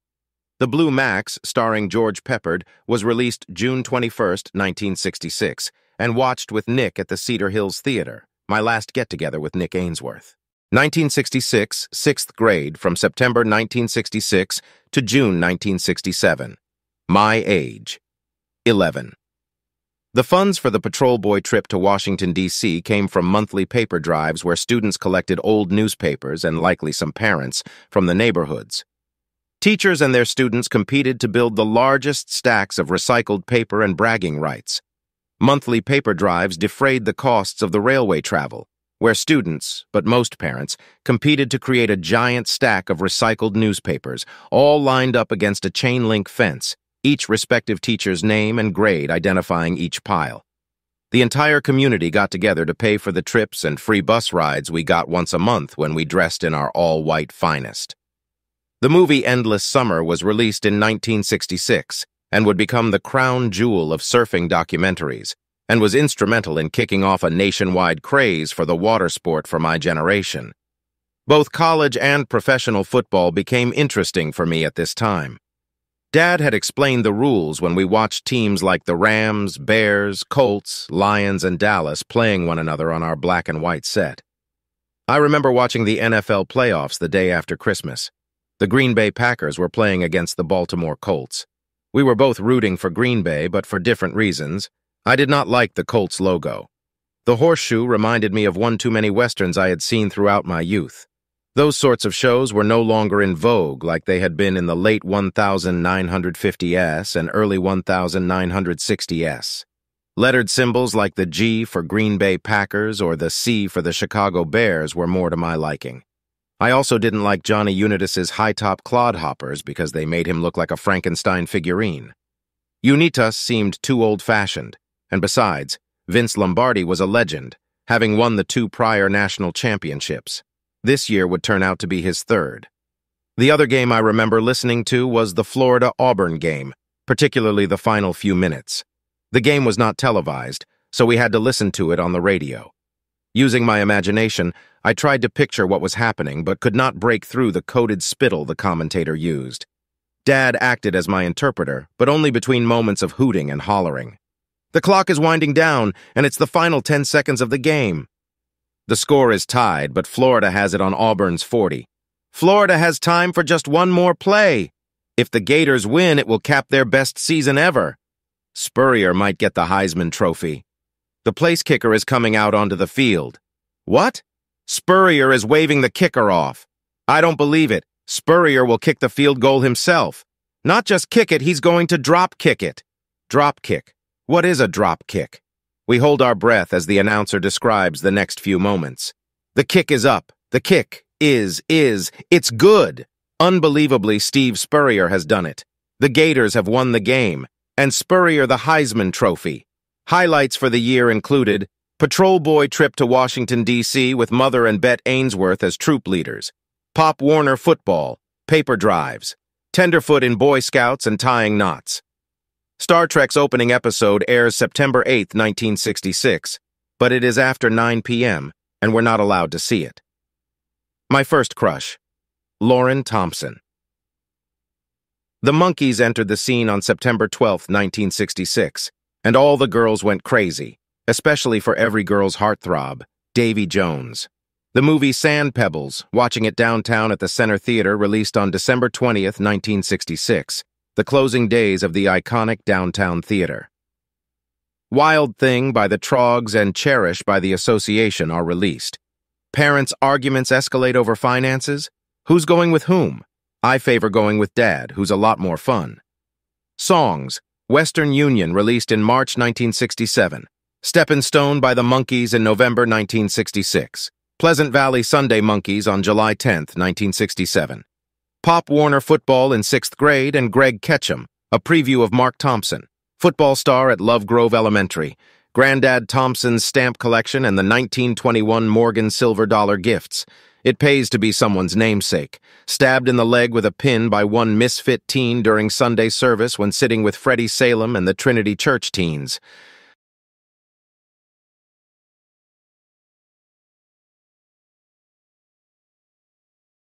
The Blue Max, starring George Peppard, was released June 21, 1966, and watched with Nick at the Cedar Hills Theater, my last get-together with Nick Ainsworth. 1966, 6th grade, from September 1966 to June 1967. My age, 11. The funds for the Patrol Boy trip to Washington, D.C. came from monthly paper drives where students collected old newspapers and likely some parents from the neighborhoods. Teachers and their students competed to build the largest stacks of recycled paper and bragging rights. Monthly paper drives defrayed the costs of the railway travel, where students, but most parents, competed to create a giant stack of recycled newspapers, all lined up against a chain-link fence, each respective teacher's name and grade identifying each pile. The entire community got together to pay for the trips and free bus rides we got once a month when we dressed in our all-white finest. The movie Endless Summer was released in 1966 and would become the crown jewel of surfing documentaries, and was instrumental in kicking off a nationwide craze for the water sport for my generation. Both college and professional football became interesting for me at this time. Dad had explained the rules when we watched teams like the Rams, Bears, Colts, Lions, and Dallas playing one another on our black and white set. I remember watching the NFL playoffs the day after Christmas. The Green Bay Packers were playing against the Baltimore Colts. We were both rooting for Green Bay, but for different reasons. I did not like the Colts logo. The horseshoe reminded me of one too many westerns I had seen throughout my youth. Those sorts of shows were no longer in vogue like they had been in the late 1950s and early 1960s. Lettered symbols like the G for Green Bay Packers or the C for the Chicago Bears were more to my liking. I also didn't like Johnny Unitas's high-top clodhoppers because they made him look like a Frankenstein figurine. Unitas seemed too old-fashioned, and besides, Vince Lombardi was a legend, having won the 2 prior national championships. This year would turn out to be his 3rd. The other game I remember listening to was the Florida-Auburn game, particularly the final few minutes. The game was not televised, so we had to listen to it on the radio. Using my imagination, I tried to picture what was happening, but could not break through the coded spittle the commentator used. Dad acted as my interpreter, but only between moments of hooting and hollering. "The clock is winding down, and it's the final 10 seconds of the game." The score is tied, but Florida has it on Auburn's 40. "Florida has time for just one more play. If the Gators win, it will cap their best season ever. Spurrier might get the Heisman Trophy. The place kicker is coming out onto the field." "What?" "Spurrier is waving the kicker off." "I don't believe it. Spurrier will kick the field goal himself. Not just kick it, he's going to drop kick it." "Drop kick? What is a drop kick?" We hold our breath as the announcer describes the next few moments. "The kick is up. The kick it's good." Unbelievably, Steve Spurrier has done it. The Gators have won the game, and Spurrier the Heisman Trophy. Highlights for the year included Patrol Boy trip to Washington, D.C. with Mother and Bet Ainsworth as troop leaders, Pop Warner football, paper drives, tenderfoot in Boy Scouts and tying knots. Star Trek's opening episode airs September 8, 1966, but it is after 9 p.m., and we're not allowed to see it. My first crush, Lauren Thompson. The Monkees entered the scene on September 12, 1966, and all the girls went crazy, especially for every girl's heartthrob, Davy Jones. The movie Sand Pebbles, watching it downtown at the Center Theater, released on December 20th, 1966, the closing days of the iconic downtown theater. Wild Thing by the Trogs and Cherish by the Association are released. Parents' arguments escalate over finances? Who's going with whom? I favor going with Dad, who's a lot more fun. Songs, Western Union, released in March 1967. Steppin' Stone by the Monkees in November 1966. Pleasant Valley Sunday Monkees on July 10, 1967. Pop Warner Football in 6th grade and Greg Ketchum, a preview of Mark Thompson, football star at Love Grove Elementary, Granddad Thompson's stamp collection and the 1921 Morgan silver dollar gifts. It pays to be someone's namesake. Stabbed in the leg with a pin by one misfit teen during Sunday service when sitting with Freddie Salem and the Trinity Church teens.